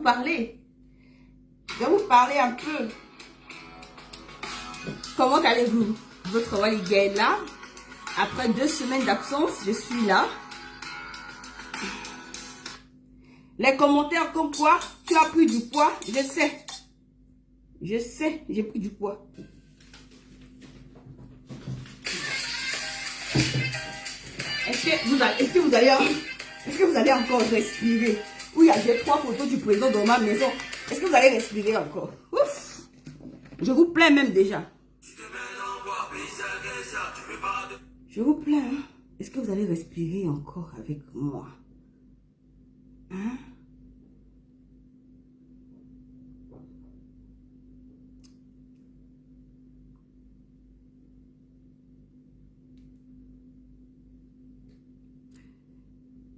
parler. Je vais vous parler un peu. Comment allez-vous? Votre Waliga est là. Après 2 semaines d'absence, je suis là. Les commentaires comme quoi tu as pris du poids, je sais. Je sais, j'ai pris du poids. Est-ce que vous allez encore respirer? Oui, j'ai 3 photos du président dans ma maison. Est-ce que vous allez respirer encore? Ouf! Je vous plains même déjà. Je vous plains. Hein? Est-ce que vous allez respirer encore avec moi? Hein?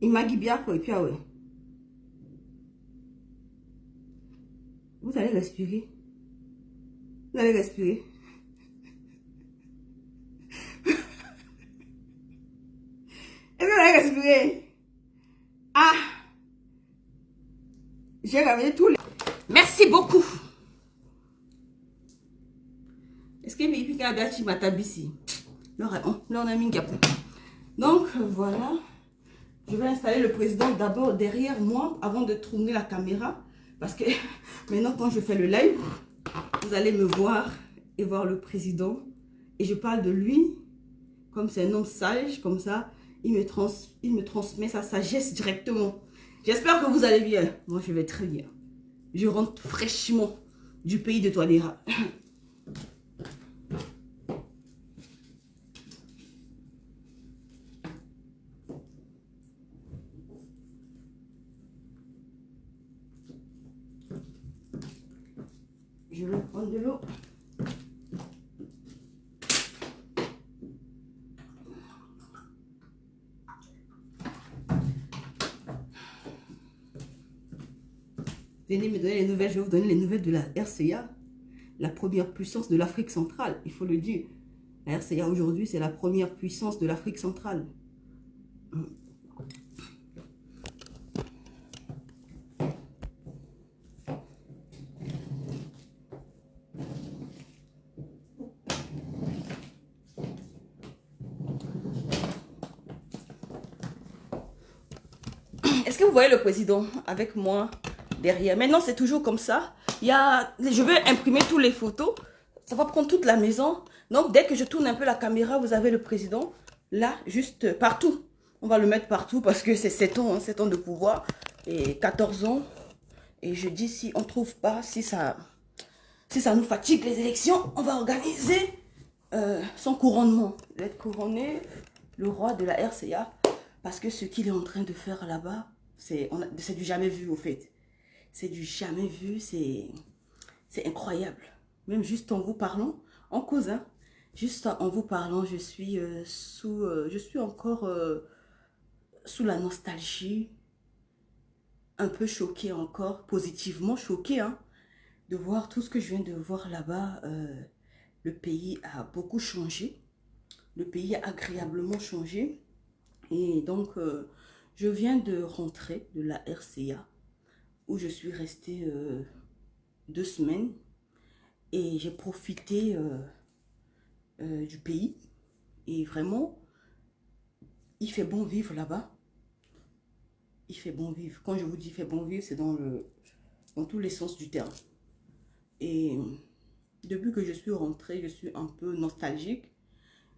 Il m'a dit bien quoi, et puis ah ouais. Vous allez respirer. Vous allez respirer. Est-ce que vous allez respirer? Ah! J'ai ramené tous les... Merci beaucoup. Est-ce que mes piques à Dachi Matabisi? Là, on a mis un capot. Donc, voilà. Je vais installer le président d'abord derrière moi avant de tourner la caméra. Parce que maintenant, quand je fais le live, vous allez me voir et voir le président. Et je parle de lui comme c'est un homme sage, comme ça, il me transmet sa sagesse directement. J'espère que vous allez bien. Moi, je vais très bien. Je rentre fraîchement du pays de Touadéra. Je vais prendre de l'eau. Venez me donner les nouvelles. Je vais vous donner les nouvelles de la RCA, la première puissance de l'Afrique centrale. Il faut le dire. La RCA aujourd'hui, c'est la première puissance de l'Afrique centrale. Est-ce que vous voyez le président avec moi derrière? Maintenant, c'est toujours comme ça. Je vais imprimer toutes les photos. Ça va prendre toute la maison. Donc, dès que je tourne un peu la caméra, vous avez le président. Là, juste partout. On va le mettre partout parce que c'est 7 ans, hein, 7 ans de pouvoir. Et 14 ans. Et je dis, si on ne trouve pas, si ça nous fatigue les élections, on va organiser son couronnement. Il va être couronné le roi de la RCA. Parce que ce qu'il est en train de faire là-bas, c'est du jamais vu au fait. C'est du jamais vu, c'est incroyable. Même juste en vous parlant, en cause, hein, juste en vous parlant, je suis encore sous la nostalgie, un peu choquée encore, positivement choquée, hein, de voir tout ce que je viens de voir là-bas. Le pays a beaucoup changé, le pays a agréablement changé. Et donc, je viens de rentrer de la RCA, où je suis restée 2 semaines. Et j'ai profité du pays. Et vraiment, il fait bon vivre là-bas. Il fait bon vivre. Quand je vous dis il fait bon vivre, c'est dans tous les sens du terme. Et depuis que je suis rentrée, je suis un peu nostalgique.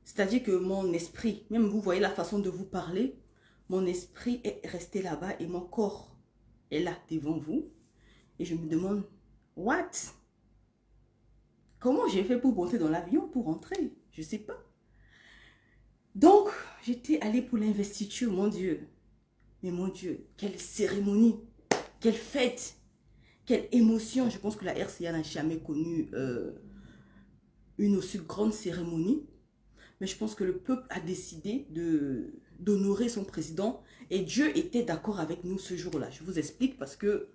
C'est-à-dire que mon esprit, même vous voyez la façon de vous parler, mon esprit est resté là-bas et mon corps est là devant vous. Et je me demande, what? Comment j'ai fait pour monter dans l'avion, pour rentrer? Je ne sais pas. Donc, j'étais allée pour l'investiture, mon Dieu. Mais mon Dieu, quelle cérémonie, quelle fête, quelle émotion. Je pense que la RCA n'a jamais connu une aussi grande cérémonie. Mais je pense que le peuple a décidé d'honorer son président. Et Dieu était d'accord avec nous ce jour-là. Je vous explique parce que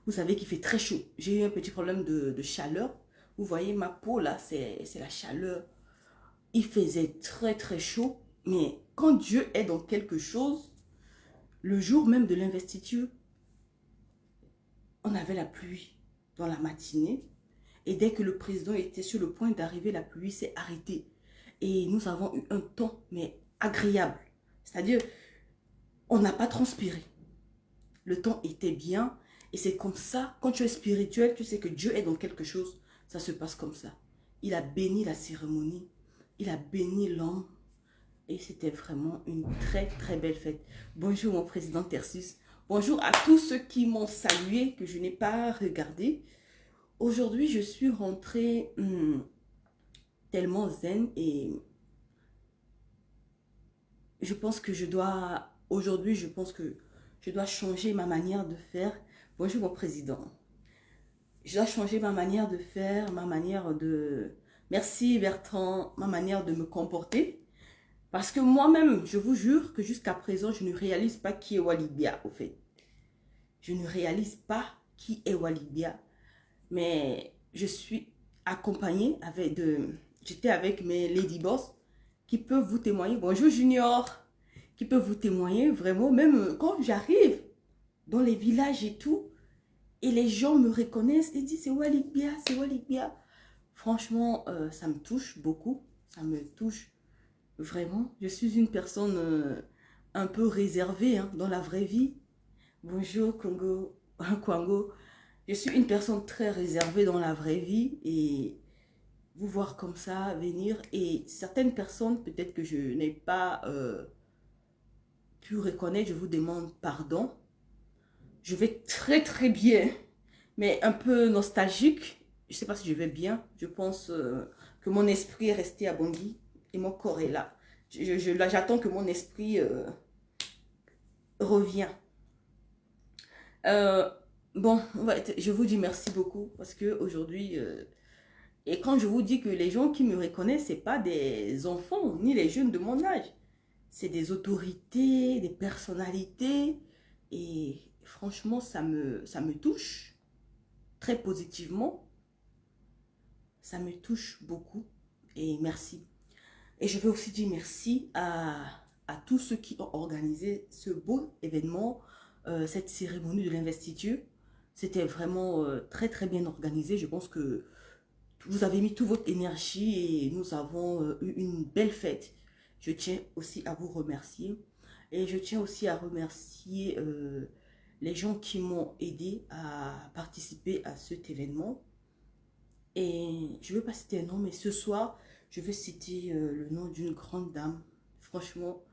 vous savez qu'il fait très chaud. J'ai eu un petit problème de chaleur. Vous voyez ma peau là, c'est la chaleur. Il faisait très très chaud. Mais quand Dieu est dans quelque chose, le jour même de l'investiture, on avait la pluie dans la matinée. Et dès que le président était sur le point d'arriver, la pluie s'est arrêtée. Et nous avons eu un temps, mais agréable. C'est-à-dire, on n'a pas transpiré. Le temps était bien. Et c'est comme ça, quand tu es spirituel, tu sais que Dieu est dans quelque chose. Ça se passe comme ça. Il a béni la cérémonie. Il a béni l'homme. Et c'était vraiment une très très belle fête. Bonjour mon président Tersus. Bonjour à tous ceux qui m'ont salué, que je n'ai pas regardé. Aujourd'hui, je suis rentrée tellement zen et je pense que je dois... Aujourd'hui, je pense que je dois changer ma manière de faire. Bonjour mon président. Je dois changer ma manière de faire, ma manière de... Merci Bertrand, ma manière de me comporter. Parce que moi-même, je vous jure que jusqu'à présent, je ne réalise pas qui est Walibia, au fait. Je ne réalise pas qui est Walibia. Mais je suis accompagnée avec de... J'étais avec mes lady boss qui peuvent vous témoigner. Bonjour Junior. Qui peuvent vous témoigner vraiment, même quand j'arrive dans les villages et tout, et les gens me reconnaissent et disent c'est Walibia, c'est Walibia. Franchement, ça me touche beaucoup. Ça me touche vraiment. Je suis une personne un peu réservée hein, dans la vraie vie. Bonjour Congo, Kwango. Je suis une personne très réservée dans la vraie vie et vous voir comme ça venir et certaines personnes peut-être que je n'ai pas pu reconnaître, je vous demande pardon. Je vais très très bien, mais un peu nostalgique. Je ne sais pas si je vais bien. Je pense que mon esprit est resté à Bangui et mon corps est là. Là, j'attends que mon esprit revienne. Bon, je vous dis merci beaucoup parce que aujourd'hui, et quand je vous dis que les gens qui me reconnaissent, ce n'est pas des enfants ni les jeunes de mon âge. C'est des autorités, des personnalités. Et franchement, ça me touche très positivement. Ça me touche beaucoup. Et merci. Et je veux aussi dire merci à tous ceux qui ont organisé ce beau événement, cette cérémonie de l'investiture. C'était vraiment très très bien organisé. Je pense que vous avez mis toute votre énergie et nous avons eu une belle fête. Je tiens aussi à vous remercier. Et je tiens aussi à remercier les gens qui m'ont aidé à participer à cet événement. Et je ne veux pas citer un nom, mais ce soir, je veux citer le nom d'une grande dame. Franchement,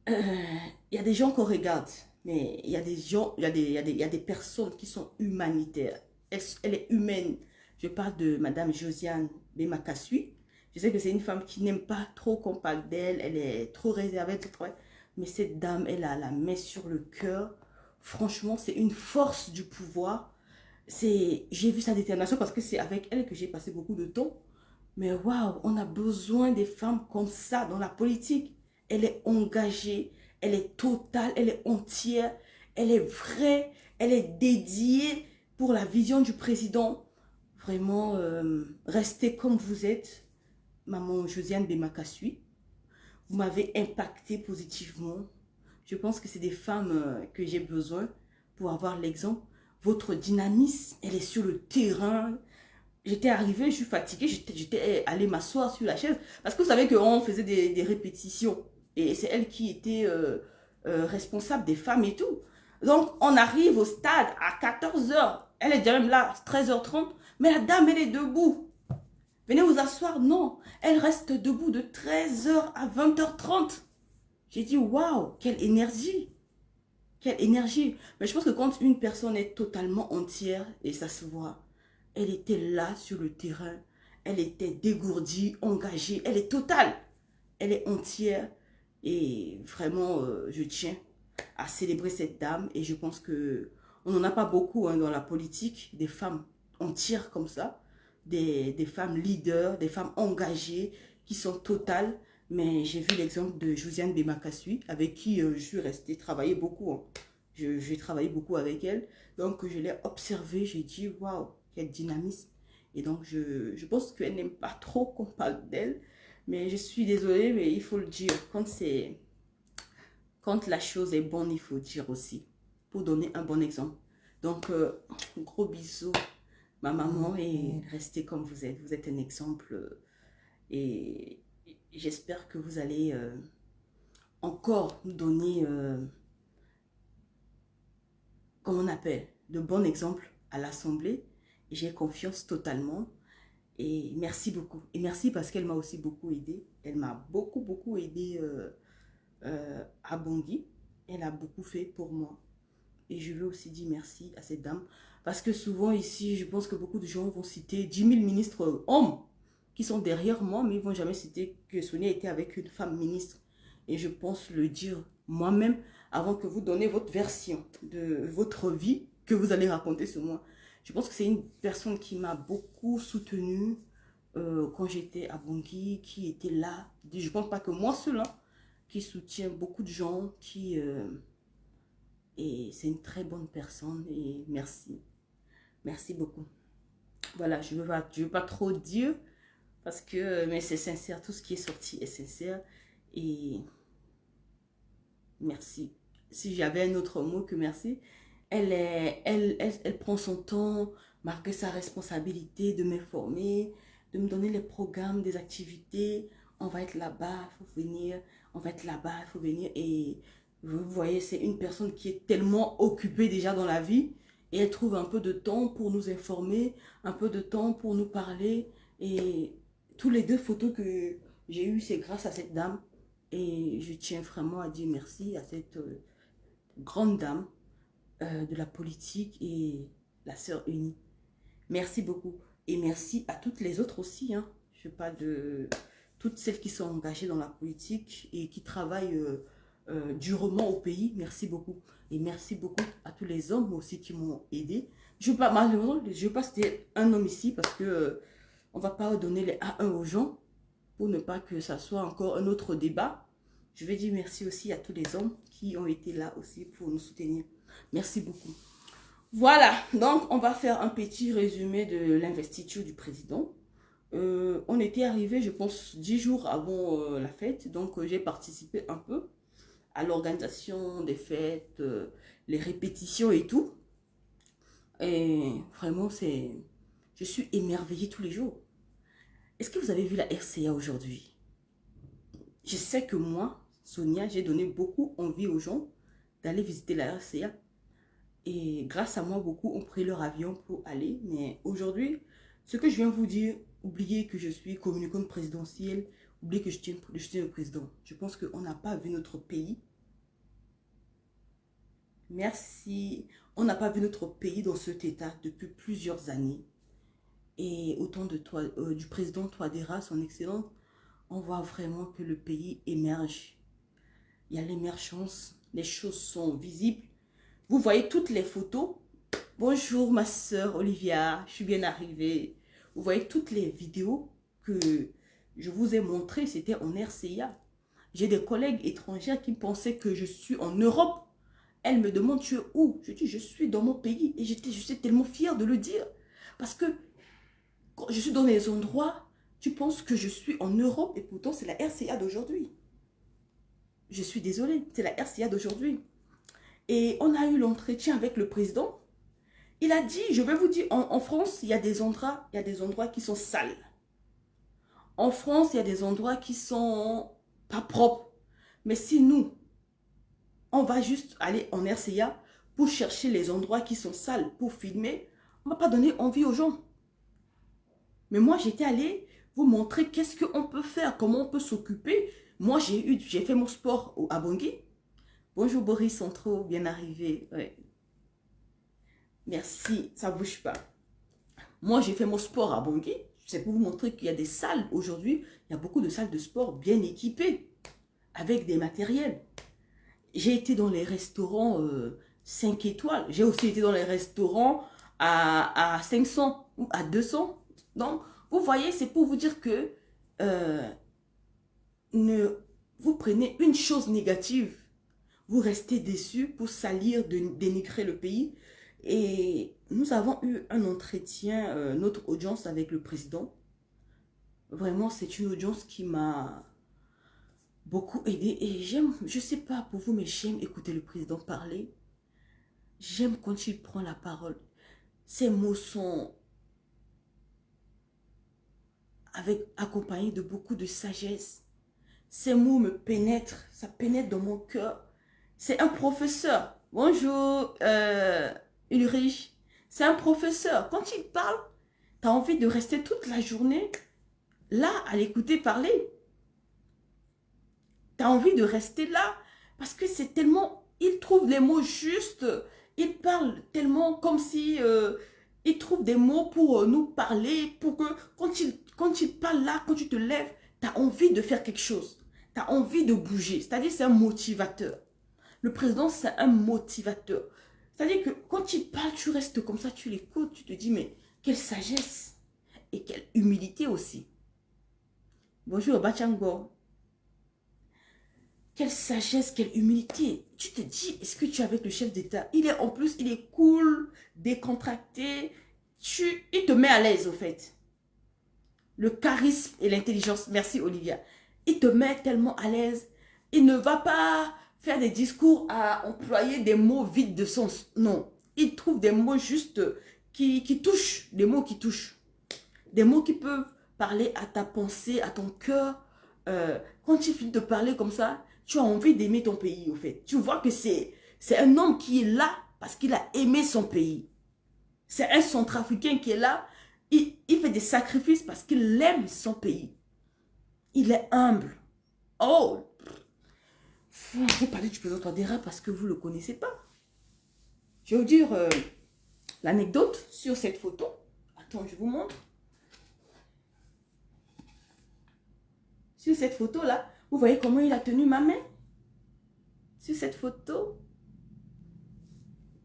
il y a des gens qu'on regarde, mais il y a des gens, il y a des personnes qui sont humanitaires. Elle est humaine. Je parle de Madame Josiane Bemakasui. Je sais que c'est une femme qui n'aime pas trop qu'on parle d'elle. Elle est trop réservée. Mais cette dame, elle a la main sur le cœur. Franchement, c'est une force du pouvoir. J'ai vu sa détermination parce que c'est avec elle que j'ai passé beaucoup de temps. Mais waouh, on a besoin des femmes comme ça dans la politique. Elle est engagée, elle est totale, elle est entière, elle est vraie, elle est dédiée pour la vision du président. Vraiment, restez comme vous êtes, maman Josiane Bemakasui. Vous m'avez impacté positivement. Je pense que c'est des femmes que j'ai besoin pour avoir l'exemple. Votre dynamisme, elle est sur le terrain. J'étais arrivée, je suis fatiguée, j'étais allée m'asseoir sur la chaise. Parce que vous savez qu'on faisait des répétitions. Et c'est elle qui était responsable des femmes et tout. Donc, on arrive au stade à 14 h. Elle est déjà même là, 13 h 30. Mais la dame, elle est debout. Venez vous asseoir. Non, elle reste debout de 13 h à 20 h 30. J'ai dit, waouh, quelle énergie. Quelle énergie. Mais je pense que quand une personne est totalement entière, et ça se voit, elle était là sur le terrain. Elle était dégourdie, engagée. Elle est totale. Elle est entière. Et vraiment, je tiens à célébrer cette dame. Et je pense que on n'en a pas beaucoup hein, dans la politique, des femmes entières comme ça. Des femmes leaders, des femmes engagées, qui sont totales. Mais j'ai vu l'exemple de Josiane Bemakasui, avec qui je suis restée travailler beaucoup. Hein. J'ai travaillé beaucoup avec elle. Donc, je l'ai observée. J'ai dit, waouh, quel dynamisme. Et donc, je pense qu'elle n'aime pas trop qu'on parle d'elle. Mais je suis désolée, mais il faut le dire. Quand la chose est bonne, il faut dire aussi. Pour donner un bon exemple. Donc, gros bisous, ma maman, et restez comme vous êtes. Vous êtes un exemple et j'espère que vous allez encore nous donner, comme on appelle, de bons exemples à l'Assemblée. J'ai confiance totalement. Et merci beaucoup. Et merci parce qu'elle m'a aussi beaucoup aidé. Elle m'a beaucoup aidé à Bangui. Elle a beaucoup fait pour moi. Et je veux aussi dire merci à cette dame. Parce que souvent ici, je pense que beaucoup de gens vont citer 10 000 ministres hommes qui sont derrière moi, mais ils ne vont jamais citer que Sonia était avec une femme ministre. Et je pense le dire moi-même avant que vous donniez votre version de votre vie que vous allez raconter sur moi. Je pense que c'est une personne qui m'a beaucoup soutenue quand j'étais à Bangui, qui était là. Je ne pense pas que moi seul, hein, qui soutient beaucoup de gens, et c'est une très bonne personne et merci. Merci beaucoup. Voilà, je veux pas trop dire parce que, mais c'est sincère, tout ce qui est sorti est sincère et merci. Si j'avais un autre mot que merci, elle prend son temps, marque sa responsabilité de m'informer, de me donner les programmes, des activités. On va être là-bas, il faut venir. On va être là-bas, il faut venir. Et vous voyez, c'est une personne qui est tellement occupée déjà dans la vie. Et elle trouve un peu de temps pour nous informer, un peu de temps pour nous parler. Et tous les 2 photos que j'ai eues, c'est grâce à cette dame. Et je tiens vraiment à dire merci à cette grande dame de la politique et la sœur unie. Merci beaucoup. Et merci à toutes les autres aussi. Hein. Je parle de toutes celles qui sont engagées dans la politique et qui travaillent durement au pays. Merci beaucoup. Et merci beaucoup à tous les hommes aussi qui m'ont aidé. Je ne veux pas, malheureusement, je veux pas citer un homme ici parce que on ne va pas donner les A1 aux gens pour ne pas que ça soit encore un autre débat. Je vais dire merci aussi à tous les hommes qui ont été là aussi pour nous soutenir. Merci beaucoup. Voilà, donc on va faire un petit résumé de l'investiture du président. On était arrivé, je pense, 10 jours avant la fête, donc j'ai participé un peu à l'organisation des fêtes, les répétitions et tout. Et vraiment, je suis émerveillée tous les jours. Est-ce que vous avez vu la RCA aujourd'hui? Je sais que moi, Sonia, j'ai donné beaucoup envie aux gens d'aller visiter la RCA. Et grâce à moi, beaucoup ont pris leur avion pour aller. Mais aujourd'hui, ce que je viens vous dire, oubliez que je suis communicante présidentielle, oubliez que je tiens le président. Je pense qu'on n'a pas vu notre pays. Merci. On n'a pas vu notre pays dans cet état depuis plusieurs années. Et au temps du président Touadéra, son excellence, on voit vraiment que le pays émerge. Il y a l'émergence, les choses sont visibles. Vous voyez toutes les photos. Bonjour ma soeur Olivia, je suis bien arrivée. Vous voyez toutes les vidéos que je vous ai montrées, c'était en RCA. J'ai des collègues étrangères qui pensaient que je suis en Europe. Elles me demandent, tu es où? Je dis, je suis dans mon pays. Et je suis tellement fière de le dire. Parce que quand je suis dans les endroits, tu penses que je suis en Europe et pourtant c'est la RCA d'aujourd'hui. Je suis désolée, c'est la RCA d'aujourd'hui. Et on a eu l'entretien avec le président. Il a dit, je vais vous dire, en France, il y a des endroits qui sont sales. En France, il y a des endroits qui sont pas propres. Mais si nous, on va juste aller en RCA pour chercher les endroits qui sont sales, pour filmer, on ne va pas donner envie aux gens. Mais moi, j'étais allée vous montrer qu'est-ce qu'on peut faire, comment on peut s'occuper. Moi, j'ai fait mon sport à Bangui. Bonjour Boris Centro, bien arrivé. Ouais. Merci, ça ne bouge pas. Moi, j'ai fait mon sport à Bangui. C'est pour vous montrer qu'il y a des salles aujourd'hui. Il y a beaucoup de salles de sport bien équipées, avec des matériels. J'ai été dans les restaurants 5 étoiles. J'ai aussi été dans les restaurants à 500 ou à 200. Donc, vous voyez, c'est pour vous dire que vous prenez une chose négative, vous restez déçu pour salir, dénigrer le pays. Et nous avons eu un entretien, notre audience avec le président. Vraiment, c'est une audience qui m'a beaucoup aidé. Et j'aime, je sais pas pour vous, mais j'aime écouter le président parler. J'aime quand il prend la parole. Ses mots sont accompagnés de beaucoup de sagesse. Ces mots me pénètrent, ça pénètre dans mon cœur. C'est un professeur. Bonjour, Ulrich. C'est un professeur. Quand il parle, tu as envie de rester toute la journée là à l'écouter parler. Tu as envie de rester là parce que c'est tellement... Il trouve les mots justes. Il parle tellement comme si... il trouve des mots pour nous parler, pour que quand il parle là, quand tu te lèves, tu as envie de faire quelque chose. Tu as envie de bouger. C'est-à-dire c'est un motivateur. Le président, c'est un motivateur. C'est-à-dire que quand il parle, tu restes comme ça, tu l'écoutes, tu te dis, mais quelle sagesse et quelle humilité aussi. Bonjour, Bachango. Quelle sagesse, quelle humilité. Tu te dis, est-ce que tu es avec le chef d'État? Il est en plus, il est cool, décontracté. Il te met à l'aise, au fait. Le charisme et l'intelligence. Merci, Olivia. Il te met tellement à l'aise. Il ne va pas faire des discours à employer des mots vides de sens. Non. Il trouve des mots juste qui touchent. Des mots qui touchent. Des mots qui peuvent parler à ta pensée, à ton cœur. Quand il finit de parler comme ça, tu as envie d'aimer ton pays, au fait. Tu vois que c'est un homme qui est là parce qu'il a aimé son pays. C'est un Centrafricain qui est là. Il fait des sacrifices parce qu'il aime son pays. Il est humble. Oh! Je vais parler du président Touadéra parce que vous ne le connaissez pas. Je vais vous dire l'anecdote sur cette photo. Attends, je vous montre. Sur cette photo-là, vous voyez comment il a tenu ma main? Sur cette photo.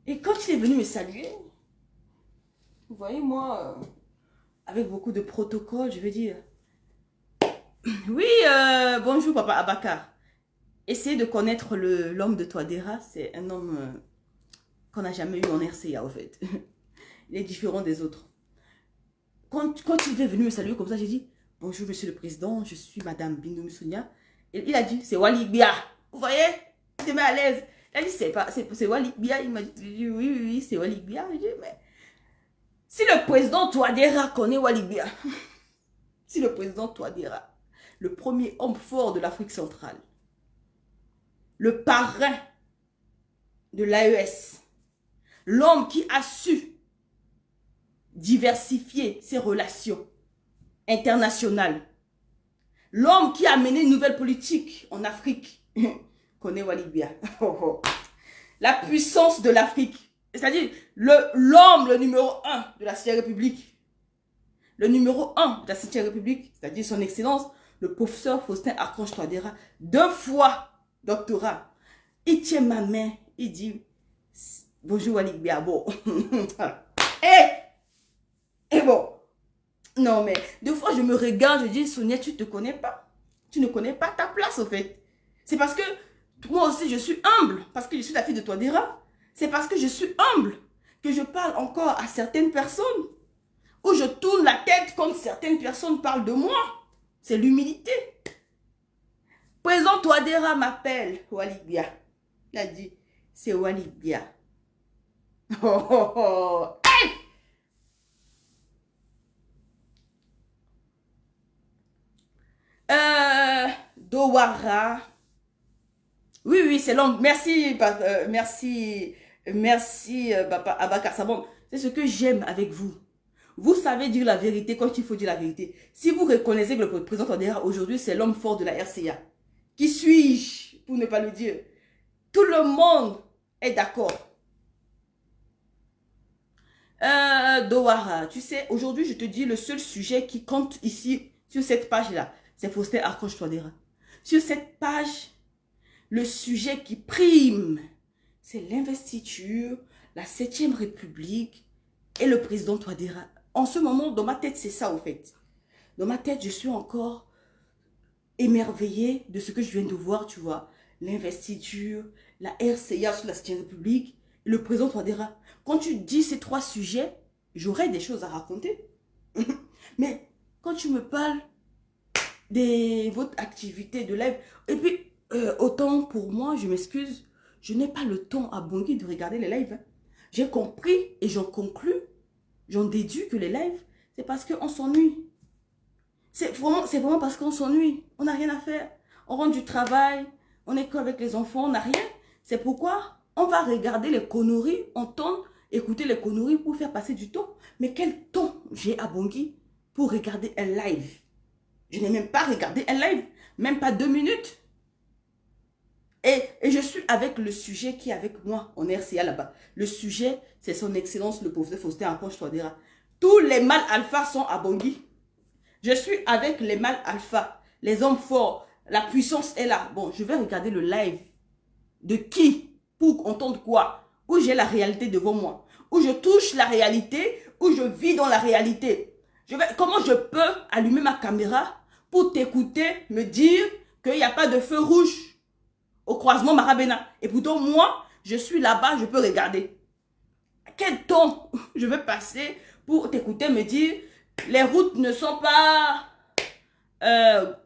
Et quand il est venu me saluer, vous voyez, moi, avec beaucoup de protocoles, je vais dire, oui, bonjour papa Abakar. Essayez de connaître l'homme de Touadéra. C'est un homme qu'on n'a jamais eu en RCA, en fait. Il est différent des autres. Quand il est venu me saluer comme ça, j'ai dit, bonjour monsieur le président, je suis madame Bintou Moussounia. Et il a dit, c'est Wali Bia. Vous voyez? Il se met à l'aise. Il a dit, c'est Wali Bia. Il m'a dit, oui, c'est Wali Bia. J'ai dit, mais si le président Touadéra connaît Wali Bia, si le président Touadéra, le premier homme fort de l'Afrique centrale, le parrain de l'AES, l'homme qui a su diversifier ses relations internationales, l'homme qui a mené une nouvelle politique en Afrique, connaît Wali Bia. La puissance de l'Afrique, c'est-à-dire l'homme, le numéro 1 de la 6e République, le numéro 1 de la 6e République, c'est-à-dire son excellence, le professeur Faustin Archange Touadéra, 2 fois doctorat. Il tient ma main, il dit, bonjour Wali Bia, bon. Et bon, non mais, 2 fois je me regarde, je dis, Sonia, tu ne te connais pas. Tu ne connais pas ta place, au fait. C'est parce que, moi aussi, je suis humble, parce que je suis la fille de Touadéra. C'est parce que je suis humble que je parle encore à certaines personnes, ou je tourne la tête quand certaines personnes parlent de moi. C'est l'humilité. Président Touadéra m'appelle Wali Bia. Il a dit, c'est Wali Bia. Oh, oh, oh. Hey! Douara. Oui, c'est long. Merci, merci, Papa Abakar Sabon. C'est ce que j'aime avec vous. Vous savez dire la vérité quand il faut dire la vérité. Si vous reconnaissez que le président Touadéra aujourd'hui, c'est l'homme fort de la RCA. Qui suis-je pour ne pas le dire? Tout le monde est d'accord. Douara, tu sais, aujourd'hui, je te dis, le seul sujet qui compte ici, sur cette page-là, c'est Faustin Archange Touadéra. Sur cette page, le sujet qui prime, c'est l'investiture, la 7e République et le président Touadéra. En ce moment, dans ma tête, c'est ça, au fait. Dans ma tête, je suis encore émerveillée de ce que je viens de voir, tu vois. L'investiture, la RCA sur la 7e République et le président Touadéra. Quand tu dis ces 3 sujets, j'aurais des choses à raconter. Mais quand tu me parles de votre activité de live, et puis autant pour moi, je m'excuse, je n'ai pas le temps à Bangui de regarder les lives. Hein. j'ai compris et j'en conclus, j'en déduis que les lives, c'est parce qu'on s'ennuie. C'est vraiment parce qu'on s'ennuie. On n'a rien à faire. On rentre du travail, on est qu'avec les enfants, on n'a rien. C'est pourquoi on va regarder les conneries, entendre, écouter les conneries pour faire passer du temps. Mais quel temps j'ai à Bangui pour regarder un live? Je n'ai même pas regardé un live, même pas 2 minutes. Et je suis avec le sujet qui est avec moi en RCA là-bas. Le sujet, c'est son excellence, le professeur Faustin Archange Touadéra. Tous les mâles alpha sont à Bangui. Je suis avec les mâles alpha, les hommes forts. La puissance est là. Bon, je vais regarder le live. De qui? Pour entendre quoi? Où j'ai la réalité devant moi. Où je touche la réalité. Où je vis dans la réalité. Comment je peux allumer ma caméra pour t'écouter me dire qu'il n'y a pas de feu rouge au croisement Marabena. Et pourtant, moi, je suis là-bas, je peux regarder. Quel temps je vais passer pour t'écouter me dire les routes ne sont pas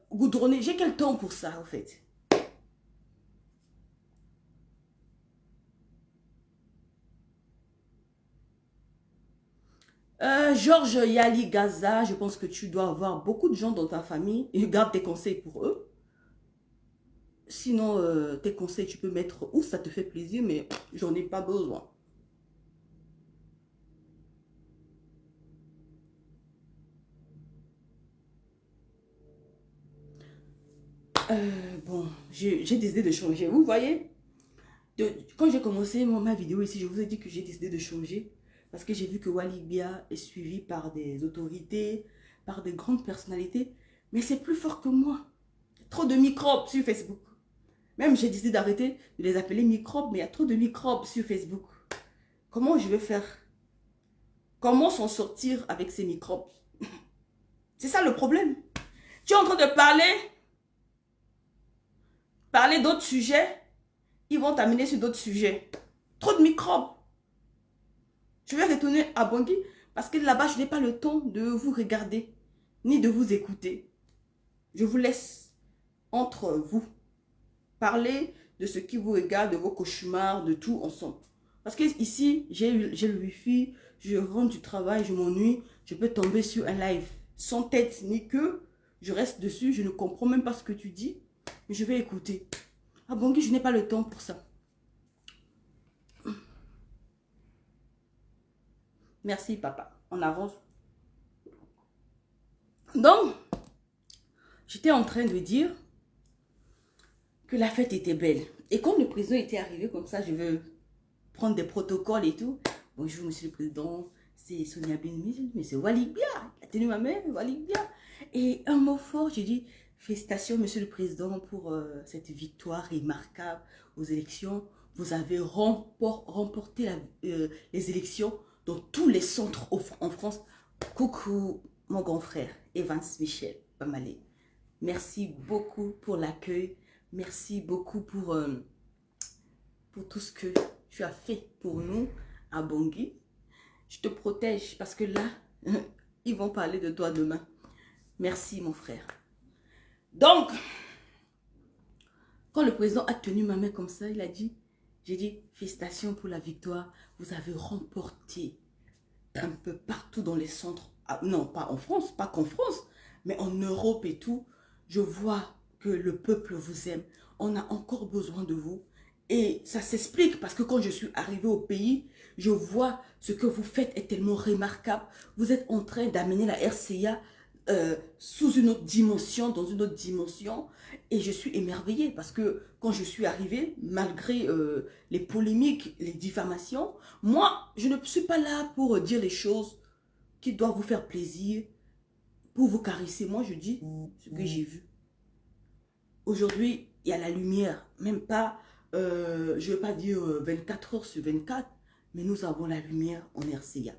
goudronnées. J'ai quel temps pour ça, en fait? Georges Yali Gaza, je pense que tu dois avoir beaucoup de gens dans ta famille. Et garde tes conseils pour eux. Sinon, tes conseils, tu peux mettre où ça te fait plaisir, mais j'en ai pas besoin. Bon, j'ai décidé de changer. Vous voyez, quand j'ai commencé ma vidéo ici, je vous ai dit que j'ai décidé de changer. Parce que j'ai vu que Walibia est suivi par des autorités, par des grandes personnalités. Mais c'est plus fort que moi. Trop de microbes sur Facebook. Même j'ai décidé d'arrêter de les appeler microbes, mais il y a trop de microbes sur Facebook. Comment je vais faire? Comment s'en sortir avec ces microbes? C'est ça le problème. Tu es en train de parler d'autres sujets, ils vont t'amener sur d'autres sujets. Trop de microbes. Je vais retourner à Bangui parce que là-bas, je n'ai pas le temps de vous regarder, ni de vous écouter. Je vous laisse entre vous parler de ce qui vous regarde, de vos cauchemars, de tout ensemble. Parce que ici, j'ai le wifi, je rentre du travail, je m'ennuie, je peux tomber sur un live sans tête ni queue. Je reste dessus, je ne comprends même pas ce que tu dis, mais je vais écouter. À Bangui, je n'ai pas le temps pour ça. Merci, papa. On avance. Donc, j'étais en train de dire que la fête était belle. Et quand le président était arrivé comme ça, je veux prendre des protocoles et tout. Bonjour, monsieur le président. C'est Sonia Benimi. Mais c'est Walibia. Il a tenu ma main, Walibia. Et un mot fort, j'ai dit, félicitations, monsieur le président, pour cette victoire remarquable aux élections. Vous avez remporté les élections dans tous les centres en France. Coucou, mon grand frère, Evans Michel Bamalé. Merci beaucoup pour l'accueil. Merci beaucoup pour tout ce que tu as fait pour nous à Bangui. Je te protège parce que là, ils vont parler de toi demain. Merci, mon frère. Donc, quand le président a tenu ma main comme ça, il a dit, j'ai dit, félicitations pour la victoire. Vous avez remporté un peu partout dans les centres. Non, pas en France, pas qu'en France, mais en Europe et tout. Je vois que le peuple vous aime. On a encore besoin de vous. Et ça s'explique parce que quand je suis arrivée au pays, je vois ce que vous faites est tellement remarquable. Vous êtes en train d'amener la RCA sous une autre dimension, dans une autre dimension. Et je suis émerveillée parce que quand je suis arrivée, malgré les polémiques, les diffamations, moi, je ne suis pas là pour dire les choses qui doivent vous faire plaisir, pour vous caresser. Moi, je dis ce que j'ai vu. Aujourd'hui, il y a la lumière, même pas, je ne veux pas dire 24 heures sur 24, mais nous avons la lumière en RCA.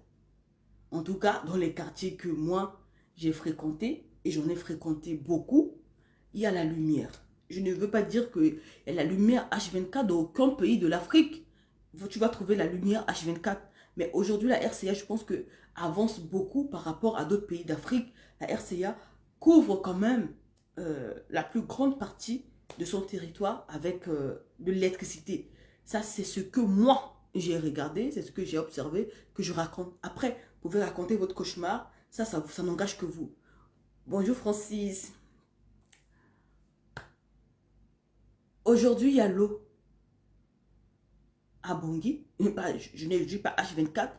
En tout cas, dans les quartiers que moi, j'ai fréquentés, et j'en ai fréquenté beaucoup, il y a la lumière. Je ne veux pas dire qu'il y a la lumière H24 dans aucun pays de l'Afrique. Tu vas trouver la lumière H24. Mais aujourd'hui, la RCA, je pense que avance beaucoup par rapport à d'autres pays d'Afrique. La RCA couvre quand même la plus grande partie de son territoire avec de l'électricité. Ça, c'est ce que moi, j'ai regardé, c'est ce que j'ai observé, que je raconte. Après, vous pouvez raconter votre cauchemar, ça n'engage que vous. Bonjour Francis. Aujourd'hui, il y a l'eau à Bangui. Je ne dis pas H24.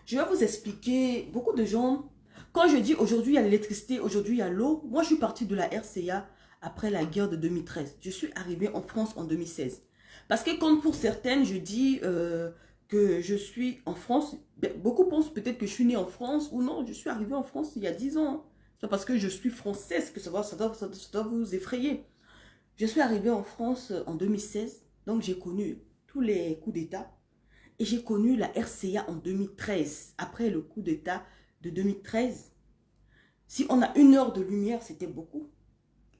Je vais vous expliquer, beaucoup de gens, quand je dis aujourd'hui il y a l'électricité, aujourd'hui il y a l'eau, moi je suis partie de la RCA après la guerre de 2013. Je suis arrivée en France en 2016. Parce que comme pour certaines, je dis que je suis en France, beaucoup pensent peut-être que je suis née en France, ou non, je suis arrivée en France il y a 10 ans. C'est parce que je suis française que ça doit vous effrayer. Je suis arrivée en France en 2016, donc j'ai connu tous les coups d'État. Et j'ai connu la RCA en 2013, après le coup d'État de 2013. Si on a 1 heure de lumière, c'était beaucoup.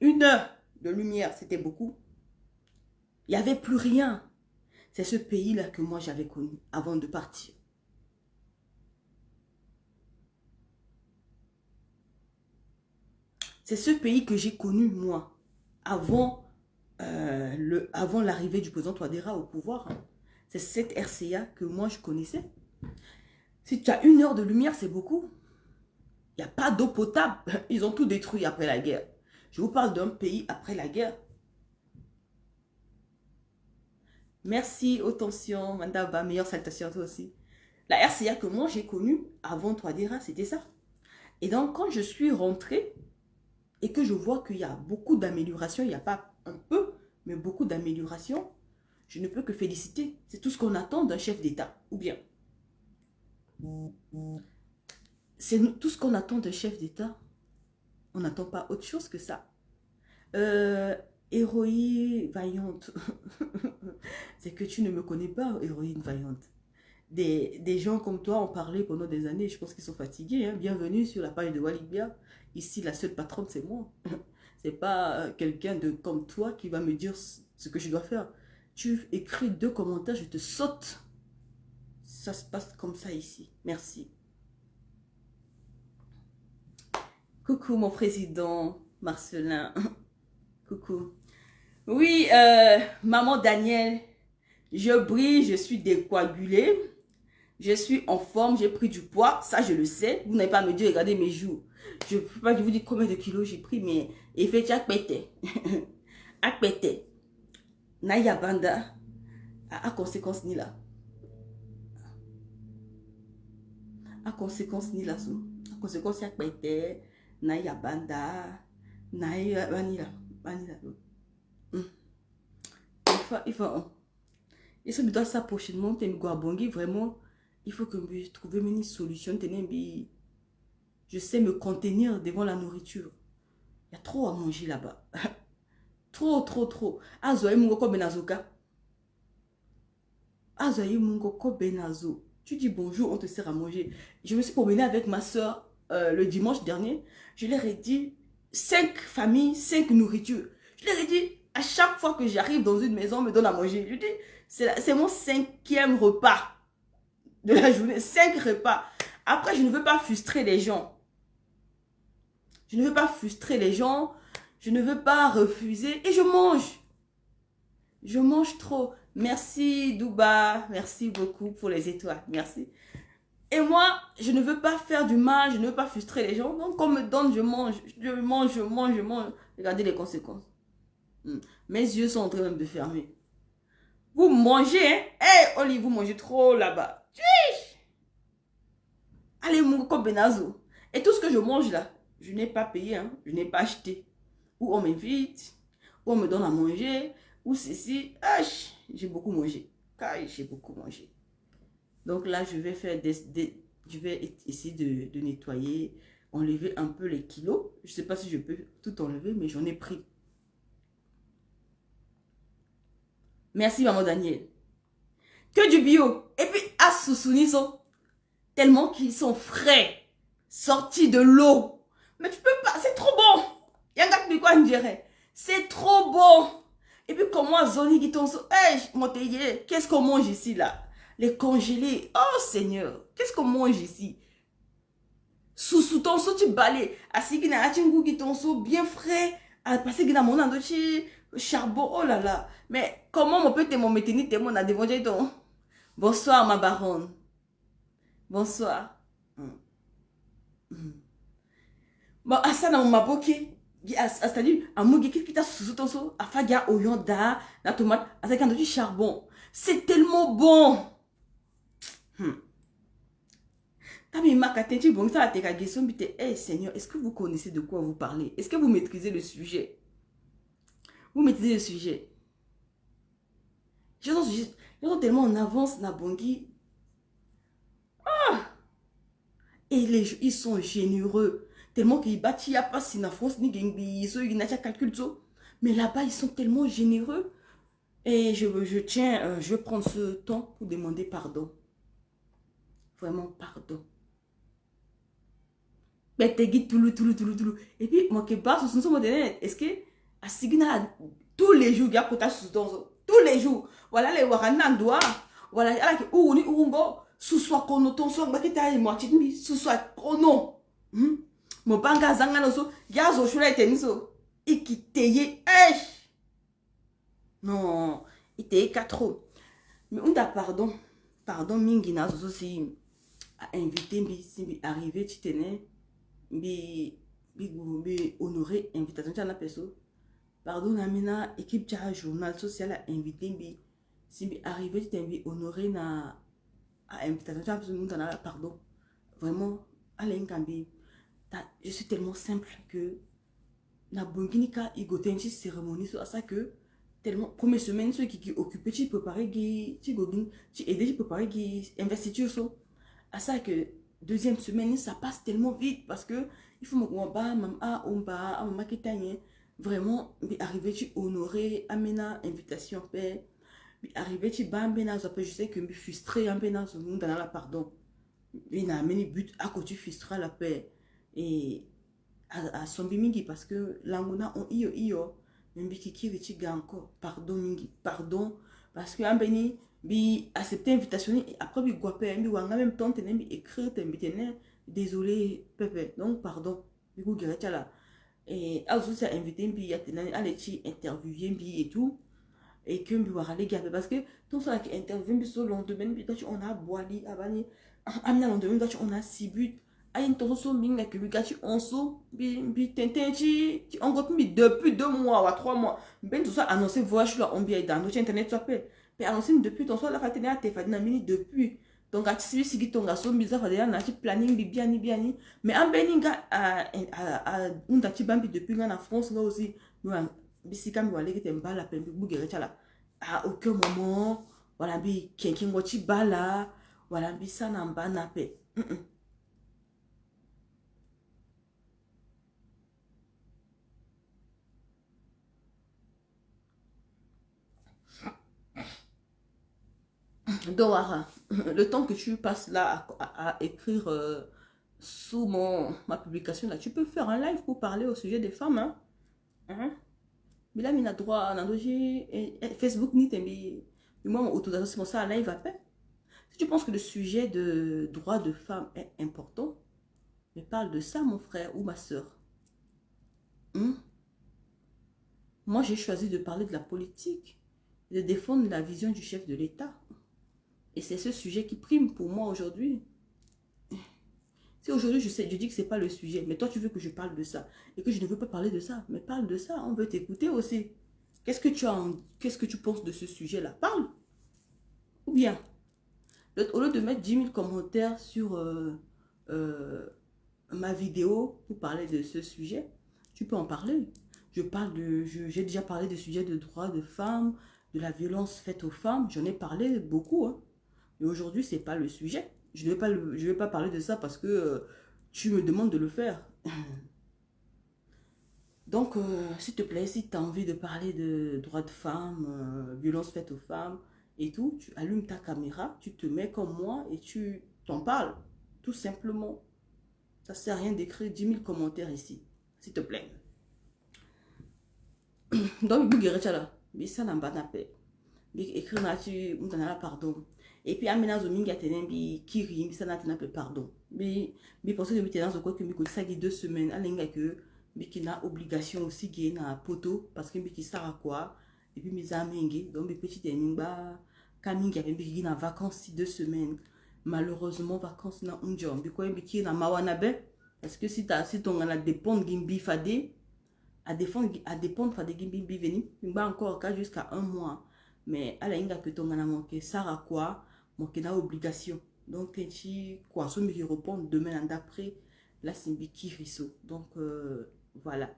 1 heure de lumière, c'était beaucoup. Il n'y avait plus rien. C'est ce pays-là que moi j'avais connu avant de partir. C'est ce pays que j'ai connu moi, avant l'arrivée du président Touadéra au pouvoir. C'est cette RCA que moi je connaissais. Si tu as 1 heure de lumière, c'est beaucoup. Il n'y a pas d'eau potable. Ils ont tout détruit après la guerre. Je vous parle d'un pays après la guerre. Merci, attention, Mandaba, meilleure salutation à toi aussi. La RCA que moi j'ai connue avant Touadéra, c'était ça. Et donc quand je suis rentrée et que je vois qu'il y a beaucoup d'améliorations, il n'y a pas un peu, mais beaucoup d'améliorations, je ne peux que féliciter. C'est tout ce qu'on attend d'un chef d'État. Ou bien, c'est tout ce qu'on attend d'un chef d'État. On n'attend pas autre chose que ça. Héroïne vaillante. C'est que tu ne me connais pas, héroïne vaillante. Des gens comme toi ont parlé pendant des années. Je pense qu'ils sont fatigués. Hein. Bienvenue sur la page de Walibia. Ici, la seule patronne, c'est moi. C'est pas quelqu'un comme toi qui va me dire ce que je dois faire. Tu écris 2 commentaires, je te saute. Ça se passe comme ça ici. Merci. Coucou mon président Marcelin. Coucou. Oui, maman Daniel, je brille, je suis décoagulée. Je suis en forme, j'ai pris du poids. Ça, je le sais. Vous n'avez pas à me dire, regardez mes joues. Je ne peux pas vous dire combien de kilos j'ai pris, mais effectivement, à péter. Naya Banda, à conséquence ni là. À conséquence ni là. À conséquence, à péter. Naya Banda, Naya Vanilla. Il faut. Et ça me doit ça prochainement. Vraiment, il faut que je trouve une solution. Je sais me contenir devant la nourriture. Il y a trop à manger là-bas. Trop. Azoye Mungoko Benazoka. Azoye Mungoko Benazo. Tu dis bonjour, on te sert à manger. Je me suis promenée avec ma soeur le dimanche dernier. Je leur ai dit 5 familles, 5 nourritures. Je leur ai dit, à chaque fois que j'arrive dans une maison, on me donne à manger. Je dis, c'est mon 5e repas de la journée. 5 repas. Après, je ne veux pas frustrer les gens. Je ne veux pas frustrer les gens. Je ne veux pas refuser. Et je mange. Je mange trop. Merci Douba. Merci beaucoup pour les étoiles. Merci. Et moi, je ne veux pas faire du mal. Je ne veux pas frustrer les gens. Donc, on me donne, je mange. Je mange. Regardez les conséquences. Mes yeux sont en train même de fermer. Vous mangez, hein? Hey, Oli, vous mangez trop là-bas. Allez, mon Benazo. Et tout ce que je mange là, je n'ai pas payé, hein? Je n'ai pas acheté. Ou on m'invite, ou on me donne à manger, ou ceci. J'ai beaucoup mangé. J'ai beaucoup mangé. Donc là, je vais faire je vais essayer de nettoyer, enlever un peu les kilos. Je ne sais pas si je peux tout enlever, mais j'en ai pris. Merci, maman Daniel. Que du bio. Et puis, à Sousouniso, tellement qu'ils sont frais, sortis de l'eau. Mais tu peux pas, c'est trop bon. Yanga de quoi dirait. C'est trop bon. Et puis, comment Zoni qui t'en so. Qu'est-ce qu'on mange ici là? Les congelés. Oh Seigneur, qu'est-ce qu'on mange ici? Sous ton so, tu balais. Assis qui n'a pas qui t'en so bien frais. À passer qui n'a mon charbon. Oh là là. Mais comment on peut te maintenir tellement on a devant ton. Bonsoir, ma baronne. Bonsoir. Bon, asa na maboke. C'est-à-dire, à Mugi, qui t'a sous-tenso, à Faga, Oyonda, la tomate, à ça, du charbon. C'est tellement bon. Hey Seigneur, est-ce que vous connaissez de quoi vous parlez? Est-ce que vous maîtrisez le sujet? Vous maîtrisez le sujet. Je sont tellement en avance, Nabongi. Et ils sont généreux. Tellement qu'ils battent, il n'y a pas si la France ni Gengi, ils n'ont pas calcul. Mais là-bas, ils sont tellement généreux. Et je tiens, je vais prendre ce temps pour demander pardon. Vraiment, pardon. Et puis, moi, qui passe, est-ce que, à Signa, tous les jours, il y a quota sous tous les jours. Voilà les Waranandoa. Voilà, il y a qui ou ni Urungo. Sous soit qu'on ton soit, bah, qui t'a moi, sous soit qu'on non. Mon banga zanga no so, yazo shula tenso. Ikiteye, non, iteye 4. Mais on t'a pardon. Pardon, mingi na so si a invité mbi si mbi arrivé tu tenais mbi honoré invitation à la personne. Pardon, amena équipe de journal social a invité mbi si mbi arrivé tu t'es honoré na a invitation à la personne. Pardon. Vraiment, Alain Kambi. Je suis tellement simple que na bonginika igote une cérémonie sur ça que tellement première semaine ceux qui occupent tu préparer qui gogin tu aider tu préparer qui investiture so à ça que deuxième semaine ça passe tellement vite parce que il faut me ba mama omba mama kitanye vraiment arriver tu honorer amena invitation père arriver tu ba mbena je sais que me frustré ambena so nous dans la pardon il na meni but à côté frustré la paix et à son mingi parce que l'angona on iyo même qui retire encore pardon mingi pardon parce que ambeni bi accepter invitation et après bi guapé bi wanga même temps tenem bi écrire tem bi tenem désolé pepe donc pardon bi go gereta là et also ça invité bi ya tenem aller ci interviewer bi et tout et que bi wara les gars parce que tout ça qui interview bi so long demain bi on a boali abani amna long demain on a 6 buts aïe ton so minga que bigati onso bi tenten ci encore plus depuis 2 mois ou 3 mois ben tout ça annoncé voyage là on bien dans notre internet ça peut mais annoncé depuis ton so la fatine à te fatine mini depuis donc à si si ton garçon bizarre fa na ci planning bi bien ni mais en beninga à un dati bambi depuis en France là aussi nous bisika mi wale que t'aimes pas la peine bu gere là à aucun moment voilà bi quelqu'un ngoti bala voilà bi ça na ba na pe Doara, le temps que tu passes là à écrire sous ma publication, là, tu peux faire un live pour parler au sujet des femmes. Mais là, il a droit à Facebook, ni t'aimes. Moi, c'est pour ça, un live à peine. Si tu penses que le sujet de droit de femme est important, mais parle de ça, mon frère ou ma soeur. Moi, j'ai choisi de parler de la politique, de défendre la vision du chef de l'État. Et c'est ce sujet qui prime pour moi aujourd'hui. Si aujourd'hui je dis que c'est pas le sujet, mais toi tu veux que je parle de ça et que je ne veux pas parler de ça, mais parle de ça, on veut t'écouter aussi. Qu'est-ce que tu penses de ce sujet-là? Parle. Ou bien, au lieu de mettre 10 000 commentaires sur ma vidéo pour parler de ce sujet, tu peux en parler. J'ai déjà parlé des sujets de droits de femmes, de la violence faite aux femmes. J'en ai parlé beaucoup. Et aujourd'hui, c'est pas le sujet. Je ne vais pas parler de ça parce que tu me demandes de le faire. Donc, s'il te plaît, si tu as envie de parler de droits de femmes, violence faite aux femmes et tout, tu allumes ta caméra, tu te mets comme moi et tu t'en parles. Tout simplement. Ça ne sert à rien d'écrire 10 000 commentaires ici. S'il te plaît. Donc, mais ça n'a pas d'appel. Écrire là-dessus, on a pardon. Et puis, amena zomingi a tenu bi kiri, bi ça n'a pas pardon. Mais parce que je dans quoi que mi ko ça 2 semaines, alenga que bi qui n'a obligation aussi qui na poto parce que mi qui sert à quoi. Et puis mes amengi donc bi petit enimba Camille qui avait été en vacances 2 semaines. Malheureusement, vacances na unjom. Biko biki na mawanabe. Parce que si ton a dépend gimbi fade, à dépendre fade gimbi veni, il va encore cas jusqu'à 1 mois. Mais à la inga que ton a manqué, ça a quoi? Manqué na obligation. Donc, tu quoi, son qui répond demain d'après, là c'est biki riso. Donc, voilà.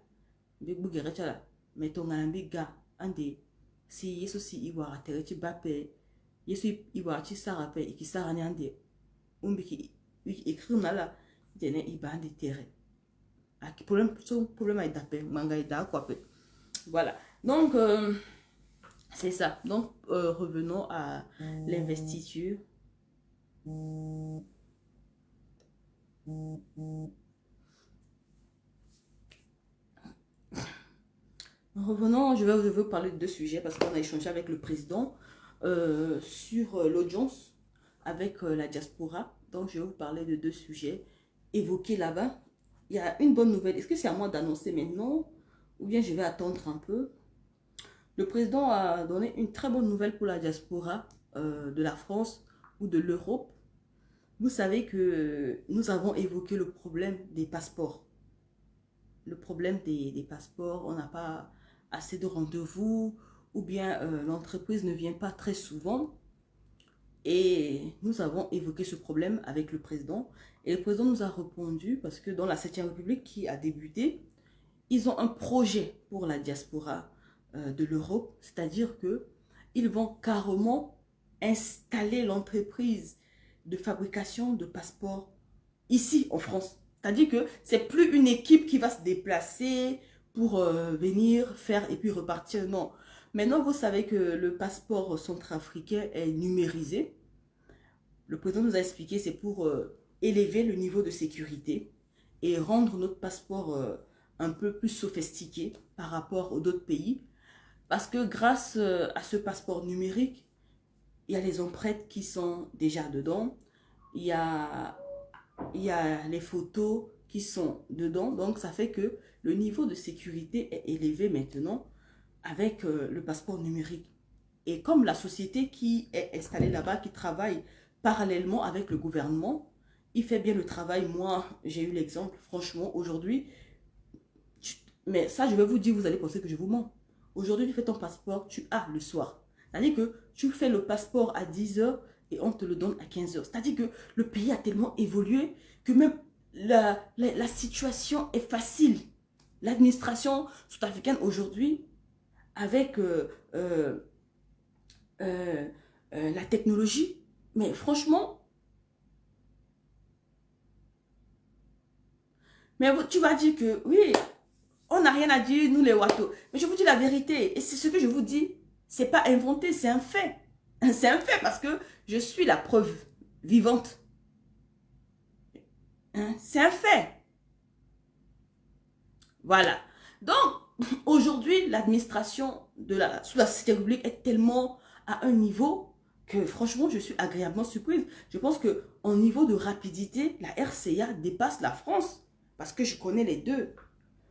Mais ton a un gars, un des, si yeso si iwa ratere tu bape, yeso iwa tu sarape, et qui saranyande, biki écrit là. Problème avec d'appel manga et quoi. Voilà, donc c'est ça. Donc revenons à l'investiture. Revenons, je veux parler de 2 sujets parce qu'on a échangé avec le président sur l'audience avec la diaspora. Donc je vais vous parler de 2 sujets évoqués là-bas. Il y a une bonne nouvelle. Est-ce que c'est à moi d'annoncer maintenant ou bien je vais attendre un peu? Le président a donné une très bonne nouvelle pour la diaspora de la France ou de l'Europe. Vous savez que nous avons évoqué le problème des passeports. Le problème des passeports, on n'a pas assez de rendez-vous ou bien l'entreprise ne vient pas très souvent. Et nous avons évoqué ce problème avec le président. Et le président nous a répondu parce que dans la 7e République qui a débuté, ils ont un projet pour la diaspora de l'Europe. C'est-à-dire qu'ils vont carrément installer l'entreprise de fabrication de passeports ici en France. C'est-à-dire que c'est plus une équipe qui va se déplacer pour venir faire et puis repartir. Non. Maintenant, vous savez que le passeport centrafricain est numérisé. Le président nous a expliqué c'est pour élever le niveau de sécurité et rendre notre passeport un peu plus sophistiqué par rapport aux autres pays. Parce que grâce à ce passeport numérique, il y a les empreintes qui sont déjà dedans. Il y a les photos qui sont dedans. Donc, ça fait que le niveau de sécurité est élevé maintenant avec le passeport numérique. Et comme la société qui est installée là-bas, qui travaille parallèlement avec le gouvernement, il fait bien le travail. Moi, j'ai eu l'exemple, franchement, aujourd'hui. Mais ça, je vais vous dire, vous allez penser que je vous mens. Aujourd'hui, tu fais ton passeport, tu as le soir. C'est-à-dire que tu fais le passeport à 10 h et on te le donne à 15 h. C'est-à-dire que le pays a tellement évolué que même la situation est facile. L'administration sud-africaine aujourd'hui, avec la technologie, mais franchement, mais tu vas dire que oui, on n'a rien à dire, nous les Wato. Mais je vous dis la vérité, et c'est ce que je vous dis, c'est pas inventé, c'est un fait. C'est un fait parce que je suis la preuve vivante. Hein? C'est un fait. Voilà. Donc, aujourd'hui, l'administration sous la 7e République est tellement à un niveau que franchement, je suis agréablement surprise. Je pense qu'au niveau de rapidité, la RCA dépasse la France parce que je connais les deux.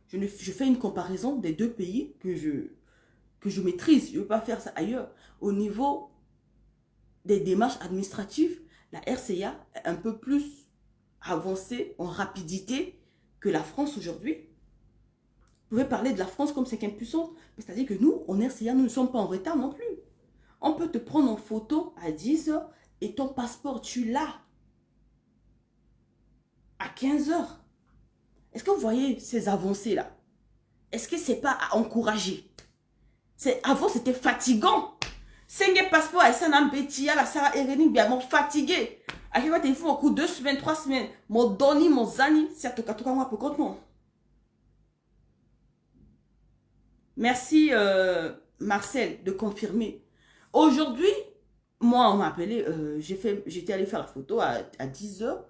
Je fais une comparaison des 2 pays que je maîtrise. Je ne veux pas faire ça ailleurs. Au niveau des démarches administratives, la RCA est un peu plus avancée en rapidité que la France aujourd'hui. Vous pouvez parler de la France comme 5e puissance, c'est-à-dire que nous, en RCA, nous ne sommes pas en retard non plus. On peut te prendre en photo à 10 h et ton passeport, tu l'as à 15 h. Est-ce que vous voyez ces avancées-là? Est-ce que ce n'est pas à encourager? Avant, c'était fatigant. 5 passeports et ça n'a pas été la Sarah Erening bien fatigué. À chaque fois, tu fais au coup 2 semaines, 3 semaines. Mon doni, mon zani, c'est tout cas moi pour compte non. Merci Marcel de confirmer. Aujourd'hui, moi on m'a appelé, j'étais allé faire la photo à 10 h.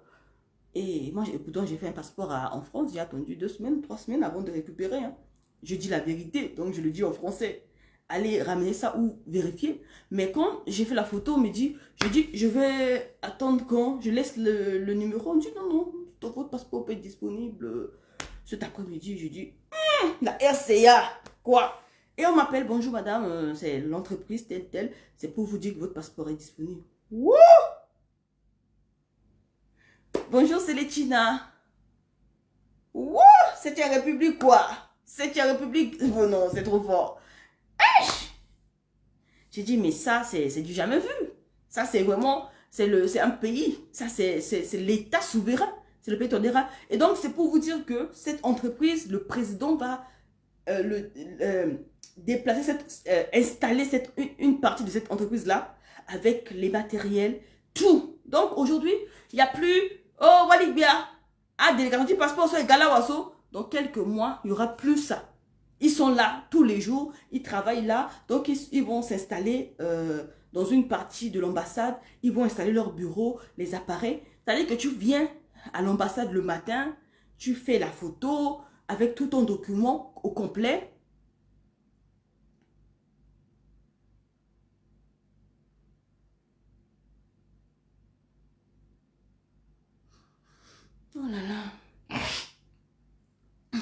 Et moi, j'ai fait un passeport en France. J'ai attendu 2 semaines, 3 semaines avant de récupérer. Hein. Je dis la vérité, donc je le dis en français. Allez ramener ça ou vérifier. Mais quand j'ai fait la photo, je dis, je vais attendre quand je laisse le numéro. On me dit, non, votre passeport peut être disponible cet après-midi. Je dis, la RCA, quoi? Et on m'appelle, bonjour madame, c'est l'entreprise telle, telle, c'est pour vous dire que votre passeport est disponible. Wouh! Bonjour, c'est Letina. Wouh! Septième République quoi? Septième République, oh non, c'est trop fort. J'ai dit, mais ça, c'est du jamais vu. Ça, c'est vraiment, c'est un pays. Ça, c'est l'État souverain. C'est le pays souverain. Et donc, c'est pour vous dire que cette entreprise, le président va déplacer, installer une partie de cette entreprise-là avec les matériels, tout. Donc, aujourd'hui, il n'y a plus, oh, Walibia, ah, délégation du passeport sur Galawaso. Dans quelques mois, il n'y aura plus ça. Ils sont là tous les jours, ils travaillent là, donc ils vont s'installer dans une partie de l'ambassade, ils vont installer leur bureau, les appareils. C'est-à-dire que tu viens à l'ambassade le matin, tu fais la photo avec tout ton document au complet. Oh là là.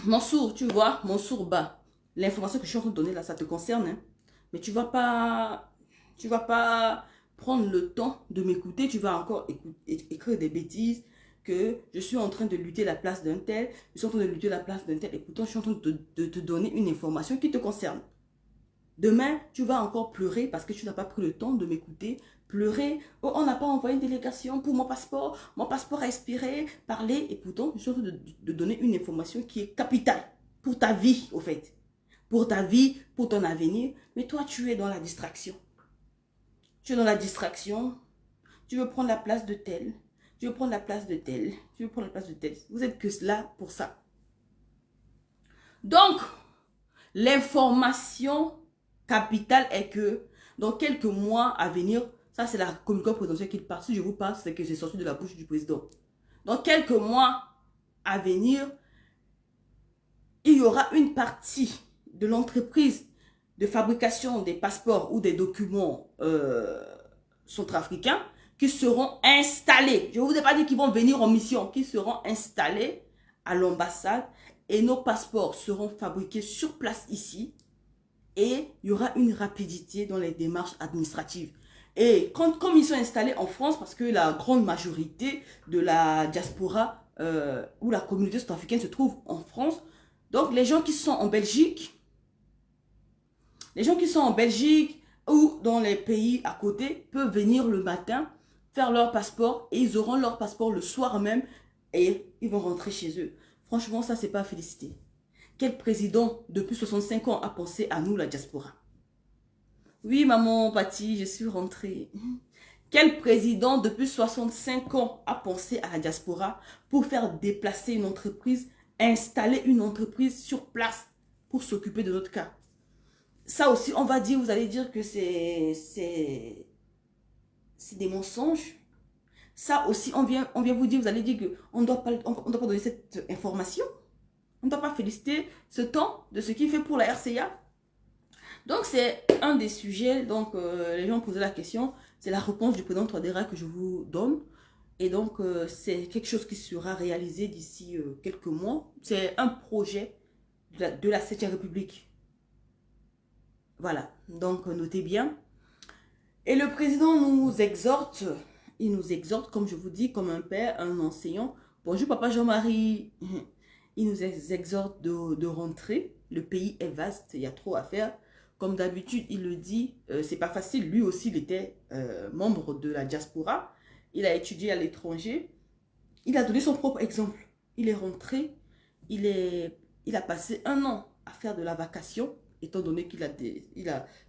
Mansour, tu vois, Mansour Ba, l'information que je suis en train de donner là, ça te concerne, hein? Mais tu vas pas prendre le temps de m'écouter, tu vas encore écrire des bêtises, que je suis en train de lutter la place d'un tel, je suis en train de lutter la place d'un tel, et pourtant je suis en train de te donner une information qui te concerne. Demain, tu vas encore pleurer parce que tu n'as pas pris le temps de m'écouter. Pleurer, oh, on n'a pas envoyé une délégation pour mon passeport a expiré, parler, et pourtant je suis en train de donner une information qui est capitale pour ta vie, au fait. Pour ta vie, pour ton avenir, mais toi tu es dans la distraction. Tu es dans la distraction, tu veux prendre la place de tel, tu veux prendre la place de tel, tu veux prendre la place de tel. Vous êtes que là pour ça. Donc, l'information capitale est que dans quelques mois à venir, ça c'est la communication présidentielle qui part. Si je vous parle, c'est que c'est sorti de la bouche du président. Dans quelques mois à venir, il y aura une partie de l'entreprise de fabrication des passeports ou des documents centrafricains qui seront installés. Je ne vous ai pas dit qu'ils vont venir en mission, qui seront installés à l'ambassade et nos passeports seront fabriqués sur place ici et il y aura une rapidité dans les démarches administratives. Et comme ils sont installés en France, parce que la grande majorité de la diaspora ou la communauté sud-africaine se trouve en France, donc les gens qui sont en Belgique, ou dans les pays à côté peuvent venir le matin, faire leur passeport et ils auront leur passeport le soir même et ils vont rentrer chez eux. Franchement, ça, c'est pas à féliciter. Quel président depuis 65 ans a pensé à nous, la diaspora? Oui, maman, Pati, je suis rentrée. Quel président depuis 65 ans a pensé à la diaspora pour faire déplacer une entreprise, installer une entreprise sur place pour s'occuper de notre cas? Ça aussi, on va dire, vous allez dire que c'est des mensonges. Ça aussi, on vient vous dire, vous allez dire qu'on ne doit pas donner cette information. On ne doit pas féliciter ce temps de ce qu'il fait pour la RCA. Donc, c'est un des sujets. Donc, les gens posaient la question. C'est la réponse du président Touadéra que je vous donne. Et donc, c'est quelque chose qui sera réalisé d'ici quelques mois. C'est un projet de la 7e République. Voilà. Donc, notez bien. Et le président nous exhorte. Il nous exhorte, comme je vous dis, comme un père, un enseignant. Bonjour, papa Jean-Marie. Il nous exhorte de rentrer. Le pays est vaste, il y a trop à faire. Comme d'habitude, il le dit, c'est pas facile. Lui aussi, il était membre de la diaspora. Il a étudié à l'étranger. Il a donné son propre exemple. Il est rentré. Il a passé 1 an à faire de la vacation, étant donné qu'il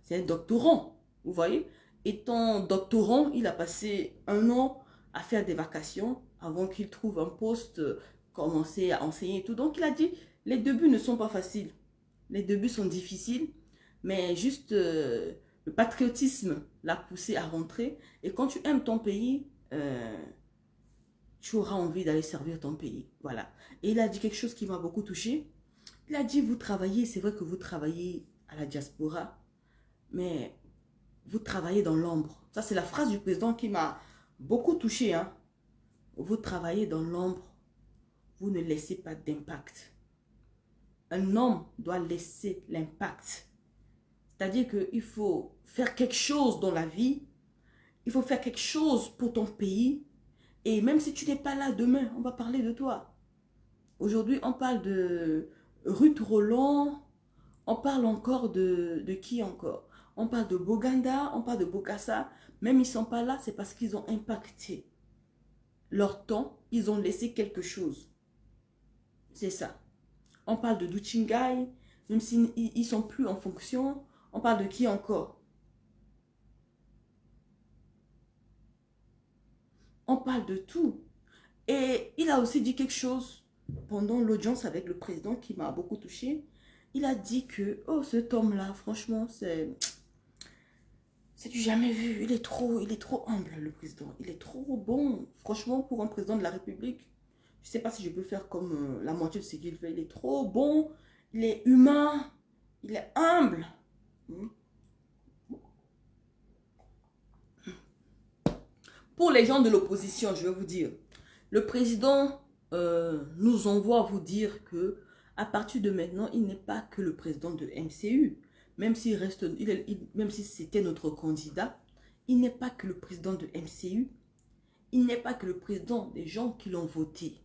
c'est un doctorant. Vous voyez? Étant doctorant, il a passé 1 an à faire des vacations avant qu'il trouve un poste, commencer à enseigner et tout. Donc, il a dit, les débuts ne sont pas faciles. Les débuts sont difficiles, mais juste le patriotisme l'a poussé à rentrer. Et quand tu aimes ton pays, tu auras envie d'aller servir ton pays. Voilà. Et il a dit quelque chose qui m'a beaucoup touchée. Il a dit, vous travaillez, c'est vrai que vous travaillez à la diaspora, mais vous travaillez dans l'ombre. Ça, c'est la phrase du président qui m'a beaucoup touchée. Hein. Vous travaillez dans l'ombre. Vous ne laissez pas d'impact. Un homme doit laisser l'impact. C'est-à-dire qu'il faut faire quelque chose dans la vie. Il faut faire quelque chose pour ton pays. Et même si tu n'es pas là demain, on va parler de toi. Aujourd'hui, on parle de Ruth Roland. On parle encore de qui encore? On parle de Boganda, on parle de Bokassa. Même ils ne sont pas là, c'est parce qu'ils ont impacté leur temps. Ils ont laissé quelque chose. C'est ça. On parle de Duchingai, même s'ils ne sont plus en fonction. On parle de qui encore? On parle de tout. Et il a aussi dit quelque chose pendant l'audience avec le président qui m'a beaucoup touché. Il a dit que, oh, cet homme-là, franchement, c'est du jamais vu. Il est trop humble, le président. Il est trop bon. Franchement, pour un président de la République, je ne sais pas si je peux faire comme la moitié de ce qu'il fait. Il est trop bon. Il est humain. Il est humble. Pour les gens de l'opposition, je vais vous dire, le président nous envoie vous dire que à partir de maintenant, il n'est pas que le président de MCU. Même s'il reste, même si c'était notre candidat, il n'est pas que le président de MCU. Il n'est pas que le président des gens qui l'ont voté.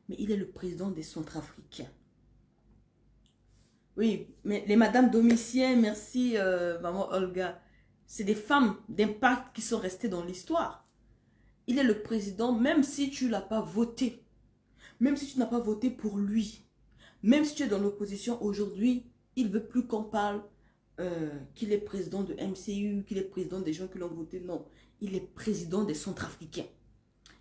Mais il est le président des Centrafricains. Oui, mais les madames Domitien, merci maman Olga. C'est des femmes d'impact qui sont restées dans l'histoire. Il est le président, même si tu ne l'as pas voté. Même si tu n'as pas voté pour lui. Même si tu es dans l'opposition aujourd'hui, il ne veut plus qu'on parle qu'il est président de MCU, qu'il est président des gens qui l'ont voté. Non, il est président des Centrafricains.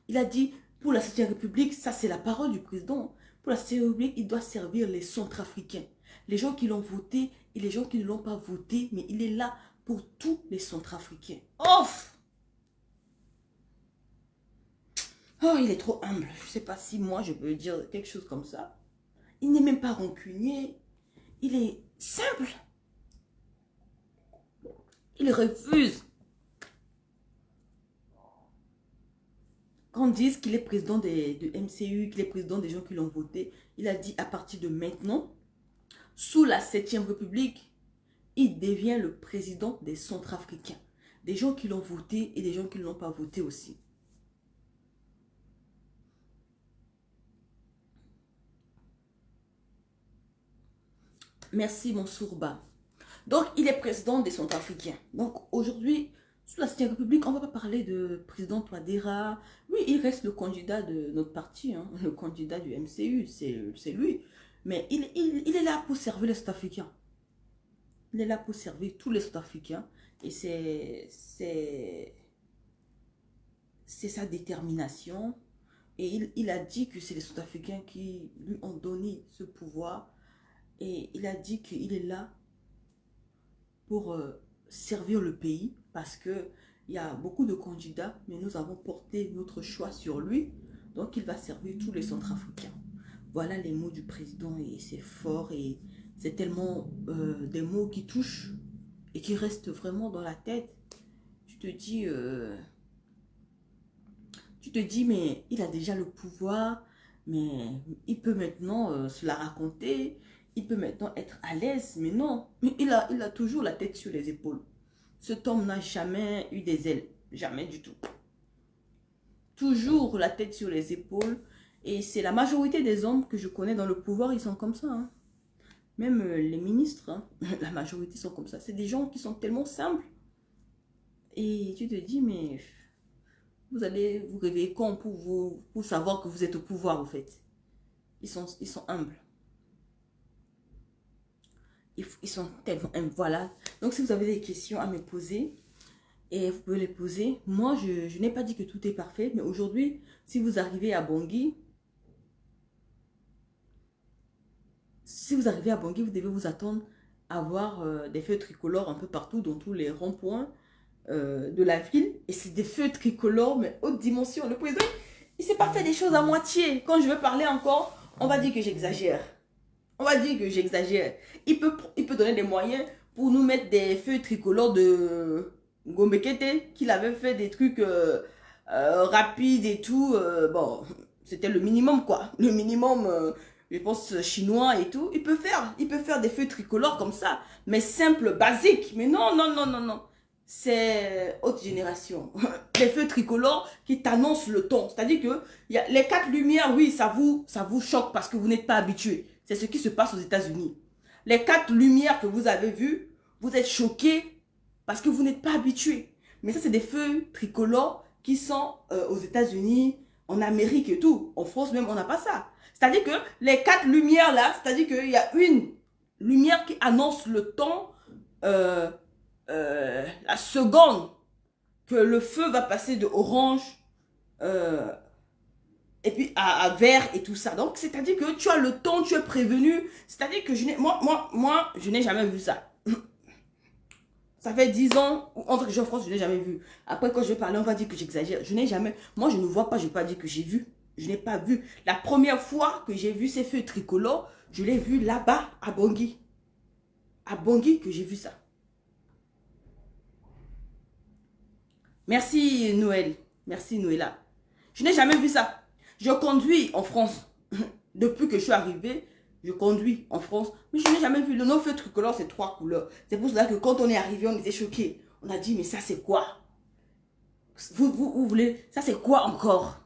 Il a dit, pour la 7e République, ça c'est la parole du président. Pour la 7e République, il doit servir les Centrafricains. Les gens qui l'ont voté et les gens qui ne l'ont pas voté, mais il est là pour tous les Centrafricains. Off! Oh, il est trop humble. Je ne sais pas si moi je peux dire quelque chose comme ça. Il n'est même pas rancunier. Il est simple. Il refuse qu'on dise qu'il est président de MCU, qu'il est président des gens qui l'ont voté. Il a dit à partir de maintenant, sous la 7e République, il devient le président des Centrafricains. Des gens qui l'ont voté et des gens qui ne l'ont pas voté aussi. Merci Mansourba. Donc, il est président des Centrafricains. Donc, aujourd'hui, sous la 7e République, on ne va pas parler de président Touadéra. Oui, il reste le candidat de notre parti, hein, le candidat du MCU, c'est lui. Mais il est là pour servir les Sud-Africains. Il est là pour servir tous les Sud-Africains. Et c'est sa détermination. Et il a dit que c'est les Sud-Africains qui lui ont donné ce pouvoir. Et il a dit qu'il est là pour servir le pays parce qu'il y a beaucoup de candidats, mais nous avons porté notre choix sur lui. Donc, il va servir tous les Centrafricains. Voilà les mots du président et c'est fort et c'est tellement des mots qui touchent et qui restent vraiment dans la tête. Tu te dis, mais il a déjà le pouvoir, mais il peut maintenant se la raconter. Il peut maintenant être à l'aise, mais non. Mais il a toujours la tête sur les épaules. Cet homme n'a jamais eu des ailes. Jamais du tout. Toujours la tête sur les épaules. Et c'est la majorité des hommes que je connais dans le pouvoir, ils sont comme ça. Hein. Même les ministres, hein, la majorité sont comme ça. C'est des gens qui sont tellement simples. Et tu te dis, mais vous allez vous réveiller quand pour savoir que vous êtes au pouvoir, en fait. Ils sont humbles. Ils sont tellement... Voilà. Donc, si vous avez des questions à me poser, et vous pouvez les poser. Moi, je n'ai pas dit que tout est parfait, mais aujourd'hui, si vous arrivez à Bangui, vous devez vous attendre à voir des feux tricolores un peu partout, dans tous les ronds-points de la ville. Et c'est des feux tricolores, mais haute dimension. Le président, il ne s'est pas fait des choses à moitié. Quand je veux parler encore, on va dire que j'exagère. On va dire que j'exagère. Il peut donner des moyens pour nous mettre des feux tricolores de Gomekete, qu'il avait fait des trucs rapides et tout. Bon, c'était le minimum, quoi. Le minimum, je pense chinois et tout, il peut faire des feux tricolores comme ça, mais simple, basique. Mais non, non, non, non, non. C'est haute génération. Les feux tricolores qui t'annoncent le ton. C'est-à-dire que les 4 lumières, oui, ça vous choque parce que vous n'êtes pas habitué. C'est ce qui se passe aux États-Unis. Les 4 lumières que vous avez vues, vous êtes choqués parce que vous n'êtes pas habitué. Mais ça, c'est des feux tricolores qui sont aux États-Unis, en Amérique et tout. En France même, on n'a pas ça. C'est-à-dire que les 4 lumières là, c'est-à-dire qu'il y a une lumière qui annonce le temps, la seconde que le feu va passer de orange et puis à vert et tout ça. Donc, c'est-à-dire que tu as le temps, tu es prévenu. C'est-à-dire que moi, je n'ai jamais vu ça. Ça fait 10 ans, entre que en France, je n'ai jamais vu. Après, quand je vais parler, on va dire que j'exagère. Je n'ai jamais, moi, je ne vois pas, je ne vais pas dire que j'ai vu. Je n'ai pas vu. La première fois que j'ai vu ces feux tricolores, je l'ai vu là-bas, à Bangui. À Bangui que j'ai vu ça. Merci Noël. Merci Noëlla. Je n'ai jamais vu ça. Je conduis en France. Depuis que je suis arrivée, je conduis en France. Mais je n'ai jamais vu. Nos feux tricolores, c'est 3 couleurs. C'est pour cela que quand on est arrivé, on était choqués. On a dit, mais ça c'est quoi? Vous voulez, ça c'est quoi encore?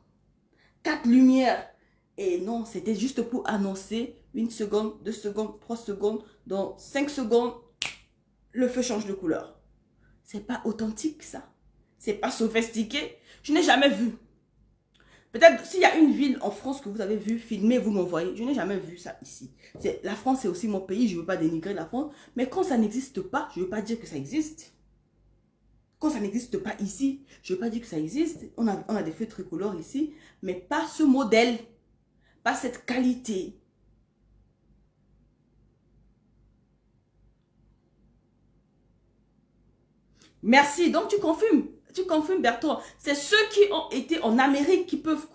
4 lumières. Et non, c'était juste pour annoncer 1 seconde, 2 secondes, 3 secondes. Dans 5 secondes, le feu change de couleur. C'est pas authentique ça. C'est pas sophistiqué. Je n'ai jamais vu. Peut-être s'il y a une ville en France que vous avez vu filmer, vous m'envoyez. Je n'ai jamais vu ça ici. La France, c'est aussi mon pays. Je ne veux pas dénigrer la France. Mais quand ça n'existe pas, je ne veux pas dire que ça existe. Quand ça n'existe pas ici, je ne veux pas dire que ça existe. On a des feux tricolores ici, mais pas ce modèle. Pas cette qualité. Merci. Donc, tu confirmes. Tu confirmes, Bertrand. C'est ceux qui ont été en Amérique qui peuvent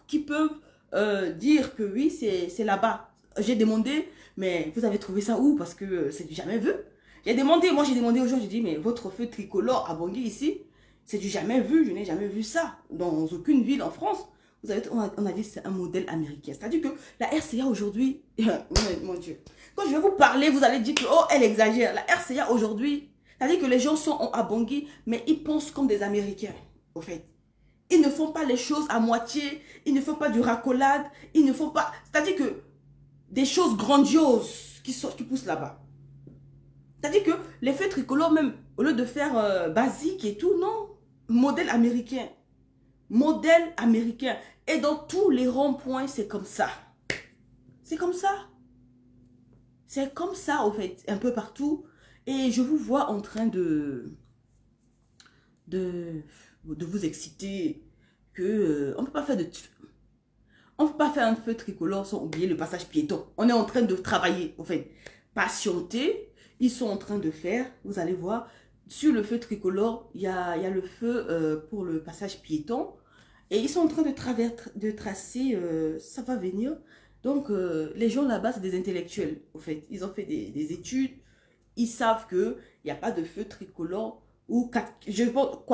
dire que oui, c'est là-bas. J'ai demandé, mais vous avez trouvé ça où? Parce que c'est du jamais vu. J'ai demandé aux gens, j'ai dit, mais votre feu tricolore à Bangui ici, c'est du jamais vu. Je n'ai jamais vu ça dans aucune ville en France. On a dit que c'est un modèle américain. C'est-à-dire que la RCA aujourd'hui, mon Dieu, quand je vais vous parler, vous allez dire que, oh, elle exagère. La RCA aujourd'hui, c'est-à-dire que les gens sont à Bangui, mais ils pensent comme des Américains, au fait. Ils ne font pas les choses à moitié, ils ne font pas du racolade, ils ne font pas... C'est-à-dire que des choses grandioses qui poussent là-bas. C'est-à-dire que les feux tricolores, même, au lieu de faire basique et tout, non. Modèle américain. Modèle américain. Et dans tous les ronds-points, c'est comme ça. C'est comme ça. C'est comme ça, au fait, un peu partout. Et je vous vois en train de vous exciter que on peut pas faire on peut pas faire un feu tricolore sans oublier le passage piéton. On est en train de travailler, au fait. Patienter, ils sont en train de faire, vous allez voir, sur le feu tricolore, il y a le feu pour le passage piéton. Et ils sont en train de tracer, ça va venir. Donc, les gens là-bas, c'est des intellectuels, au fait. Ils ont fait des études. Ils savent qu'il n'y a pas de feu tricolore ou quadricolore.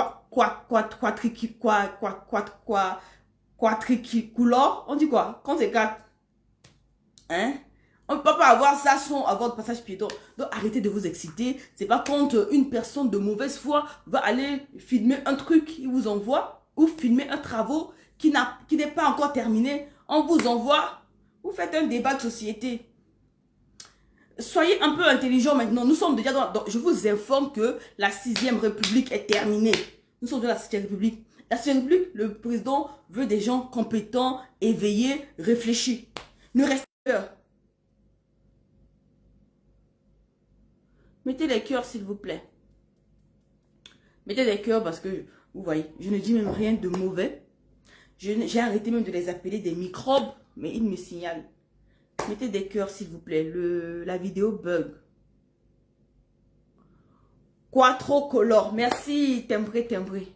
On dit quoi? Quand c'est 4. Hein? On ne peut pas avoir ça sans avoir de passage piéton. Donc arrêtez de vous exciter. C'est pas quand une personne de mauvaise foi va aller filmer un truc qu'il vous envoie ou filmer un travaux qui n'est pas encore terminé. On vous envoie. Vous faites un débat de société. Soyez un peu intelligents maintenant. Nous sommes déjà je vous informe que la 6e République est terminée. Nous sommes dans la 6e République. La 6e République, le président veut des gens compétents, éveillés, réfléchis. Ne restez pas. Mettez les cœurs, s'il vous plaît. Mettez des cœurs parce que, vous voyez, je ne dis même rien de mauvais. J'ai arrêté même de les appeler des microbes, mais ils me signalent. Mettez des cœurs, s'il vous plaît. La vidéo bug. Quattrocolore. Merci, timbré. Timbré,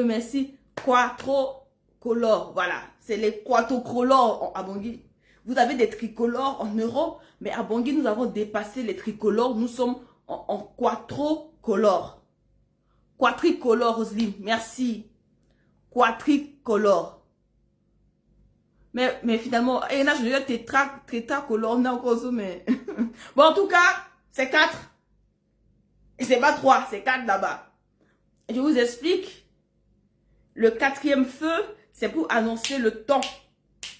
merci. Quattrocolore. Voilà. C'est les quattrocolores à Bangui. Vous avez des tricolores en Europe, mais à Bangui, nous avons dépassé les tricolores. Nous sommes en quattrocolore. Quadricolore, Roselyne. Merci. Quadricolore. Mais finalement, et là, je dirais tétracolore, non, mais... Bon, en tout cas, c'est 4. Et c'est pas 3, c'est 4 là-bas. Je vous explique. Le 4e feu, c'est pour annoncer le temps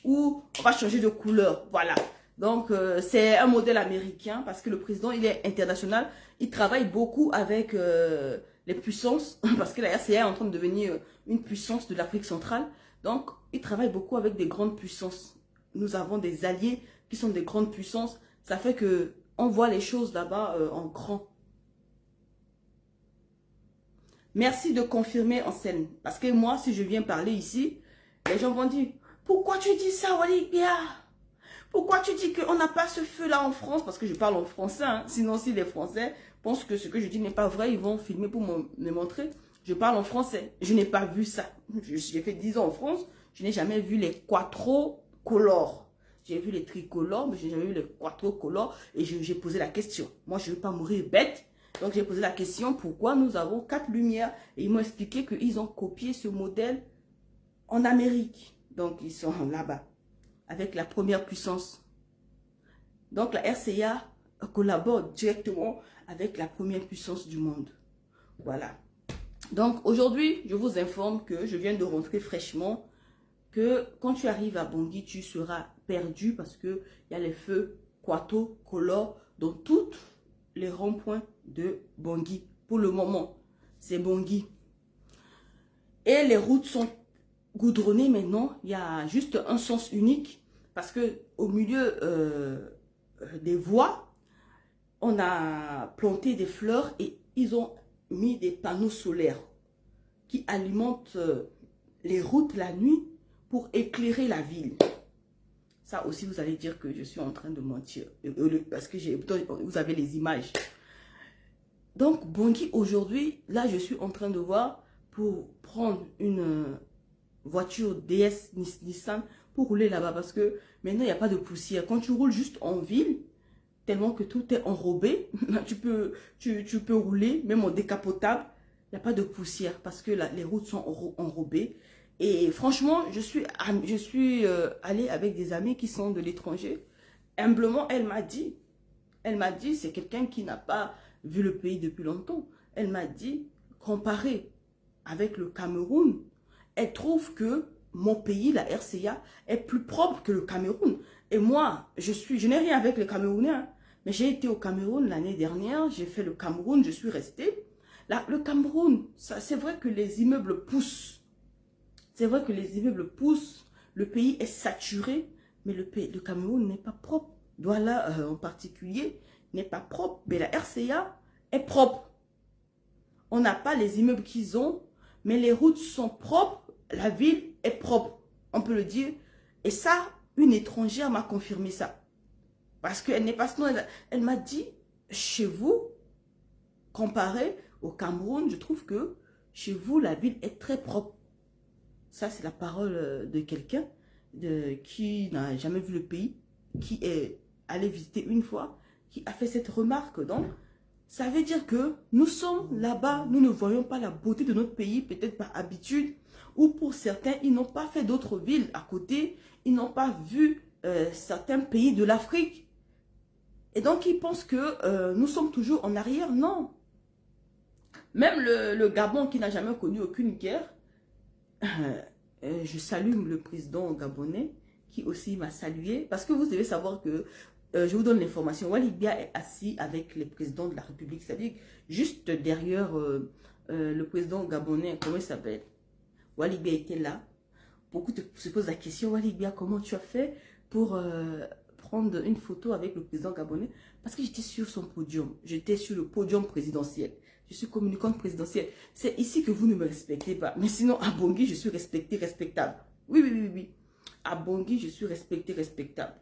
où on va changer de couleur. Voilà. Donc, c'est un modèle américain parce que le président, il est international. Il travaille beaucoup avec les puissances parce que la RCA est en train de devenir une puissance de l'Afrique centrale. Donc, il travaille beaucoup avec des grandes puissances. Nous avons des alliés qui sont des grandes puissances. Ça fait que on voit les choses là-bas en grand. Merci de confirmer en scène. Parce que moi, si je viens parler ici, les gens vont dire, pourquoi tu dis ça, Walibia? Pourquoi tu dis qu'on n'a pas ce feu-là en France? Parce que je parle en français. Hein. Sinon, si les Français pensent que ce que je dis n'est pas vrai, ils vont filmer pour me montrer. Je parle en français. Je n'ai pas vu ça. J'ai fait 10 ans en France. Je n'ai jamais vu les quadricolores. J'ai vu les tricolores, mais je n'ai jamais vu les quadricolores. Et j'ai posé la question. Moi, je ne veux pas mourir bête. Donc, j'ai posé la question, pourquoi nous avons 4 lumières? Et ils m'ont expliqué qu'ils ont copié ce modèle en Amérique. Donc, ils sont là-bas, avec la première puissance. Donc, la RCA collabore directement avec la première puissance du monde. Voilà. Donc, aujourd'hui, je vous informe que je viens de rentrer fraîchement, que quand tu arrives à Bangui, tu seras perdu parce qu'il y a les feux quadricolores dans toutes les ronds-points de Bangui. Pour le moment, c'est Bangui. Et les routes sont goudronnées maintenant. Il y a juste un sens unique parce que au milieu des voies, on a planté des fleurs et ils ont mis des panneaux solaires qui alimentent les routes la nuit pour éclairer la ville. Ça aussi, vous allez dire que je suis en train de mentir. Parce que vous avez les images. Donc, Bangui, aujourd'hui, là, je suis en train de voir pour prendre une voiture DS Nissan pour rouler là-bas. Parce que maintenant, il n'y a pas de poussière. Quand tu roules juste en ville, tellement que tout est enrobé, tu peux rouler, même en décapotable, il n'y a pas de poussière parce que les routes sont enrobées. Et franchement, je suis allée avec des amis qui sont de l'étranger. Humblement, elle m'a dit, c'est quelqu'un qui n'a pas vu le pays depuis longtemps. Elle m'a dit, comparé avec le Cameroun, elle trouve que mon pays, la RCA, est plus propre que le Cameroun. Et moi, je n'ai rien avec les Camerounais, hein, mais j'ai été au Cameroun l'année dernière, j'ai fait le Cameroun, je suis restée. Là, le Cameroun, c'est vrai que les immeubles poussent. C'est vrai que les immeubles poussent, le pays est saturé, mais le Cameroun n'est pas propre. Douala en particulier n'est pas propre, mais la RCA est propre. On n'a pas les immeubles qu'ils ont, mais les routes sont propres, la ville est propre, on peut le dire. Et ça, une étrangère m'a confirmé ça. Parce qu'elle n'est pas... Sinon, elle m'a dit, chez vous, comparé au Cameroun, je trouve que chez vous, la ville est très propre. Ça, c'est la parole de quelqu'un qui n'a jamais vu le pays, qui est allé visiter une fois, qui a fait cette remarque. Donc, ça veut dire que nous sommes là-bas, nous ne voyons pas la beauté de notre pays, peut-être par habitude, ou pour certains, ils n'ont pas fait d'autres villes à côté, ils n'ont pas vu certains pays de l'Afrique. Et donc, ils pensent que nous sommes toujours en arrière. Non. Même le Gabon, qui n'a jamais connu aucune guerre, je salue le président gabonais qui aussi m'a salué parce que vous devez savoir que je vous donne l'information. Walibia est assis avec les présidents de la République, c'est-à-dire juste derrière le président gabonais, comment il s'appelle? Walibia était là. Beaucoup se posent la question, Walibia, comment tu as fait pour prendre une photo avec le président gabonais? Parce que j'étais sur son podium, j'étais sur le podium présidentiel. Je suis communicante présidentielle. C'est ici que vous ne me respectez pas. Mais sinon, à Bangui, je suis respectée, respectable. Oui, oui, oui, oui. À Bangui, je suis respectée, respectable.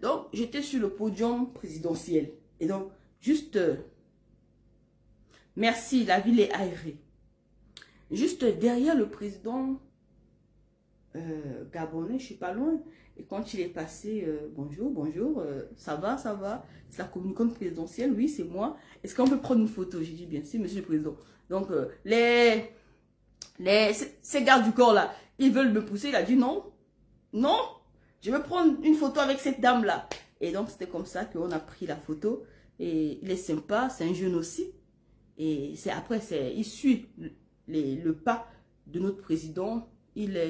Donc, j'étais sur le podium présidentiel. Et donc, juste... merci, la ville est aérée. Juste derrière le président gabonais, je suis pas loin. Et quand il est passé, bonjour, bonjour, ça va, ça va. C'est la communicante présidentielle, oui, c'est moi. Est-ce qu'on peut prendre une photo? J'ai dit, bien sûr, monsieur le président. Donc, ces gardes du corps là, ils veulent me pousser. Il a dit non, non, Je veux prendre une photo avec cette dame-là. Et donc, c'était comme ça qu'on a pris la photo. Et il est sympa, c'est un jeune aussi. Et c'est après, il suit le pas de notre président. Il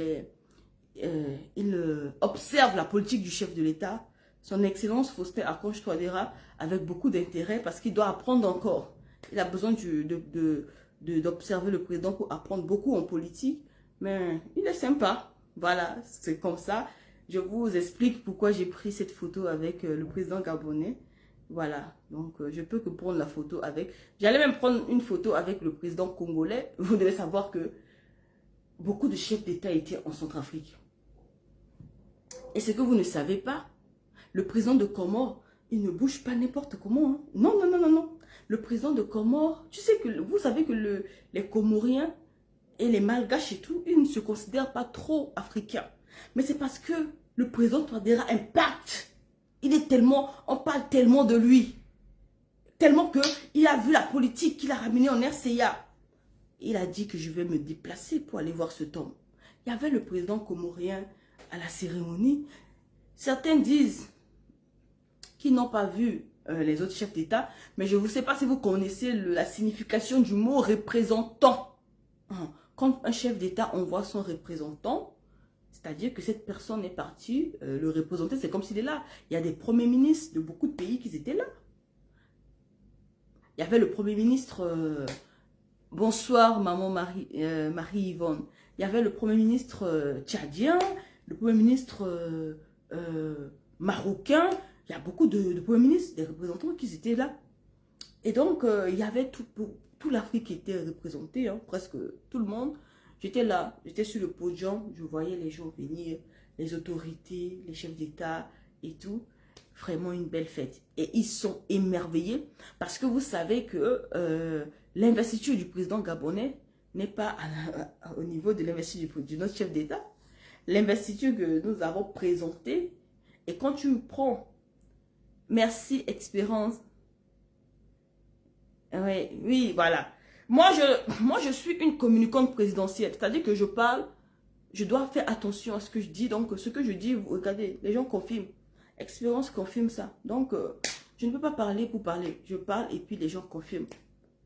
observe la politique du chef de l'État, son Excellence Faustin Archange Touadéra, avec beaucoup d'intérêt parce qu'il doit apprendre encore. Il a besoin d'observer le président pour apprendre beaucoup en politique, mais il est sympa. Voilà, c'est comme ça. Je vous explique pourquoi j'ai pris cette photo avec le président gabonais. Voilà, donc je peux que prendre la photo avec. J'allais même prendre une photo avec le président congolais. Vous devez savoir que beaucoup de chefs d'État étaient en Centrafrique. Et ce que vous ne savez pas, le président de Comores, il ne bouge pas n'importe comment. Hein. Non, non, non, non, non. Le président de Comores, vous savez que les Comoriens et les Malgaches et tout, ils ne se considèrent pas trop africains. Mais c'est parce que le président Touadéra impacte. On parle tellement de lui. Tellement qu'il a vu la politique qu'il a ramenée en RCA. Il a dit que je vais me déplacer pour aller voir ce tombe. Il y avait le président comorien à la cérémonie. Certains disent qu'ils n'ont pas vu les autres chefs d'État, mais je ne sais pas si vous connaissez la signification du mot représentant. Quand un chef d'État envoie son représentant, c'est-à-dire que cette personne est partie, le représenter, c'est comme s'il est là. Il y a des premiers ministres de beaucoup de pays qui étaient là. Il y avait le premier ministre, bonsoir maman Marie-Yvonne. Il y avait le premier ministre tchadien, le premier ministre marocain. Il y a beaucoup de premiers ministres, des représentants qui étaient là. Et donc, il y avait toute l'Afrique qui était représentée, hein, presque tout le monde. J'étais là, j'étais sur le podium, je voyais les gens venir, les autorités, les chefs d'État et tout. Vraiment une belle fête. Et ils sont émerveillés parce que vous savez que l'investiture du président gabonais n'est pas au niveau de l'investiture de notre chef d'État. L'investiture que nous avons présentée, et quand tu prends merci, Expérience. Oui, oui, voilà. Moi, je suis une communicante présidentielle. C'est-à-dire que je parle, je dois faire attention à ce que je dis. Donc, ce que je dis, regardez, les gens confirment. Expérience confirme ça. Donc, je ne peux pas parler pour parler. Je parle et puis les gens confirment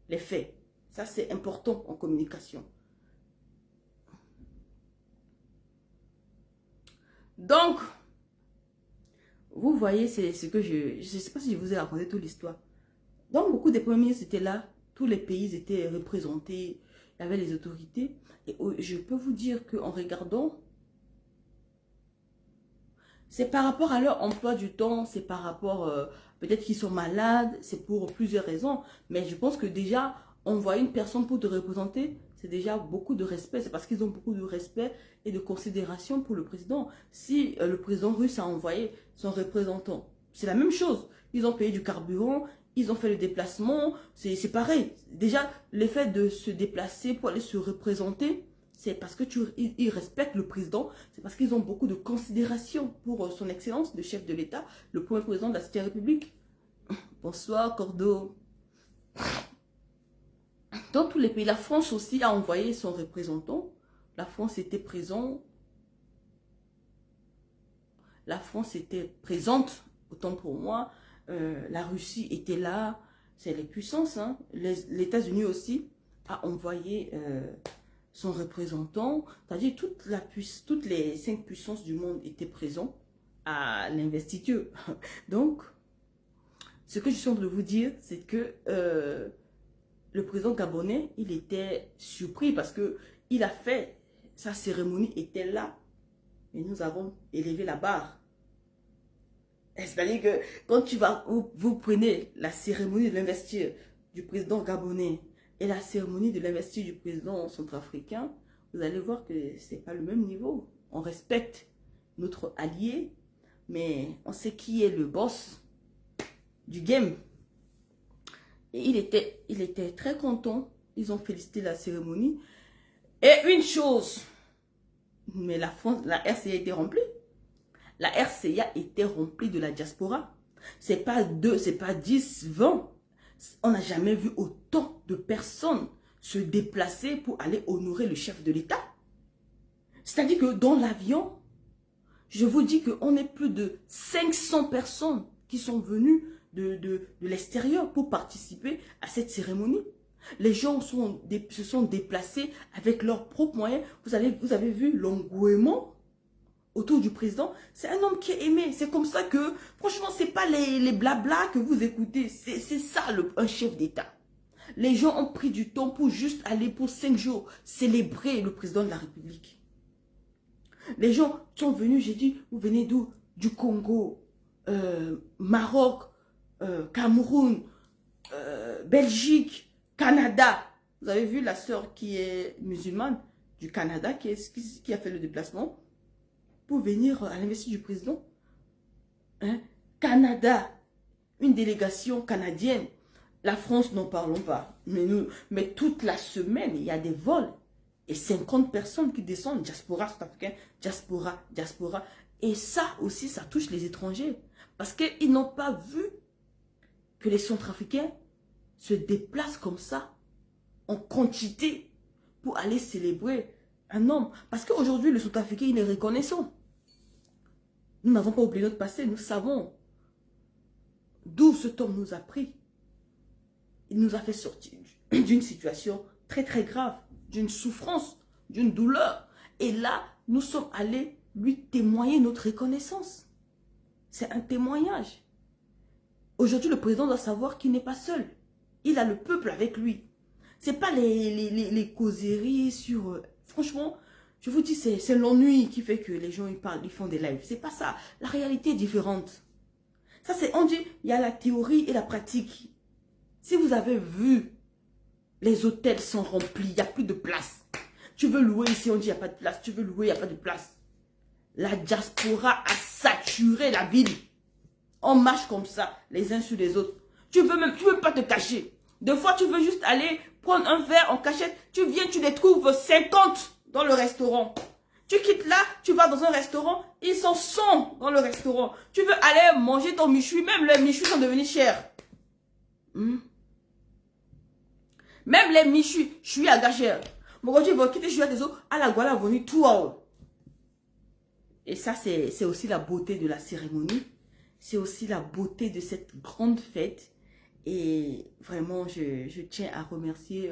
les faits. Ça, c'est important en communication. Donc, vous voyez, c'est ce que je ne sais pas si je vous ai raconté toute l'histoire. Donc, beaucoup des premiers ministres étaient là. Tous les pays étaient représentés. Il y avait les autorités. Et je peux vous dire qu'en regardant, c'est par rapport à leur emploi du temps, c'est par rapport, peut-être qu'ils sont malades, c'est pour plusieurs raisons. Mais je pense que déjà, envoyer une personne pour te représenter, c'est déjà beaucoup de respect. C'est parce qu'ils ont beaucoup de respect et de considération pour le président. Si le président russe a envoyé son représentant, c'est la même chose. Ils ont payé du carburant, ils ont fait le déplacement, c'est pareil. Déjà, le fait de se déplacer pour aller se représenter, c'est parce que ils respectent le président, c'est parce qu'ils ont beaucoup de considération pour son excellence, le chef de l'État, le premier président de la Cinquième République. Bonsoir, Cordo. Dans tous les pays, la France aussi a envoyé son représentant. La France était présente. La France était présente, autant pour moi. La Russie était là. C'est les puissances. Hein. Les États-Unis aussi a envoyé son représentant. C'est-à-dire toutes les 5 puissances du monde étaient présentes à l'investiture. Donc, ce que je suis en train de vous dire, c'est que le président gabonais, il était surpris parce que il a fait, sa cérémonie était là. Et nous avons élevé la barre. C'est-à-dire que quand vous prenez la cérémonie de l'investiture du président gabonais et la cérémonie de l'investiture du président centrafricain, vous allez voir que ce n'est pas le même niveau. On respecte notre allié, mais on sait qui est le boss du game. Et il était très content. Ils ont félicité la cérémonie. Et une chose, mais la RCA était remplie. La RCA était remplie de la diaspora. C'est pas 2, c'est pas 10, 20. On n'a jamais vu autant de personnes se déplacer pour aller honorer le chef de l'État. C'est-à-dire que dans l'avion, Je vous dis qu'on est plus de 500 personnes qui sont venues de l'extérieur pour participer à cette cérémonie. Les gens se sont déplacés avec leurs propres moyens. Vous avez vu l'engouement autour du président. C'est un homme qui est aimé. C'est comme ça que, franchement, c'est pas les blabla que vous écoutez. C'est ça, un chef d'État. Les gens ont pris du temps pour juste aller pour 5 jours célébrer le président de la République. Les gens sont venus, j'ai dit, vous venez d'où? Du Congo, Maroc, Cameroun, Belgique, Canada. Vous avez vu la sœur qui est musulmane du Canada qui a fait le déplacement pour venir à l'investiture du président. Hein? Canada, une délégation canadienne. La France, n'en parlons pas. Mais toute la semaine, il y a des vols. Et 50 personnes qui descendent, diaspora sud-africaine, diaspora. Et ça aussi, ça touche les étrangers. Parce qu'ils n'ont pas vu que les Centrafricains se déplacent comme ça, en quantité, pour aller célébrer un homme. Parce qu'aujourd'hui, le Centrafricain, il est reconnaissant. Nous n'avons pas oublié notre passé, nous savons d'où cet homme nous a pris. Il nous a fait sortir d'une situation très très grave, d'une souffrance, d'une douleur. Et là, nous sommes allés lui témoigner notre reconnaissance. C'est un témoignage. Aujourd'hui, le président doit savoir qu'il n'est pas seul. Il a le peuple avec lui. Ce n'est pas les causeries sur... franchement, je vous dis, c'est l'ennui qui fait que les gens ils parlent, ils font des lives. C'est pas ça. La réalité est différente. Ça, c'est... On dit, il y a la théorie et la pratique. Si vous avez vu, les hôtels sont remplis, il n'y a plus de place. Tu veux louer ici, on dit il n'y a pas de place. Tu veux louer, il n'y a pas de place. La diaspora a saturé la ville. On marche comme ça, les uns sur les autres. Tu veux pas te cacher. Des fois, tu veux juste aller prendre un verre en cachette. Tu viens, tu les trouves 50 dans le restaurant. Tu quittes là, tu vas dans un restaurant, ils sont 100 dans le restaurant. Tu veux aller manger ton michoui, même les michouis sont devenus chers. Même les michouis, je suis à gâcher. Mon quand tu vas quitter, je suis à des autres, à la Guala, venu tout en haut. Et ça, c'est aussi la beauté de la cérémonie. C'est aussi la beauté de cette grande fête. Et vraiment, je tiens à remercier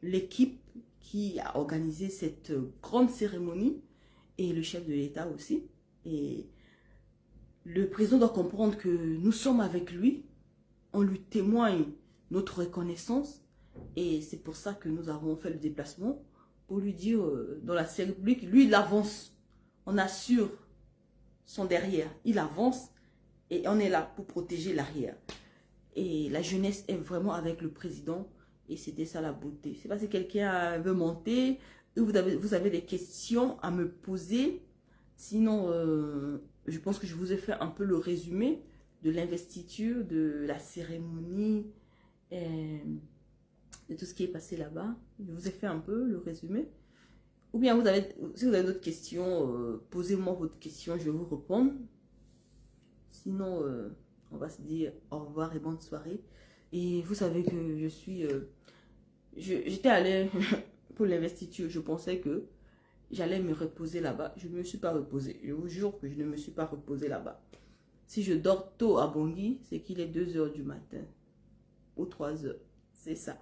l'équipe qui a organisé cette grande cérémonie. Et le chef de l'État aussi. Et le président doit comprendre que nous sommes avec lui. On lui témoigne notre reconnaissance. Et c'est pour ça que nous avons fait le déplacement. Pour lui dire, dans la République, lui, il avance. On assure son derrière. Il avance. Et on est là pour protéger l'arrière. Et la jeunesse est vraiment avec le président. Et c'était ça la beauté. C'est pas si quelqu'un veut monter. Ou vous avez des questions à me poser. Sinon, je pense que je vous ai fait un peu le résumé de l'investiture, de la cérémonie, de tout ce qui est passé là-bas. Je vous ai fait un peu le résumé. Ou bien, si vous avez d'autres questions, posez-moi votre question, je vais vous répondre. Sinon, on va se dire au revoir et bonne soirée. Et vous savez que je suis... j'étais allée pour l'investiture. Je pensais que j'allais me reposer là-bas. Je ne me suis pas reposée. Je vous jure que je ne me suis pas reposée là-bas. Si je dors tôt à Bangui, c'est qu'il est 2 h du matin. Ou 3 h. C'est ça.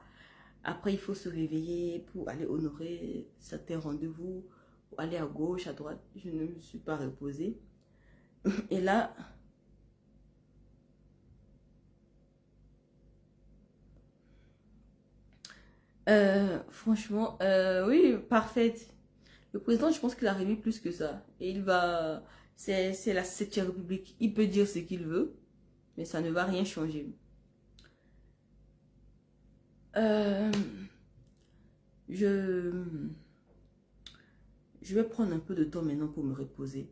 Après, il faut se réveiller pour aller honorer certains rendez-vous. Pour aller à gauche, à droite. Je ne me suis pas reposée. Et là... franchement, oui, parfaite. Le président, je pense qu'il a réuni plus que ça. Et il va... C'est la 7e République. Il peut dire ce qu'il veut, mais ça ne va rien changer. Je vais prendre un peu de temps maintenant pour me reposer.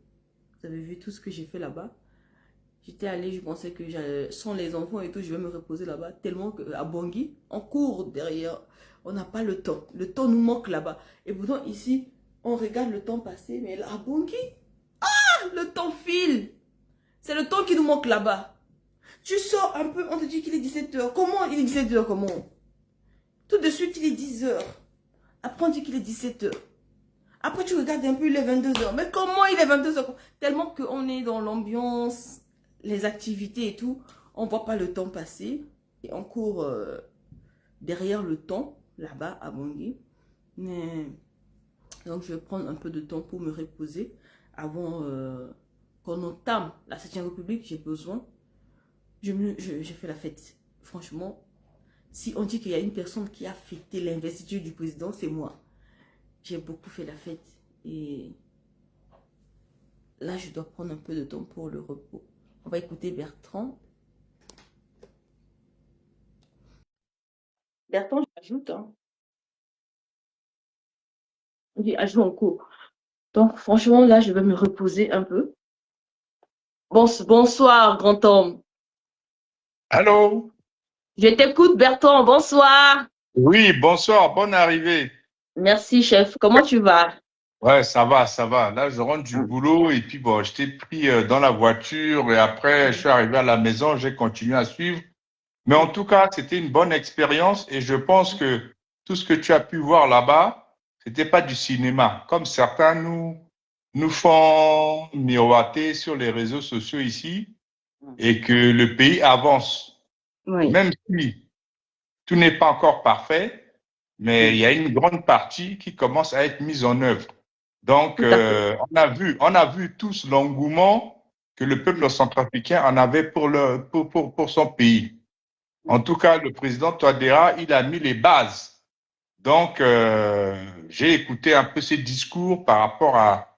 Vous avez vu tout ce que j'ai fait là-bas. J'étais allée, je pensais que sans les enfants et tout, je vais me reposer là-bas. Tellement qu'à Bangui, on court derrière. On n'a pas le temps. Le temps nous manque là-bas. Et pourtant, ici, on regarde le temps passer. Mais là, à Bangui, le temps file. C'est le temps qui nous manque là-bas. Tu sors un peu, on te dit qu'il est 17 h. Comment il est 17 h? Comment? Tout de suite, il est 10 h. Après, on dit qu'il est 17 h. Après, tu regardes un peu, il est 22h. Mais comment il est 22h? Tellement qu'on est dans l'ambiance, les activités et tout, on voit pas le temps passer. Et on court derrière le temps, là-bas, à Bangui. Mais donc, je vais prendre un peu de temps pour me reposer avant qu'on entame la 7e République. J'ai besoin. J'ai fait la fête. Franchement, si on dit qu'il y a une personne qui a fêté l'investiture du président, c'est moi. J'ai beaucoup fait la fête. Et là, je dois prendre un peu de temps pour le repos. On va écouter Bertrand. Bertrand, j'ajoute. Hein. Oui, ajoute en cours. Donc, franchement, là, je vais me reposer un peu. Bonsoir, grand homme. Allô? Je t'écoute, Bertrand. Bonsoir. Oui, bonsoir, bonne arrivée. Merci, chef. Comment tu vas? Ouais, ça va, ça va. Là, je rentre du boulot et puis bon, je t'ai pris dans la voiture et après, je suis arrivé à la maison, j'ai continué à suivre. Mais en tout cas, c'était une bonne expérience et je pense que tout ce que tu as pu voir là-bas, c'était pas du cinéma. Comme certains nous font miroiter sur les réseaux sociaux ici et que le pays avance. Oui. Même si tout n'est pas encore parfait, mais il y a une grande partie qui commence à être mise en œuvre. Donc, Tout à fait. on a vu tous l'engouement que le peuple centrafricain en avait pour son pays. En tout cas, le président Touadéra, il a mis les bases. Donc, j'ai écouté un peu ses discours par rapport à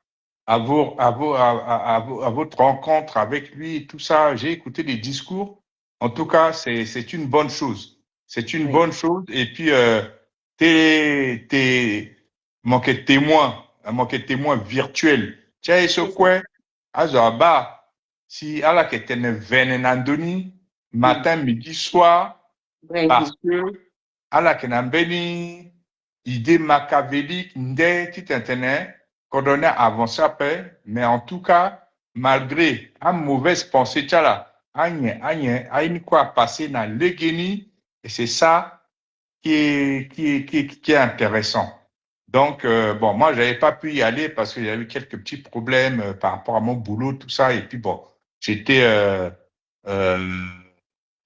votre rencontre avec lui et tout ça. J'ai écouté les discours. En tout cas, c'est une bonne chose. C'est une Oui. bonne chose. Et puis, t'es manqué de témoin virtuel. Tiens, ce C'est ça. quoi? Azaba, si Allah qui était venenandoni, matin, midi, soir, parce Bravo. que Allah qui n'a béni, idée machiavélique, n'dé, tout internet, coordonné avancer après, mais en tout cas, malgré une mauvaise pensée, tchala, aïe, quoi passer dans le Guéni, et c'est ça qui est intéressant. Donc, bon, moi, j'avais pas pu y aller parce qu'il y a eu quelques petits problèmes par rapport à mon boulot, tout ça, et puis bon, j'étais euh,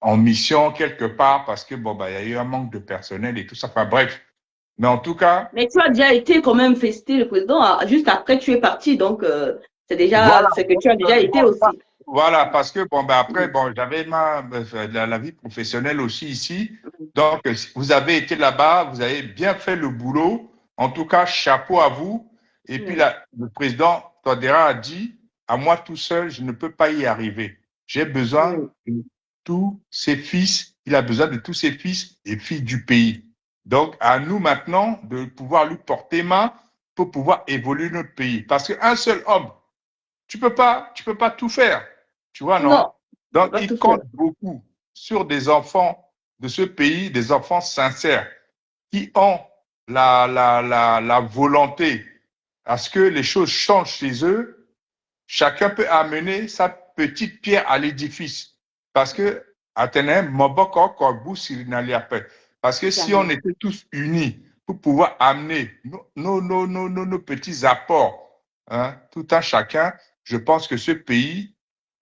en mission quelque part parce que bon, bah, il y a eu un manque de personnel et tout ça. Enfin, bref. Mais en tout cas, Mais tu as déjà été quand même festé le président. Juste après, tu es parti. Donc, c'est voilà. déjà ce que tu as déjà été aussi. Voilà, parce que bon, ben après, bon, j'avais la vie professionnelle aussi ici. Donc, vous avez été là-bas, vous avez bien fait le boulot. En tout cas, chapeau à vous. Et puis, Oui. le président Todera a dit, à moi tout seul, je ne peux pas y arriver. J'ai besoin Oui. de tous ses fils, il a besoin de tous ses fils et filles du pays. Donc, à nous maintenant de pouvoir lui porter main pour pouvoir évoluer notre pays. Parce qu'un seul homme, tu peux pas tout faire. Tu vois, non? Non, tu peux Donc, pas tout il faire. compte beaucoup sur des enfants de ce pays, des enfants sincères, qui ont la volonté à ce que les choses changent chez eux. Chacun peut amener sa petite pierre à l'édifice. Parce que, parce que si on était tous unis pour pouvoir amener nos petits apports, hein, tout un chacun, je pense que ce pays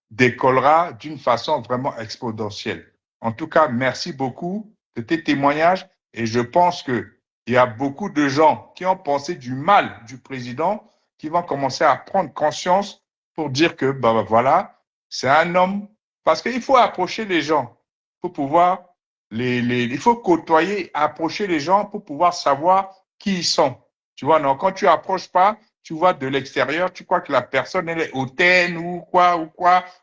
décollera d'une façon vraiment exponentielle. En tout cas, merci beaucoup de tes témoignages et je pense qu'il y a beaucoup de gens qui ont pensé du mal du président qui vont commencer à prendre conscience pour dire que, bah, voilà, c'est un homme. Parce qu'il faut approcher les gens pour pouvoir il faut côtoyer, approcher les gens pour pouvoir savoir qui ils sont. Tu vois, non, quand tu approches pas, tu vois de l'extérieur, tu crois que la personne, elle est hautaine ou quoi,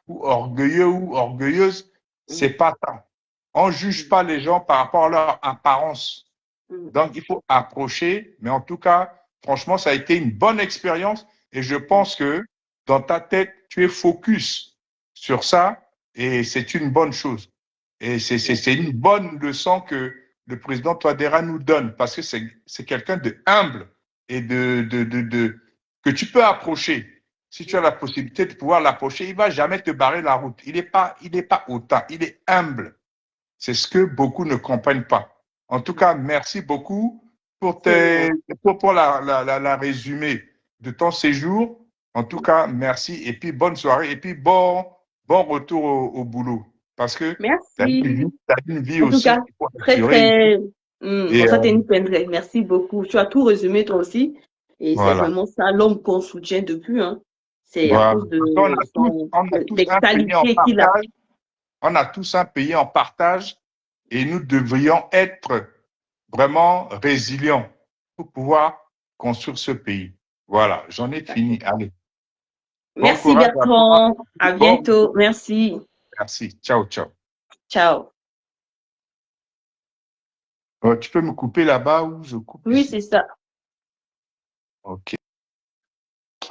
ou orgueilleux ou orgueilleuse. C'est pas ça. On juge pas les gens par rapport à leur apparence. Donc, il faut approcher, mais en tout cas, franchement, ça a été une bonne expérience et je pense que dans ta tête, tu es focus sur ça et c'est une bonne chose. Et c'est une bonne leçon que le président Touadéra nous donne parce que c'est quelqu'un de humble et que tu peux approcher. Si tu as la possibilité de pouvoir l'approcher, il va jamais te barrer la route. Il est pas hautain, il est humble. C'est ce que beaucoup ne comprennent pas. En tout cas, merci beaucoup. pour, C'est pour la résumé de ton séjour. En tout cas, merci et puis bonne soirée et puis bon retour au boulot. Parce que tu as merci. une vie En tout aussi cas, qu'il faut très, assurer. très. Et Bon, ça, t'es une peine. Merci beaucoup. Tu as tout résumé, toi aussi. Et c'est voilà. vraiment ça, l'homme qu'on soutient depuis. Hein. C'est à Voilà. cause de Parce on a tous des un pays en qualités qu'il a. partage. On a tous un pays en partage et nous devrions être vraiment résilients pour pouvoir construire ce pays. Voilà, j'en ai fini. Allez, bon Merci, courage à toi. Bertrand. À Bon bientôt. retour. Merci. Merci. Ciao, ciao. Ciao. Tu peux me couper là-bas ou je coupe Oui, ici? c'est ça. OK.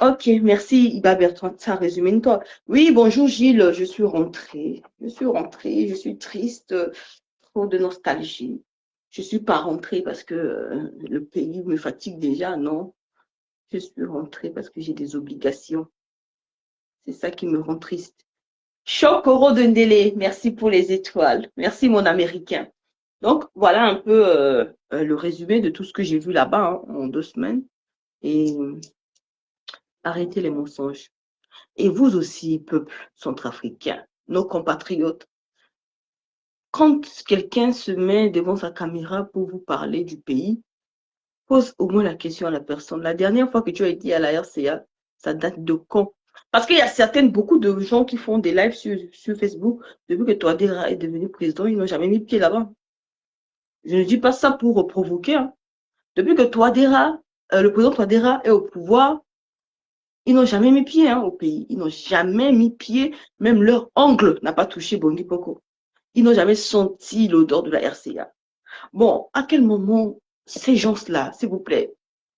Ok, merci Iba Bertrand, ça résume toi. Oui, bonjour Gilles, je suis rentrée. Je suis triste, trop de nostalgie. Je suis pas rentrée parce que le pays me fatigue déjà, non. Je suis rentrée parce que j'ai des obligations. C'est ça qui me rend triste. Chokoro Dendele, merci pour les étoiles. Merci mon Américain. Donc voilà un peu le résumé de tout ce que j'ai vu là-bas hein, en 2 semaines. Et arrêtez les mensonges. Et vous aussi, peuple centrafricain, nos compatriotes, quand quelqu'un se met devant sa caméra pour vous parler du pays, pose au moins la question à la personne. La dernière fois que tu as été à la RCA, ça date de quand? Parce qu'il y a beaucoup de gens qui font des lives sur Facebook. Depuis que Touadéra est devenu président, ils n'ont jamais mis pied là-bas. Je ne dis pas ça pour provoquer. Hein. Depuis que Touadéra, le président Touadéra est au pouvoir, ils n'ont jamais mis pied hein, au pays. Ils n'ont jamais mis pied. Même leur ongle n'a pas touché Bongi Poko. Ils n'ont jamais senti l'odeur de la RCA. Bon, à quel moment ces gens-là, s'il vous plaît,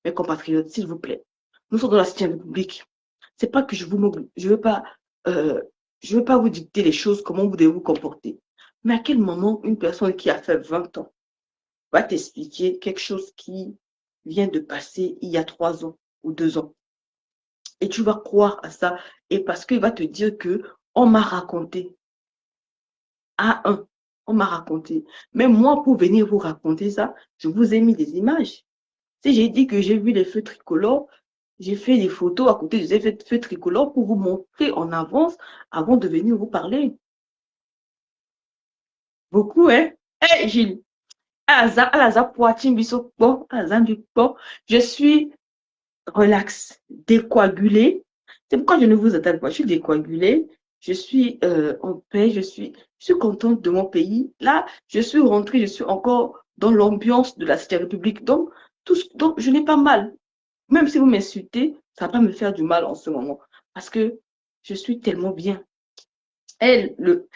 mes compatriotes, s'il vous plaît, nous sommes dans la 7e République. C'est pas que euh, je veux pas vous dicter les choses, comment vous devez vous comporter. Mais à quel moment une personne qui a fait 20 ans va t'expliquer quelque chose qui vient de passer il y a 3 ans ou 2 ans? Et tu vas croire à ça. Et parce qu'il va te dire que on m'a raconté. On m'a raconté. Mais moi, pour venir vous raconter ça, je vous ai mis des images. Si j'ai dit que j'ai vu les feux tricolores, j'ai fait des photos à côté des feux tricolores pour vous montrer en avance avant de venir vous parler. Beaucoup, hein? Hé, Gilles, je suis relax, décoagulée. C'est pourquoi je ne vous attends pas. Je suis décoagulée. Je suis en paix. Je suis contente de mon pays. Là, je suis rentrée. Je suis encore dans l'ambiance de la Cité République. Donc, je n'ai pas mal. Même si vous m'insultez, ça va pas me faire du mal en ce moment. Parce que je suis tellement bien. Le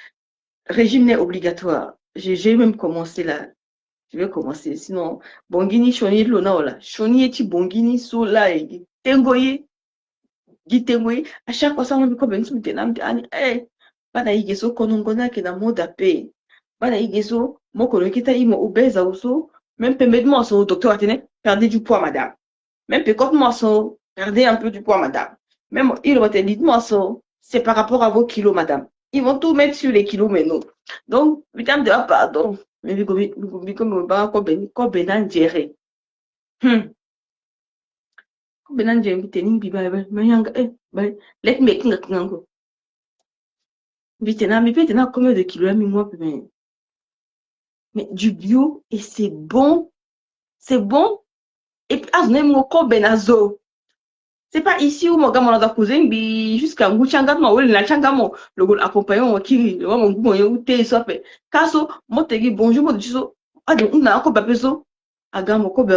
régime n'est obligatoire. J'ai même commencé là. Je vais commencer. Sinon, Bongini, Shoni, Lona, Shoni, Eti, Bongini, Sola, et Tengoye. Gitengwe à chaque fois ça on ko ben sum tenam ani bana igeso konongona ke na moda pe bana igeso mo kono kita imo obesa oso même permettez-moi son docteur Atene perdez du poids madame même pécotement son perdez un peu du poids madame même il va te dire moi son c'est par rapport à vos kilos madame ils vont tout mettre sur les kilos maintenant donc madame de pardon mais vi comme ba ko ben gérer benan je vite ni bi ba mayanga let me kinga kingango vite na mi pete na combien de kilos mi moi mais du bio et c'est bon et puis azne mo ko benazo c'est pas ici où mon gars mon da cousin bi jusqu'à nguchanga ma wele na changa mo le gol accompagnant mo kiri le mo ngumo yo te so pe kaso mo te gi bonjour mo diso ade una ko bapeso aga mo ko be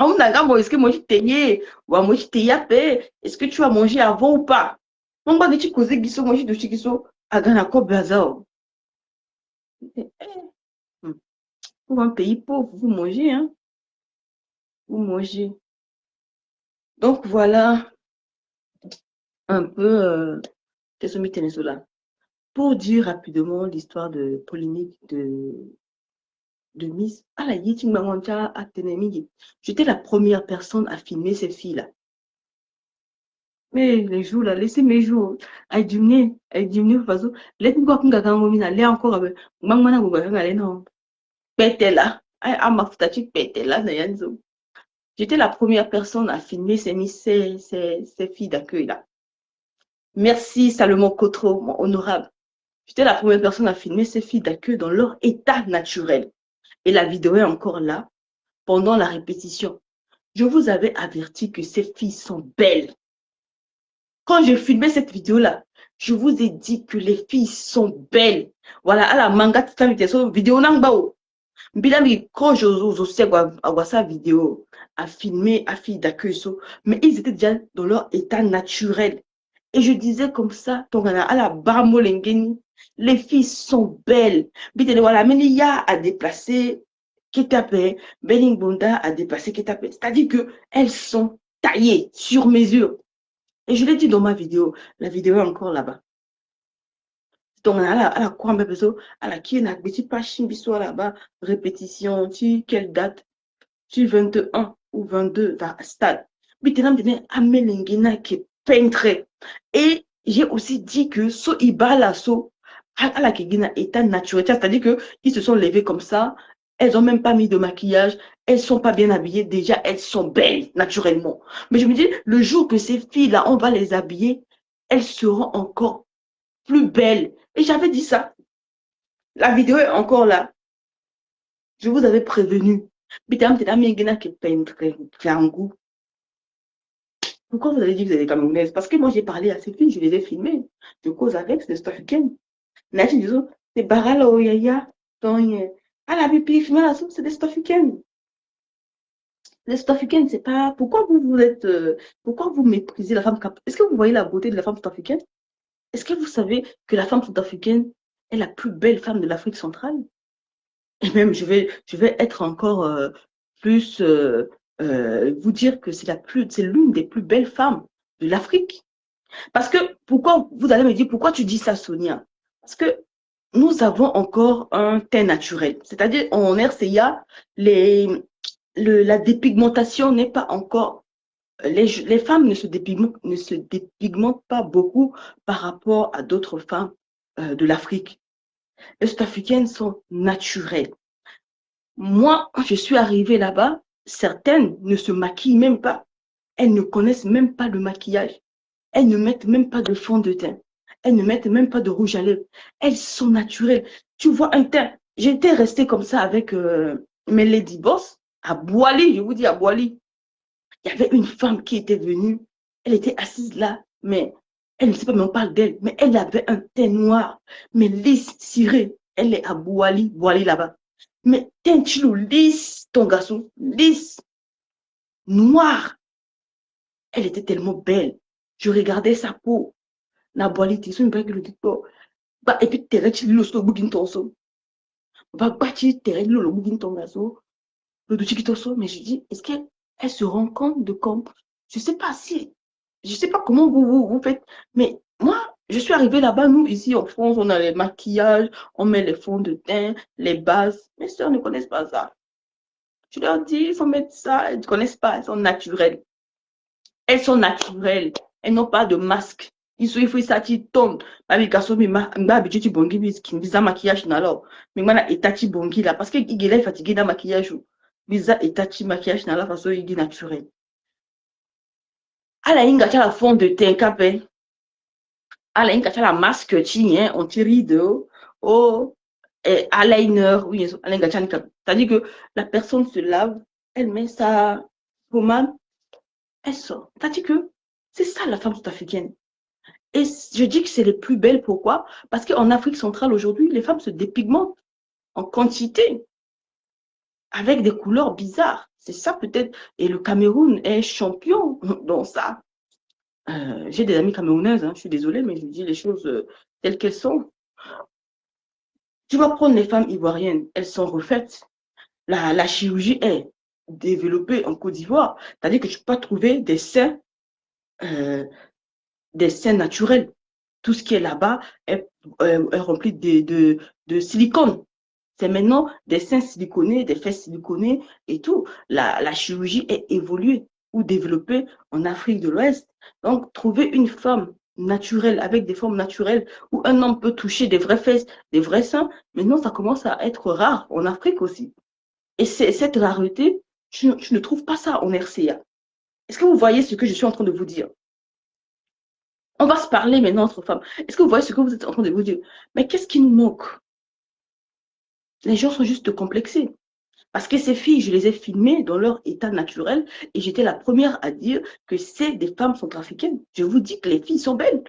est-ce que moi je t'ai ou moi je t'ai yappé? Est-ce que tu as mangé avant ou pas? On va dire que tu moi je te dis que à Ghana quoi bazar. Pour un pays pauvre, vous mangez, hein? Vous mangez. Donc voilà un peu qu'est-ce que là. Pour dire rapidement l'histoire de polémique de Miss. Ah la Yiti Mamanta à Ténémi. J'étais la première personne à filmer ces filles-là. Mais les jours là, laissez mes jours. Ay diminuer façon. Let me go kunga kango mina. Là encore avec. Mangmana go ganga le non. Pète là. J'étais la première personne à filmer ces filles d'accueil là. Merci Salomon Kotro, mon honorable. J'étais la première personne à filmer ces filles d'accueil dans leur état naturel. Et la vidéo est encore là pendant la répétition. Je vous avais averti que ces filles sont belles. Quand je filmais cette vidéo-là, je vous ai dit que les filles sont belles. Voilà, à la manga, vidéo nangbao. Quand je sais sa vidéo, à filmer, à filles d'accueil, mais ils étaient déjà dans leur état naturel. Et je disais comme ça, à la Bamolengeni, les filles sont belles. Voilà, mais il y a à déplacer Ketape, Bening Bonda a déplacé Ketape. C'est-à-dire qu'elles sont taillées sur mesure. Et je l'ai dit dans ma vidéo, la vidéo est encore là-bas. Donc, à la quoi, à la qui est la petite page là-bas, répétition, tu, quelle date, tu 21 ou 22, dans stade. Mais tu as Amelingina qui est peintre. Et j'ai aussi dit que so ibala so à la kigina état naturel, c'est-à-dire que ils se sont levés comme ça, elles ont même pas mis de maquillage, elles sont pas bien habillées, déjà elles sont belles naturellement. Mais je me dis, le jour que ces filles-là, on va les habiller, elles seront encore plus belles. Et j'avais dit ça. La vidéo est encore là. Je vous avais prévenu. Pourquoi vous avez dit que vous êtes camerounaises? Parce que moi, j'ai parlé à ces filles, je les ai filmées. Je cause avec, c'est des africaines. C'est Barala Oyaya. Ah, la pipi, c'est des africaines. Les africaines, c'est pas. Pourquoi vous êtes. Pourquoi vous méprisez la femme cap? Est-ce que vous voyez la beauté de la femme africaine? Est-ce que vous savez que la femme sud-africaine est la plus belle femme de l'Afrique centrale? Et même, je vais être encore plus vous dire que c'est l'une des plus belles femmes de l'Afrique. Parce que pourquoi vous allez me dire pourquoi tu dis ça, Sonia? Parce que nous avons encore un teint naturel. C'est-à-dire en RCA, la dépigmentation n'est pas encore les femmes ne se dépigmentent pas beaucoup par rapport à d'autres femmes de l'Afrique. Les Sud-Africaines sont naturelles. Moi, quand je suis arrivée là-bas, certaines ne se maquillent même pas. Elles ne connaissent même pas le maquillage. Elles ne mettent même pas de fond de teint. Elles ne mettent même pas de rouge à lèvres. Elles sont naturelles. Tu vois un teint. J'étais restée comme ça avec mes lady boss à Boali, je vous dis à Boali. Il y avait une femme qui était venue. Elle était assise là, mais elle ne sait pas, mais on parle d'elle. Mais elle avait un teint noir, mais lisse, ciré. Elle est à Boali, Boali là-bas. Mais teint chilo, lisse, ton garçon, lisse, noir. Elle était tellement belle. Je regardais sa peau. Na Boali, tu sais, une bague le dit pas. Et puis, tu es chilo, le bougin ton son. Va bâtir, tu es le bougin ton garçon. Le douchi qui ton son. Mais je dis, est-ce qu'elle se rend compte de comme. Je sais pas si. Je sais pas comment vous faites. Mais moi, je suis arrivée là-bas. Nous, ici en France, on a les maquillages, on met les fonds de teint, les bases. Mes soeurs ne connaissent pas ça. Je leur dis, il faut mettre ça. Elles ne connaissent pas. Elles sont naturelles. Elles sont naturelles. Elles n'ont pas de masque. Il faut ça qui tombe. Babi kaso mi habitué tu bongi visa maquillage nalo. Mais mana etachi bongi là parce que il est fatigué dans maquillage. Visa etachi maquillage nala façon il est naturel. À la inga la fond de teint capé. À la inga la masque chien on tire de oh eyeliner oui à l'inga c'est-à-dire que la personne se lave, elle met sa pommade, elle sort. C'est-à-dire que c'est ça la femme sud-africaine. Et je dis que c'est les plus belles, pourquoi? Parce qu'en Afrique centrale aujourd'hui, les femmes se dépigmentent en quantité, avec des couleurs bizarres. C'est ça peut-être. Et le Cameroun est champion dans ça. J'ai des amies camerounaises, hein, je suis désolée, mais je dis les choses telles qu'elles sont. Tu vas prendre les femmes ivoiriennes, elles sont refaites. La chirurgie est développée en Côte d'Ivoire. C'est-à-dire que tu peux pas trouver euh, des seins naturels. Tout ce qui est là-bas est rempli de silicone. C'est maintenant des seins siliconés, des fesses siliconées et tout. La chirurgie est évoluée ou développée en Afrique de l'Ouest. Donc, trouver une femme naturelle, avec des formes naturelles, où un homme peut toucher des vraies fesses, des vrais seins, maintenant, ça commence à être rare en Afrique aussi. Et cette rareté, je ne trouve pas ça en RCA. Est-ce que vous voyez ce que je suis en train de vous dire? On va se parler maintenant entre femmes. Est-ce que vous voyez ce que vous êtes en train de vous dire? Mais qu'est-ce qui nous manque? Les gens sont juste complexés. Parce que ces filles, je les ai filmées dans leur état naturel et j'étais la première à dire que c'est des femmes centrafricaines. Je vous dis que les filles sont belles.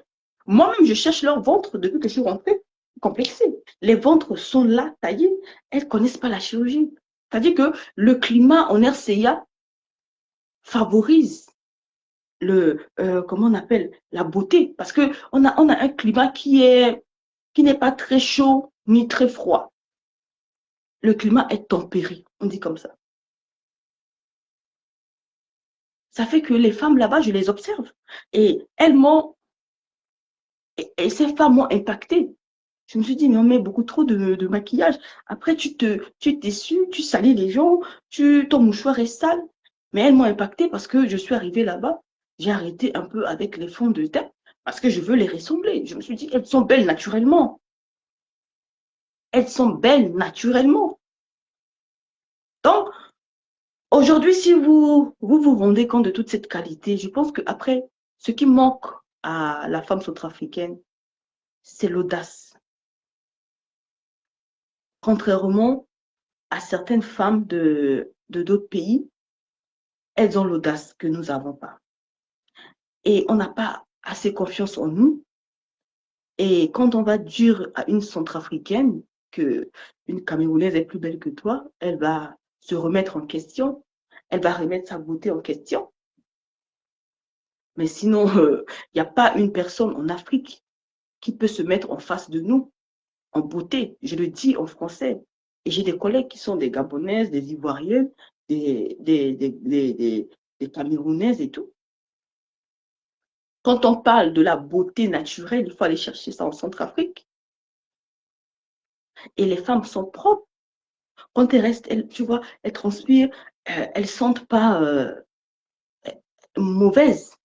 Moi-même, je cherche leur ventre depuis que je suis rentrée. Complexée. Les ventres sont là, taillés. Elles ne connaissent pas la chirurgie. C'est-à-dire que le climat en RCA favorise comment on appelle, la beauté. Parce qu'on on a un climat qui n'est pas très chaud ni très froid. Le climat est tempéré, on dit comme ça. Ça fait que les femmes là-bas, je les observe. Et elles m'ont, et ces femmes m'ont impacté. Je me suis dit, mais on met beaucoup trop de maquillage. Après, tu es déçu, tu salis les gens, ton mouchoir est sale. Mais elles m'ont impacté parce que je suis arrivée là-bas. J'ai arrêté un peu avec les fonds de teint parce que je veux les ressembler. Je me suis dit, elles sont belles naturellement. Elles sont belles naturellement. Donc, aujourd'hui, si vous rendez compte de toute cette qualité, je pense qu'après, ce qui manque à la femme centrafricaine, c'est l'audace. Contrairement à certaines femmes de d'autres pays, elles ont l'audace que nous n'avons pas. Et on n'a pas assez confiance en nous. Et quand on va dire à une centrafricaine que une Camerounaise est plus belle que toi, elle va se remettre en question. Elle va remettre sa beauté en question. Mais sinon, il n'y a pas une personne en Afrique qui peut se mettre en face de nous en beauté. Je le dis en français. Et j'ai des collègues qui sont des Gabonaises, des Ivoiriennes, des Camerounaises et tout. Quand on parle de la beauté naturelle, il faut aller chercher ça en Centrafrique. Et les femmes sont propres. Quand elles restent, tu vois, elles transpirent, elles ne sentent pas mauvaises.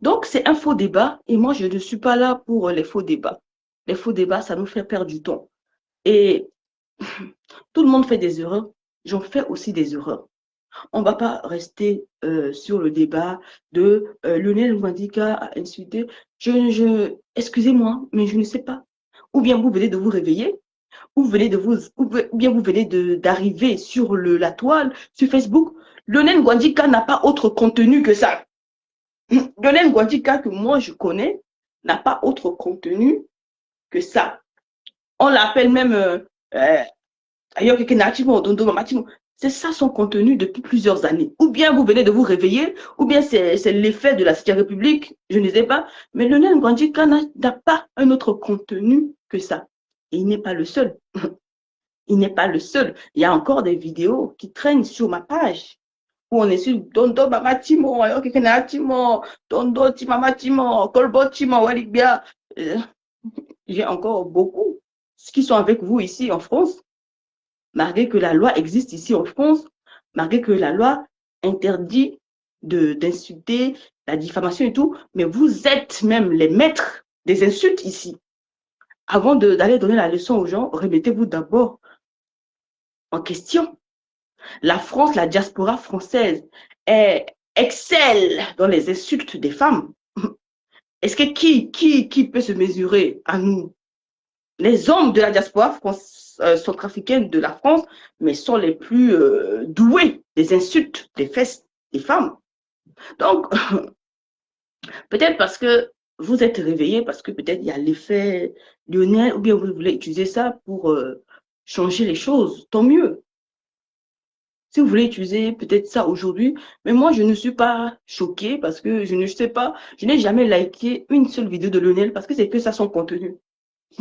Donc, c'est un faux débat. Et moi, je ne suis pas là pour les faux débats. Les faux débats, ça nous fait perdre du temps. Et tout le monde fait des erreurs. J'en fais aussi des erreurs. On ne va pas rester sur le débat de Lionel Wandika a insulté. Excusez-moi, mais je ne sais pas. Ou bien vous venez de vous réveiller, ou bien vous venez d'arriver sur la toile, sur Facebook. Lionel Wandika n'a pas autre contenu que ça. Lionel Wandika que moi je connais n'a pas autre contenu que ça. On l'appelle même c'est ça son contenu depuis plusieurs années. Ou bien vous venez de vous réveiller, ou bien c'est l'effet de la 7e République, je ne sais pas. Mais Lionel Wandika n'a pas un autre contenu que ça. Et il n'est pas le seul. Il n'est pas le seul. Il y a encore des vidéos qui traînent sur ma page où on est sur Dondo Mamatimo, Dondo Timamatimo, Kolbo Timo, Walibia. J'ai encore beaucoup qui sont avec vous ici en France. Malgré que la loi existe ici en France, malgré que la loi interdit d'insulter, la diffamation et tout, mais vous êtes même les maîtres des insultes ici. Avant d'aller donner la leçon aux gens, remettez-vous d'abord en question. La France, la diaspora française, excelle dans les insultes des femmes. Est-ce que qui peut se mesurer à nous? Les hommes de la diaspora centrafricaine de la France, mais sont les plus doués des insultes des fesses des femmes. Donc, peut-être parce que vous êtes réveillés, parce que peut-être il y a l'effet Lionel, ou bien vous voulez utiliser ça pour changer les choses, tant mieux. Si vous voulez utiliser peut-être ça aujourd'hui, mais moi je ne suis pas choquée parce que je ne sais pas, je n'ai jamais liké une seule vidéo de Lionel parce que c'est que ça son contenu.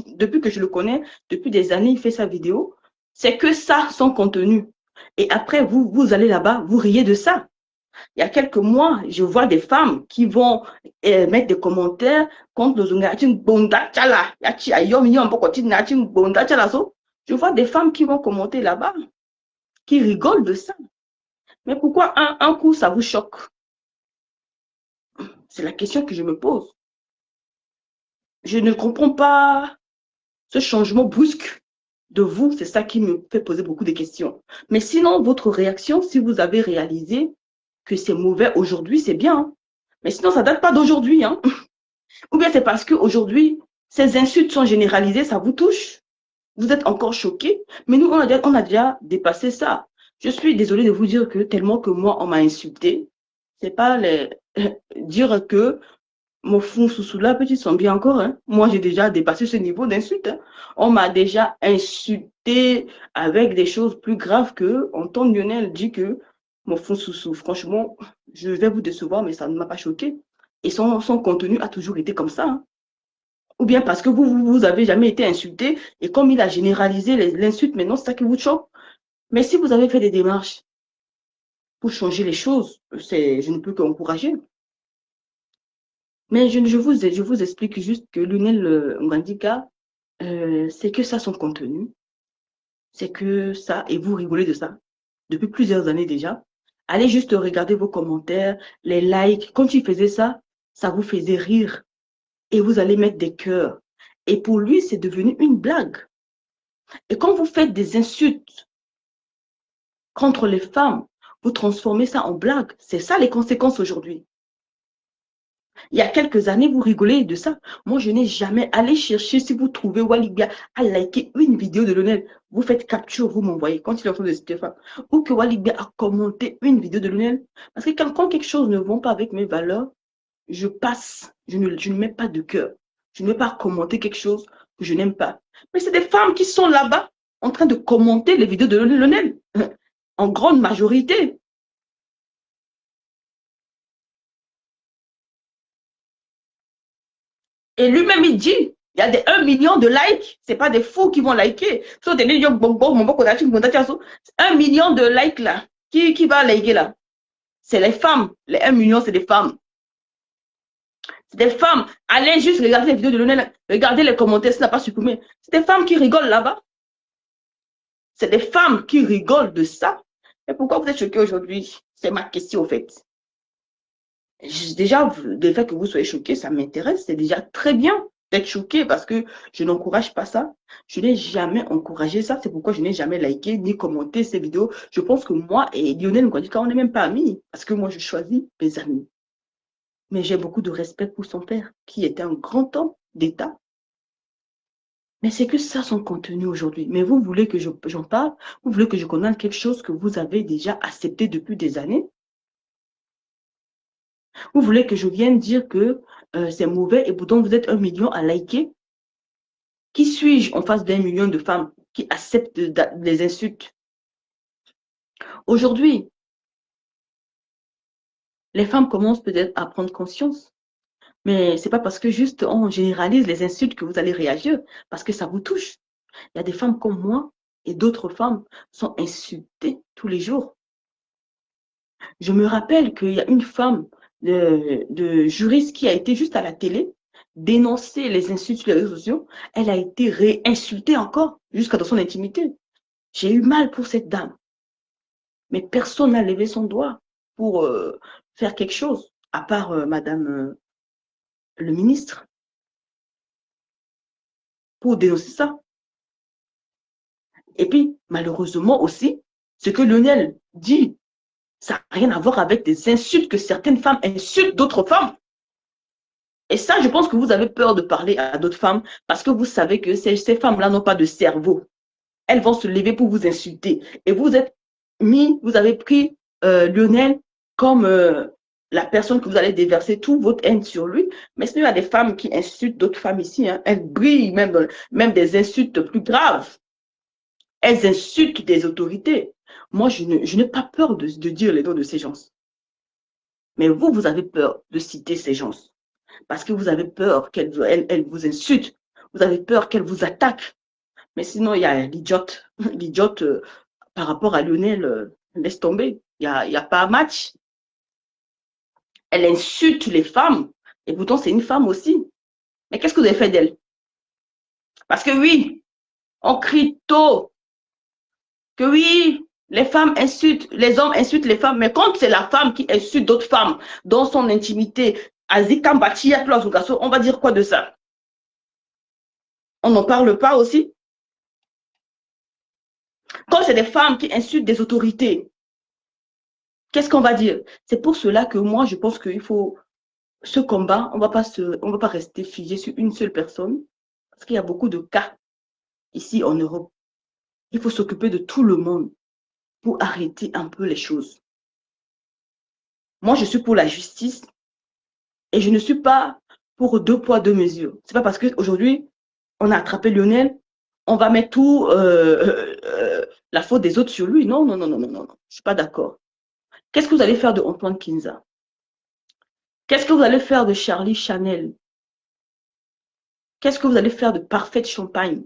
Depuis que je le connais, depuis des années, il fait sa vidéo. C'est que ça, son contenu. Et après, vous allez là-bas, vous riez de ça. Il y a quelques mois, je vois des femmes qui vont mettre des commentaires contre le Zungatin Bonda Chala. Je vois des femmes qui vont commenter là-bas, qui rigolent de ça. Mais pourquoi un coup, ça vous choque? C'est la question que je me pose. Je ne comprends pas ce changement brusque de vous, c'est ça qui me fait poser beaucoup de questions. Mais sinon, votre réaction, si vous avez réalisé que c'est mauvais aujourd'hui, c'est bien. Hein. Mais sinon, ça ne date pas d'aujourd'hui. Hein. Ou bien c'est parce qu'aujourd'hui, ces insultes sont généralisées, ça vous touche. Vous êtes encore choqués. Mais nous, on a déjà dépassé ça. Je suis désolée de vous dire que tellement que moi, on m'a insulté, c'est pas dire que mon fou sous là, petit sont bien encore. Hein. Moi, j'ai déjà dépassé ce niveau d'insulte. Hein. On m'a déjà insulté avec des choses plus graves que entendre Lionel dit que mon fou sous. Franchement, je vais vous décevoir, mais ça ne m'a pas choqué. Et son contenu a toujours été comme ça. Hein. Ou bien parce que vous avez jamais été insulté et comme il a généralisé l'insulte, maintenant, c'est ça qui vous choque. Mais si vous avez fait des démarches pour changer les choses, je ne peux qu'encourager. Mais je vous explique juste que Lionel Ngandika, c'est que ça son contenu. C'est que ça, et vous rigolez de ça depuis plusieurs années déjà. Allez juste regarder vos commentaires, les likes. Quand il faisait ça, ça vous faisait rire. Et vous allez mettre des cœurs. Et pour lui, c'est devenu une blague. Et quand vous faites des insultes contre les femmes, vous transformez ça en blague. C'est ça les conséquences aujourd'hui. Il y a quelques années, vous rigolez de ça. Moi, je n'ai jamais allé chercher si vous trouvez Walibia à liker une vidéo de Lionel. Vous faites capture, vous m'envoyez quand il est en train de Stéphane. Ou que Walibia a commenté une vidéo de Lionel. Parce que quand quelque chose ne va pas avec mes valeurs, je passe. Je ne mets pas de cœur. Je ne vais pas commenter quelque chose que je n'aime pas. Mais c'est des femmes qui sont là-bas en train de commenter les vidéos de Lionel. En grande majorité. Et lui-même, il dit, il y a des 1 million de likes. Ce n'est pas des fous qui vont liker. 1 million de likes là. Qui va liker là? C'est les femmes. Les 1 million, c'est des femmes. C'est des femmes. Allez juste regarder les vidéos de Lionel. Regardez les commentaires, ça n'a pas supprimé. C'est des femmes qui rigolent là-bas. C'est des femmes qui rigolent de ça. Et pourquoi vous êtes choqués aujourd'hui? C'est ma question, au fait. Déjà, le fait que vous soyez choqués, ça m'intéresse. C'est déjà très bien d'être choqué parce que je n'encourage pas ça. Je n'ai jamais encouragé ça. C'est pourquoi je n'ai jamais liké ni commenté ces vidéos. Je pense que moi et Lionel Ngandika, on n'est même pas amis parce que moi, je choisis mes amis. Mais j'ai beaucoup de respect pour son père qui était un grand homme d'État. Mais c'est que ça son contenu aujourd'hui. Mais vous voulez que j'en parle? Vous voulez que je condamne quelque chose que vous avez déjà accepté depuis des années? Vous voulez que je vienne dire que c'est mauvais et pourtant vous êtes 1 million à liker? Qui suis-je en face d'1 million de femmes qui acceptent les insultes? Aujourd'hui, les femmes commencent peut-être à prendre conscience. Mais ce n'est pas parce que juste on généralise les insultes que vous allez réagir, parce que ça vous touche. Il y a des femmes comme moi et d'autres femmes sont insultées tous les jours. Je me rappelle qu'il y a une femme de juriste qui a été juste à la télé dénoncer les insultes sur les réseaux sociaux. Elle a été réinsultée encore jusqu'à dans son intimité. J'ai eu mal pour cette dame. Mais personne n'a levé son doigt pour faire quelque chose, à part Madame le ministre, pour dénoncer ça. Et puis, malheureusement aussi, ce que Lionel dit, ça n'a rien à voir avec des insultes que certaines femmes insultent d'autres femmes. Et ça, je pense que vous avez peur de parler à d'autres femmes parce que vous savez que ces femmes-là n'ont pas de cerveau. Elles vont se lever pour vous insulter. Et vous avez pris Lionel comme la personne que vous allez déverser toute votre haine sur lui. Mais sinon, il y a des femmes qui insultent d'autres femmes ici. Hein. Elles brillent même des insultes plus graves. Elles insultent des autorités. Moi, je n'ai pas peur de dire les noms de ces gens. Mais vous avez peur de citer ces gens. Parce que vous avez peur qu'elles vous insultent. Vous avez peur qu'elles vous attaquent. Mais sinon, il y a l'idiote. L'idiote, par rapport à Lionel, laisse tomber. Il n'y a pas un match. Elle insulte les femmes. Et pourtant, c'est une femme aussi. Mais qu'est-ce que vous avez fait d'elle? Parce que oui, on crie tôt que oui, les femmes insultent, les hommes insultent les femmes. Mais quand c'est la femme qui insulte d'autres femmes dans son intimité, on va dire quoi de ça? On n'en parle pas aussi? Quand c'est des femmes qui insultent des autorités, qu'est-ce qu'on va dire? C'est pour cela que moi, je pense qu'il faut ce combat, on va pas rester figé sur une seule personne, parce qu'il y a beaucoup de cas ici en Europe. Il faut s'occuper de tout le monde pour arrêter un peu les choses. Moi, je suis pour la justice et je ne suis pas pour deux poids, deux mesures. C'est pas parce qu'aujourd'hui, on a attrapé Lionel, on va mettre tout la faute des autres sur lui. Non, non, non, non, non, non. Je suis pas d'accord. Qu'est-ce que vous allez faire de Antoine Kinza? Qu'est-ce que vous allez faire de Charlie Chanel? Qu'est-ce que vous allez faire de Parfaite Champagne?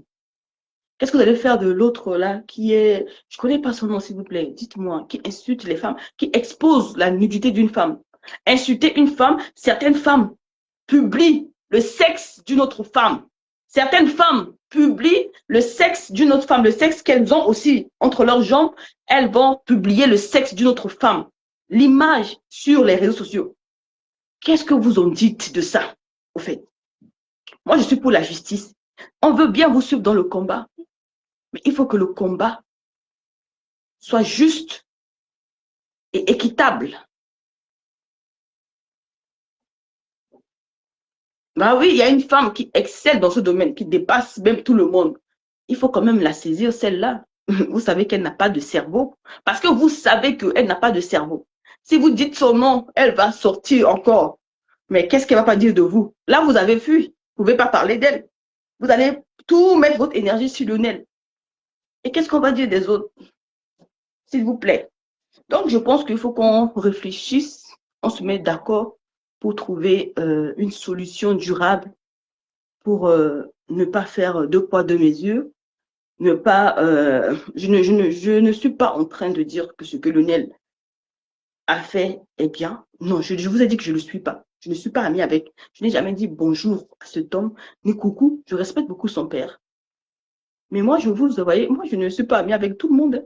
Qu'est-ce que vous allez faire de l'autre là qui est, je ne connais pas son nom s'il vous plaît, dites-moi, qui insulte les femmes, qui expose la nudité d'une femme. Insulter une femme, certaines femmes publient le sexe d'une autre femme. Certaines femmes publient le sexe d'une autre femme, le sexe qu'elles ont aussi entre leurs jambes, elles vont publier le sexe d'une autre femme. L'image sur les réseaux sociaux. Qu'est-ce que vous en dites de ça, au fait? Moi, je suis pour la justice. On veut bien vous suivre dans le combat, mais il faut que le combat soit juste et équitable. Ben oui, il y a une femme qui excelle dans ce domaine, qui dépasse même tout le monde. Il faut quand même la saisir, celle-là. Vous savez qu'elle n'a pas de cerveau. Parce que vous savez qu'elle n'a pas de cerveau. Si vous dites son nom, elle va sortir encore. Mais qu'est-ce qu'elle va pas dire de vous? Là, vous avez fui. Vous ne pouvez pas parler d'elle. Vous allez tout mettre votre énergie sur Lionel. Et qu'est-ce qu'on va dire des autres? S'il vous plaît. Donc, je pense qu'il faut qu'on réfléchisse, on se mette d'accord pour trouver une solution durable pour ne pas faire deux poids, deux mesures, ne pas, je ne suis pas en train de dire que ce que Lionel a fait est bien. Non, je vous ai dit que je ne le suis pas. Je ne suis pas amie avec. Je n'ai jamais dit bonjour à cet homme, ni coucou. Je respecte beaucoup son père. Mais moi, vous voyez, moi, je ne suis pas amie avec tout le monde.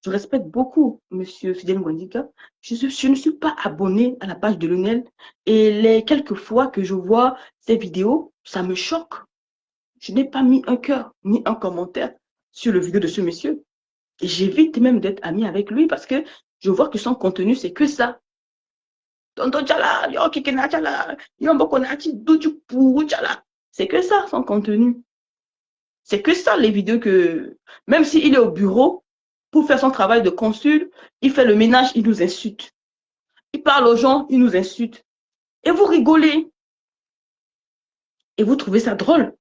Je respecte beaucoup Monsieur Fidel Ngwandika. Je ne suis pas abonnée à la page de Lionel. Et les quelques fois que je vois ces vidéos, ça me choque. Je n'ai pas mis un cœur ni un commentaire sur le vidéo de ce monsieur. Et j'évite même d'être amie avec lui parce que je vois que son contenu, c'est que ça. C'est que ça, son contenu. C'est que ça, les vidéos que... Même s'il est au bureau, pour faire son travail de consul, il fait le ménage, il nous insulte. Il parle aux gens, il nous insulte. Et vous rigolez. Et vous trouvez ça drôle.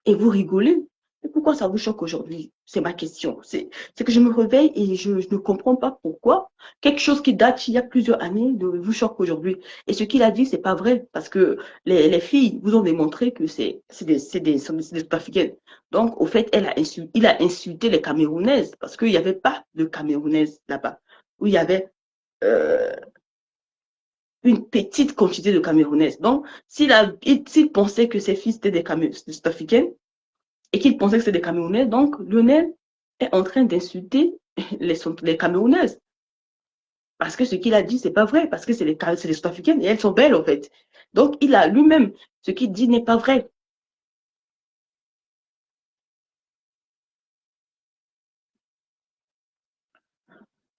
Et vous rigolez. Et pourquoi ça vous choque aujourd'hui? C'est ma question. C'est que je me réveille et je ne comprends pas pourquoi quelque chose qui date il y a plusieurs années vous choque aujourd'hui. Et ce qu'il a dit, c'est pas vrai. Parce que les filles vous ont démontré que c'est des Africaines. Donc, au fait, il a insulté les Camerounaises parce qu'il n'y avait pas de Camerounaises là-bas. Où il y avait une petite quantité de Camerounaises. Donc, s'il pensait que ses fils étaient des Africaines, et qu'il pensait que c'était des Camerounais. Donc, Lionel est en train d'insulter les Camerounaises. Parce que ce qu'il a dit, c'est pas vrai. Parce que c'est les Sud-Africaines et elles sont belles, en fait. Donc, il a lui-même, ce qu'il dit n'est pas vrai.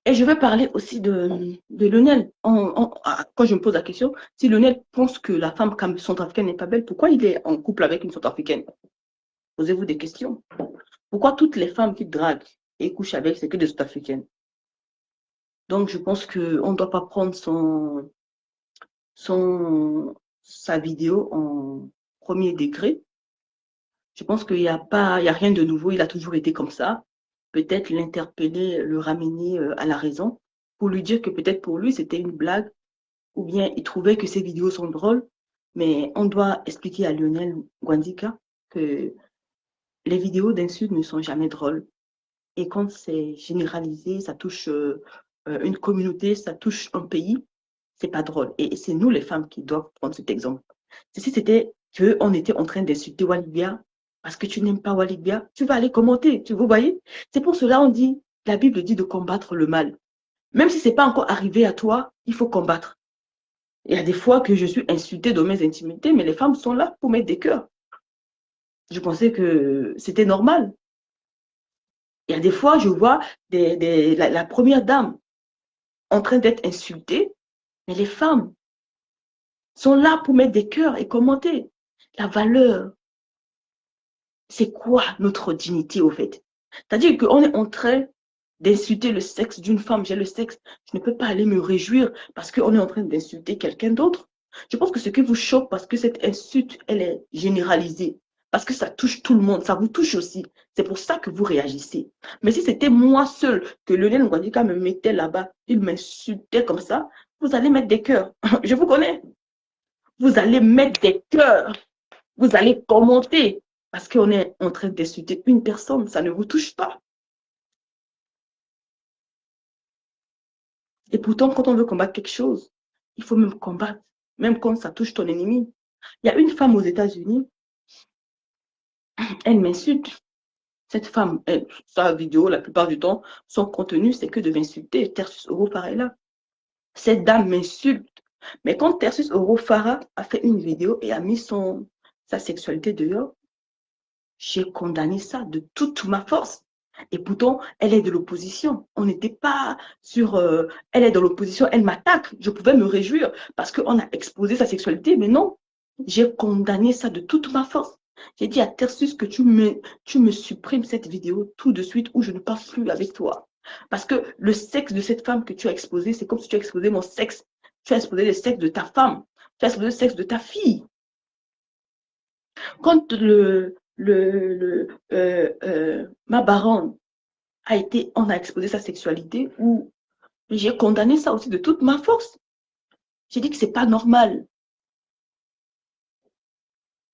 Et je vais parler aussi de Lionel. Quand je me pose la question, si Lionel pense que la femme centrafricaine n'est pas belle, pourquoi il est en couple avec une centrafricaine? Posez-vous des questions. Pourquoi toutes les femmes qui draguent et couchent avec, c'est que des Sud-Africaines? Donc, je pense qu'on ne doit pas prendre sa vidéo en premier degré. Je pense qu'il n'y a rien de nouveau. Il a toujours été comme ça. Peut-être l'interpeller, le ramener à la raison pour lui dire que peut-être pour lui, c'était une blague ou bien il trouvait que ses vidéos sont drôles. Mais on doit expliquer à Lionel Gwandika que les vidéos d'insultes ne sont jamais drôles. Et quand c'est généralisé, ça touche une communauté, ça touche un pays, c'est pas drôle. Et c'est nous, les femmes, qui doivent prendre cet exemple. Si c'était qu'on était en train d'insulter Walibia, parce que tu n'aimes pas Walibia, tu vas aller commenter, vous voyez? C'est pour cela on dit, la Bible dit de combattre le mal. Même si ce n'est pas encore arrivé à toi, il faut combattre. Il y a des fois que je suis insultée dans mes intimités, mais les femmes sont là pour mettre des cœurs. Je pensais que c'était normal. Il y a des fois, je vois la première dame en train d'être insultée, mais les femmes sont là pour mettre des cœurs et commenter. La valeur, c'est quoi notre dignité au fait? C'est-à-dire qu'on est en train d'insulter le sexe d'une femme. J'ai le sexe, je ne peux pas aller me réjouir parce qu'on est en train d'insulter quelqu'un d'autre. Je pense que ce qui vous choque, parce que cette insulte, elle est généralisée, parce que ça touche tout le monde, ça vous touche aussi. C'est pour ça que vous réagissez. Mais si c'était moi seul que Lionel Ngandika me mettait là-bas, il m'insultait comme ça, vous allez mettre des cœurs. Je vous connais. Vous allez mettre des cœurs. Vous allez commenter parce qu'on est en train d'insulter une personne. Ça ne vous touche pas. Et pourtant, quand on veut combattre quelque chose, il faut même combattre, même quand ça touche ton ennemi. Il y a une femme aux États-Unis, elle m'insulte. Cette femme, sa vidéo, la plupart du temps, son contenu, c'est que de m'insulter. Tertius Oro là. Cette dame m'insulte. Mais quand Tertius Oro a fait une vidéo et a mis sa sexualité dehors, j'ai condamné ça de toute ma force. Et pourtant, elle est de l'opposition. On n'était pas sur... elle est dans l'opposition, elle m'attaque. Je pouvais me réjouir parce qu'on a exposé sa sexualité, mais non. J'ai condamné ça de toute ma force. J'ai dit à Tersus que tu me supprimes cette vidéo tout de suite ou je ne parle plus avec toi. Parce que le sexe de cette femme que tu as exposé, c'est comme si tu as exposé mon sexe. Tu as exposé le sexe de ta femme. Tu as exposé le sexe de ta fille. Quand ma baronne on a exposé sa sexualité, où j'ai condamné ça aussi de toute ma force. J'ai dit que c'est pas normal.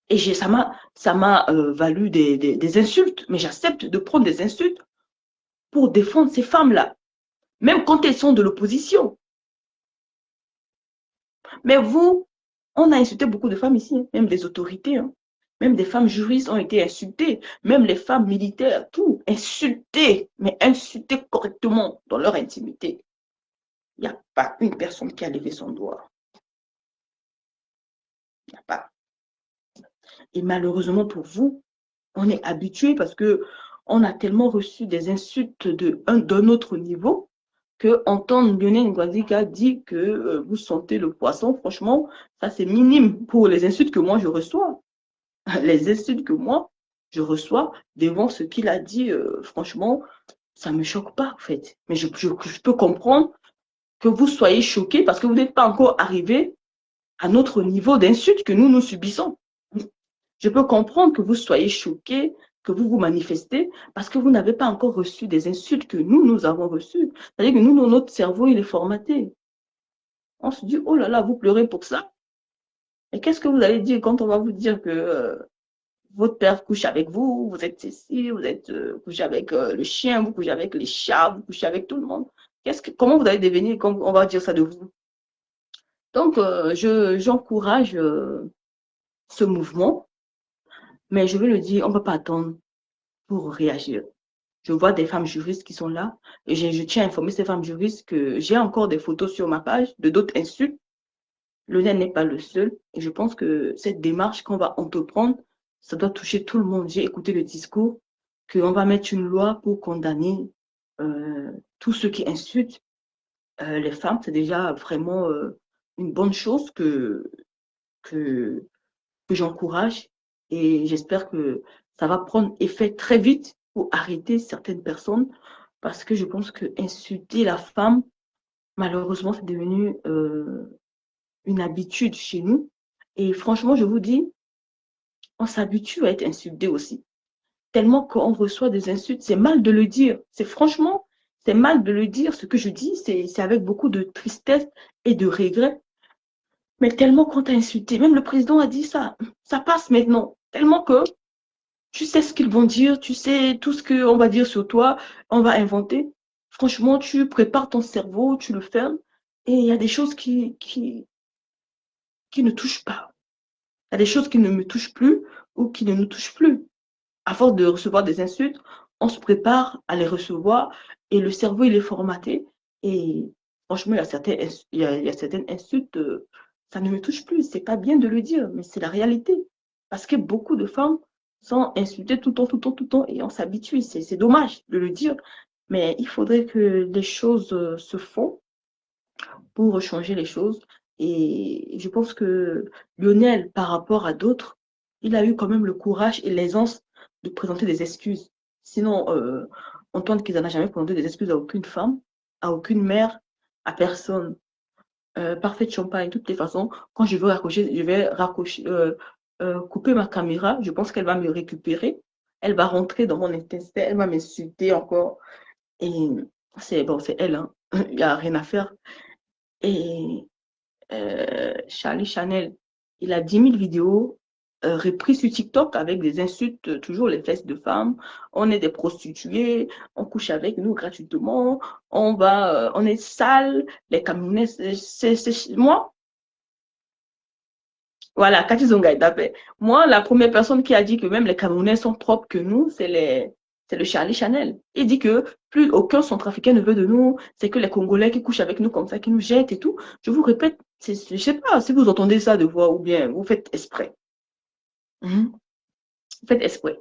Et ça m'a valu des insultes, mais j'accepte de prendre des insultes pour défendre ces femmes-là, même quand elles sont de l'opposition. Mais vous, on a insulté beaucoup de femmes ici, hein, même des autorités, hein. Même des femmes juristes ont été insultées, même les femmes militaires, tout, insultées, mais insultées correctement dans leur intimité. Il n'y a pas une personne qui a levé son doigt. Il n'y a pas. Et malheureusement pour vous, on est habitué parce que on a tellement reçu des insultes d'un autre niveau que entendre Lionel Ngandika dire que vous sentez le poisson, franchement, ça c'est minime pour les insultes que moi je reçois. Les insultes que moi je reçois devant ce qu'il a dit, franchement, ça ne me choque pas en fait. Mais je peux comprendre que vous soyez choqués parce que vous n'êtes pas encore arrivé à notre niveau d'insulte que nous subissons. Je peux comprendre que vous soyez choqués, que vous vous manifestez, parce que vous n'avez pas encore reçu des insultes que nous avons reçues. C'est-à-dire que notre cerveau, il est formaté. On se dit, oh là là, vous pleurez pour ça. Et qu'est-ce que vous allez dire quand on va vous dire que votre père couche avec vous, vous êtes ici, vous êtes couché avec le chien, vous couchez avec les chats, vous couchez avec tout le monde. Comment vous allez devenir quand on va dire ça de vous? Donc, j'encourage ce mouvement. Mais je veux le dire, on ne peut pas attendre pour réagir. Je vois des femmes juristes qui sont là et je tiens à informer ces femmes juristes que j'ai encore des photos sur ma page de d'autres insultes. Le nez n'est pas le seul et je pense que cette démarche qu'on va entreprendre, ça doit toucher tout le monde. J'ai écouté le discours qu'on va mettre une loi pour condamner tous ceux qui insultent les femmes. C'est déjà vraiment une bonne chose que j'encourage et j'espère que ça va prendre effet très vite pour arrêter certaines personnes parce que je pense que insulter la femme, malheureusement, c'est devenu une habitude chez nous. Et franchement, je vous dis, on s'habitue à être insulté aussi. Tellement qu'on reçoit des insultes, c'est mal de le dire. C'est mal de le dire. Ce que je dis, c'est avec beaucoup de tristesse et de regret. Mais tellement qu'on t'a insulté, même le président a dit ça, ça passe maintenant. Tellement que tu sais ce qu'ils vont dire, tu sais tout ce qu'on va dire sur toi, on va inventer. Franchement, tu prépares ton cerveau, tu le fermes, et il y a des choses qui ne touchent pas. Il y a des choses qui ne me touchent plus ou qui ne nous touchent plus. À force de recevoir des insultes, on se prépare à les recevoir et le cerveau, il est formaté. Et franchement, il y a certaines insultes, ça ne me touche plus. C'est pas bien de le dire, mais c'est la réalité. Parce que beaucoup de femmes sans insulter tout le temps, tout le temps, tout le temps, et on s'habitue. C'est dommage de le dire, mais il faudrait que les choses se font pour changer les choses. Et je pense que Lionel, par rapport à d'autres, il a eu quand même le courage et l'aisance de présenter des excuses. Sinon, Antoine Kizana n'a jamais présenté des excuses à aucune femme, à aucune mère, à personne. Parfait de champagne, de toutes les façons, quand je vais raccrocher, couper ma caméra, je pense qu'elle va me récupérer. Elle va rentrer dans mon intestin, elle va m'insulter encore. Et c'est bon, c'est elle, hein. Il n'y a rien à faire. Et Charlie Chanel, il a 10 000 vidéos reprises sur TikTok avec des insultes, toujours les fesses de femmes. On est des prostituées, on couche avec nous gratuitement, on est sale, les camionnettes, moi. Voilà, Cathy Zonga est appelée. Moi, la première personne qui a dit que même les Camerounais sont propres que nous, c'est le Charlie Chanel. Il dit que plus aucun centrafricain ne veut de nous, c'est que les Congolais qui couchent avec nous comme ça, qui nous jettent et tout. Je vous répète, je sais pas si vous entendez ça de voix ou bien vous faites exprès. Vous faites exprès.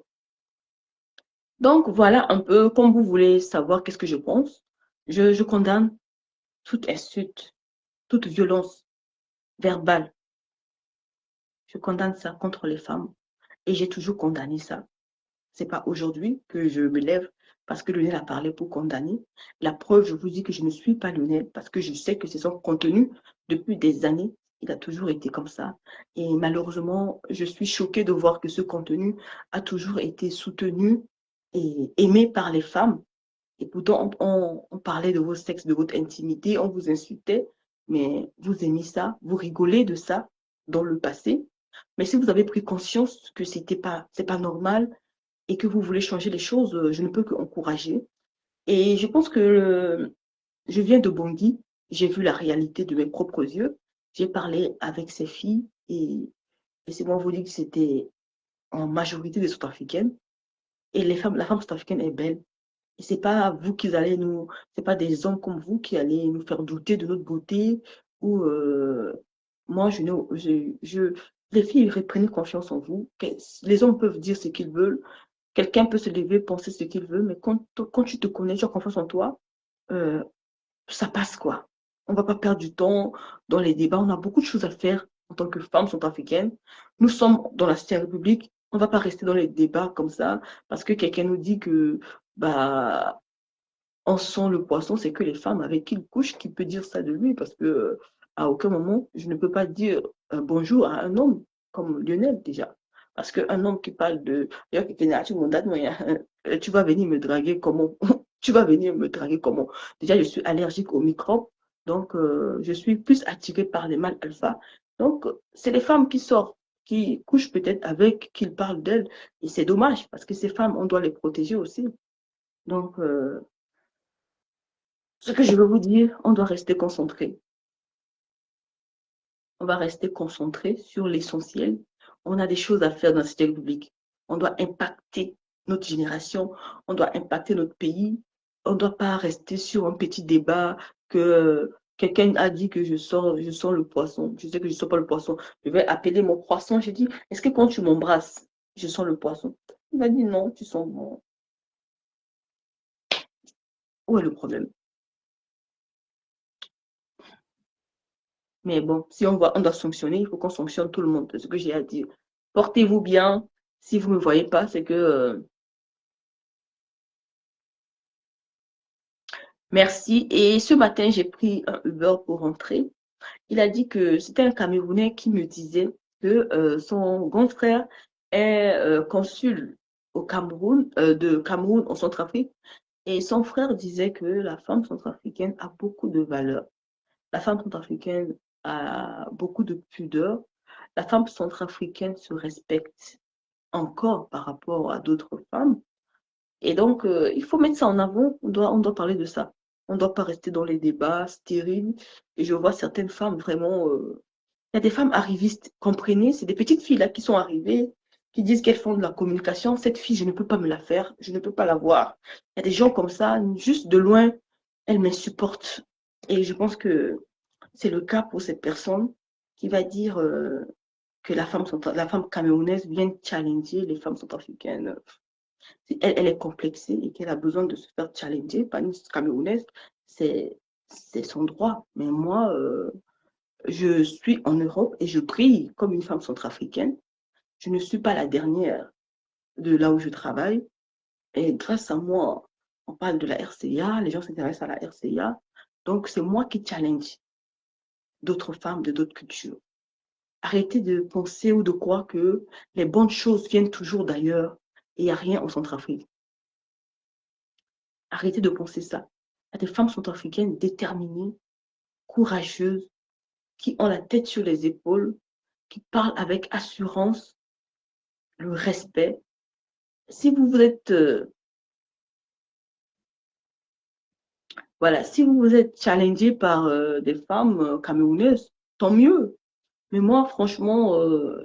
Donc, voilà un peu, comme vous voulez savoir qu'est-ce que je pense, je condamne toute insulte, toute violence verbale. Je condamne ça contre les femmes et j'ai toujours condamné ça. C'est pas aujourd'hui que je me lève parce que Lionel a parlé pour condamner. La preuve, je vous dis que je ne suis pas Lionel parce que je sais que c'est son contenu depuis des années. Il a toujours été comme ça. Et malheureusement, je suis choquée de voir que ce contenu a toujours été soutenu et aimé par les femmes. Et pourtant, on parlait de vos sexes, de votre intimité, on vous insultait, mais vous aimez ça, vous rigolez de ça dans le passé. Mais si vous avez pris conscience que c'est pas normal, et que vous voulez changer les choses, je ne peux qu'encourager. Et je pense que je viens de Bondy, j'ai vu la réalité de mes propres yeux, j'ai parlé avec ces filles et c'est moi vous dire que c'était en majorité des Sud-Africaines. Et la femme sud-africaine est belle. Et c'est pas vous qui allez c'est pas des hommes comme vous qui allez nous faire douter de notre beauté ou moi les filles reprennent confiance en vous. Les hommes peuvent dire ce qu'ils veulent, quelqu'un peut se lever, penser ce qu'il veut, mais quand tu te connais, tu as confiance en toi, euh, ça passe quoi. On ne va pas perdre du temps dans les débats. On a beaucoup de choses à faire en tant que femmes centrafricaines. Nous sommes dans la Cinquième République. On ne va pas rester dans les débats comme ça parce que quelqu'un nous dit que bah on sent le poisson, c'est que les femmes avec qui il couche qui peut dire ça de lui parce que à aucun moment je ne peux pas dire bonjour à un homme comme Lionel déjà. Parce qu'un homme qui parle de tu vas venir me draguer comment? Tu vas venir me draguer comment? Déjà, je suis allergique aux microbes, donc je suis plus attirée par les mâles alpha. Donc, c'est les femmes qui sortent, qui couchent peut-être avec, qui parlent d'elles. Et c'est dommage, parce que ces femmes, on doit les protéger aussi. Donc, ce que je veux vous dire, on doit rester concentré. On va rester concentré sur l'essentiel. On a des choses à faire dans cette république. On doit impacter notre génération, on doit impacter notre pays. On ne doit pas rester sur un petit débat que quelqu'un a dit que je sens le poisson. Je sais que je ne sens pas le poisson. Je vais appeler mon poisson. Je dis, est-ce que quand tu m'embrasses, je sens le poisson? Il m'a dit non, tu sens bon. Où est le problème? Mais bon, si on doit sanctionner, il faut qu'on sanctionne tout le monde. C'est ce que j'ai à dire. Portez-vous bien. Si vous ne me voyez pas, c'est que merci. Et ce matin, j'ai pris un Uber pour rentrer. Il a dit que c'était un Camerounais qui me disait que son grand frère est consul au Cameroun, de Cameroun en Centrafrique. Et son frère disait que la femme centrafricaine a beaucoup de valeur. La femme centrafricaine a beaucoup de pudeur. La femme centrafricaine se respecte encore par rapport à d'autres femmes. Et donc, il faut mettre ça en avant. On doit parler de ça. On ne doit pas rester dans les débats stériles. Et je vois certaines femmes vraiment. Il y a des femmes arrivistes, comprenez, c'est des petites filles là qui sont arrivées, qui disent qu'elles font de la communication. Cette fille, je ne peux pas me la faire, je ne peux pas la voir. Il y a des gens comme ça, juste de loin, elles m'insupportent. Et je pense que c'est le cas pour cette personne qui va dire que la femme camerounaise vienne challenger les femmes centrafricaines. Si elle est complexée et qu'elle a besoin de se faire challenger par une camerounaise, c'est son droit. Mais moi, je suis en Europe et je brille comme une femme centrafricaine. Je ne suis pas la dernière de là où je travaille. Et grâce à moi, on parle de la RCA, les gens s'intéressent à la RCA. Donc, c'est moi qui challenge d'autres femmes de d'autres cultures. Arrêtez de penser ou de croire que les bonnes choses viennent toujours d'ailleurs et il n'y a rien en Centrafrique. Arrêtez de penser ça. Il y a des femmes centrafricaines déterminées, courageuses, qui ont la tête sur les épaules, qui parlent avec assurance, le respect. Si vous êtes, voilà, si vous êtes challengé par des femmes camerounaises, tant mieux. Mais moi, franchement,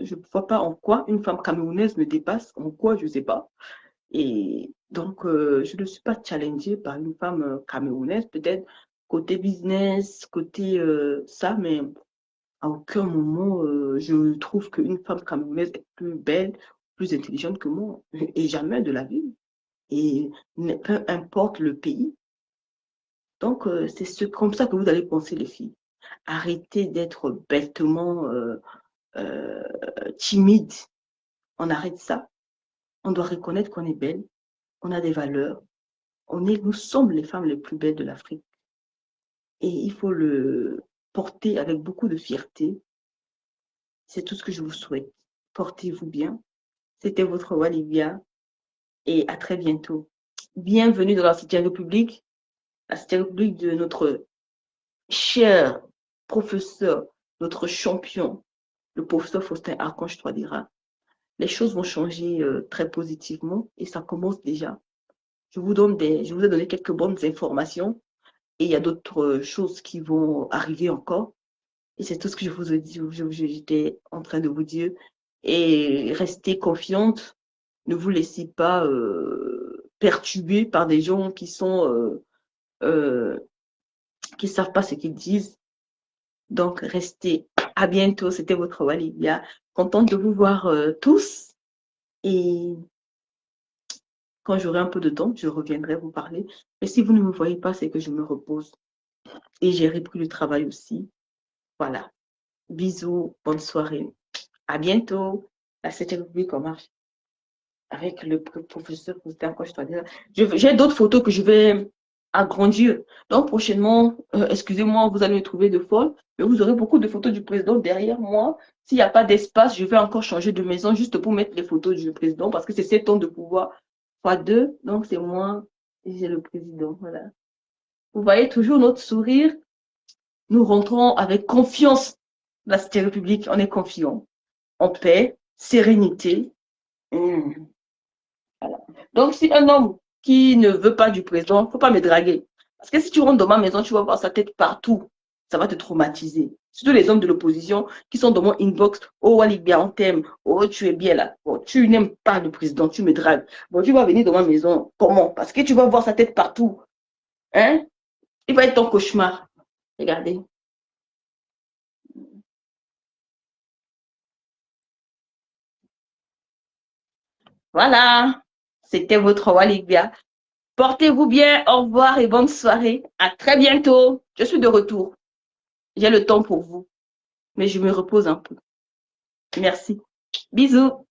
je ne vois pas en quoi une femme camerounaise me dépasse, en quoi, je ne sais pas. Et donc, je ne suis pas challengée par une femme camerounaise, peut-être côté business, côté ça, mais à aucun moment, je trouve qu'une femme camerounaise est plus belle, plus intelligente que moi, et jamais de la vie. Et peu importe le pays. Donc, c'est comme ça que vous allez penser, les filles. Arrêtez d'être bêtement timide. On arrête ça. On doit reconnaître qu'on est belle, on a des valeurs. Nous sommes les femmes les plus belles de l'Afrique. Et il faut le porter avec beaucoup de fierté. C'est tout ce que je vous souhaite. Portez-vous bien. C'était votre Walivia et à très bientôt. Bienvenue dans la 7e République, la 7e République de notre cher professeur, notre champion, le professeur Faustin Archange Touadéra. Les choses vont changer très positivement et ça commence déjà. Je vous ai donné quelques bonnes informations et il y a d'autres choses qui vont arriver encore. Et c'est tout ce que je vous ai dit, j'étais en train de vous dire. Et restez confiante, ne vous laissez pas perturber par des gens qui savent pas ce qu'ils disent. Donc, restez. À bientôt. C'était votre Walivia. Contente de vous voir tous. Et quand j'aurai un peu de temps, je reviendrai vous parler. Mais si vous ne me voyez pas, c'est que je me repose. Et j'ai repris le travail aussi. Voilà. Bisous. Bonne soirée. À bientôt. La 7e République en marche. Avec le professeur Faustin Archange Touadéra. J'ai d'autres photos que je vais agrandir. Donc, prochainement, excusez-moi, vous allez me trouver de folle, mais vous aurez beaucoup de photos du président derrière moi. S'il n'y a pas d'espace, je vais encore changer de maison juste pour mettre les photos du président parce que c'est 7 ans de pouvoir fois 2. Donc, c'est moi et j'ai le président. Voilà. Vous voyez toujours notre sourire. Nous rentrons avec confiance dans la 7e République. On est confiant. En paix, sérénité. Voilà. Donc, si un homme qui ne veut pas du président, il ne faut pas me draguer. Parce que si tu rentres dans ma maison, tu vas voir sa tête partout. Ça va te traumatiser. Surtout les hommes de l'opposition qui sont dans mon inbox. Oh, Walibia, on t'aime. Oh, tu es bien là. Bon, tu n'aimes pas le président, tu me dragues. Bon, tu vas venir dans ma maison. Comment? Parce que tu vas voir sa tête partout. Hein? Il va être ton cauchemar. Regardez. Voilà. C'était votre Walibia. Portez-vous bien, au revoir et bonne soirée. À très bientôt. Je suis de retour. J'ai le temps pour vous, mais je me repose un peu. Merci. Bisous.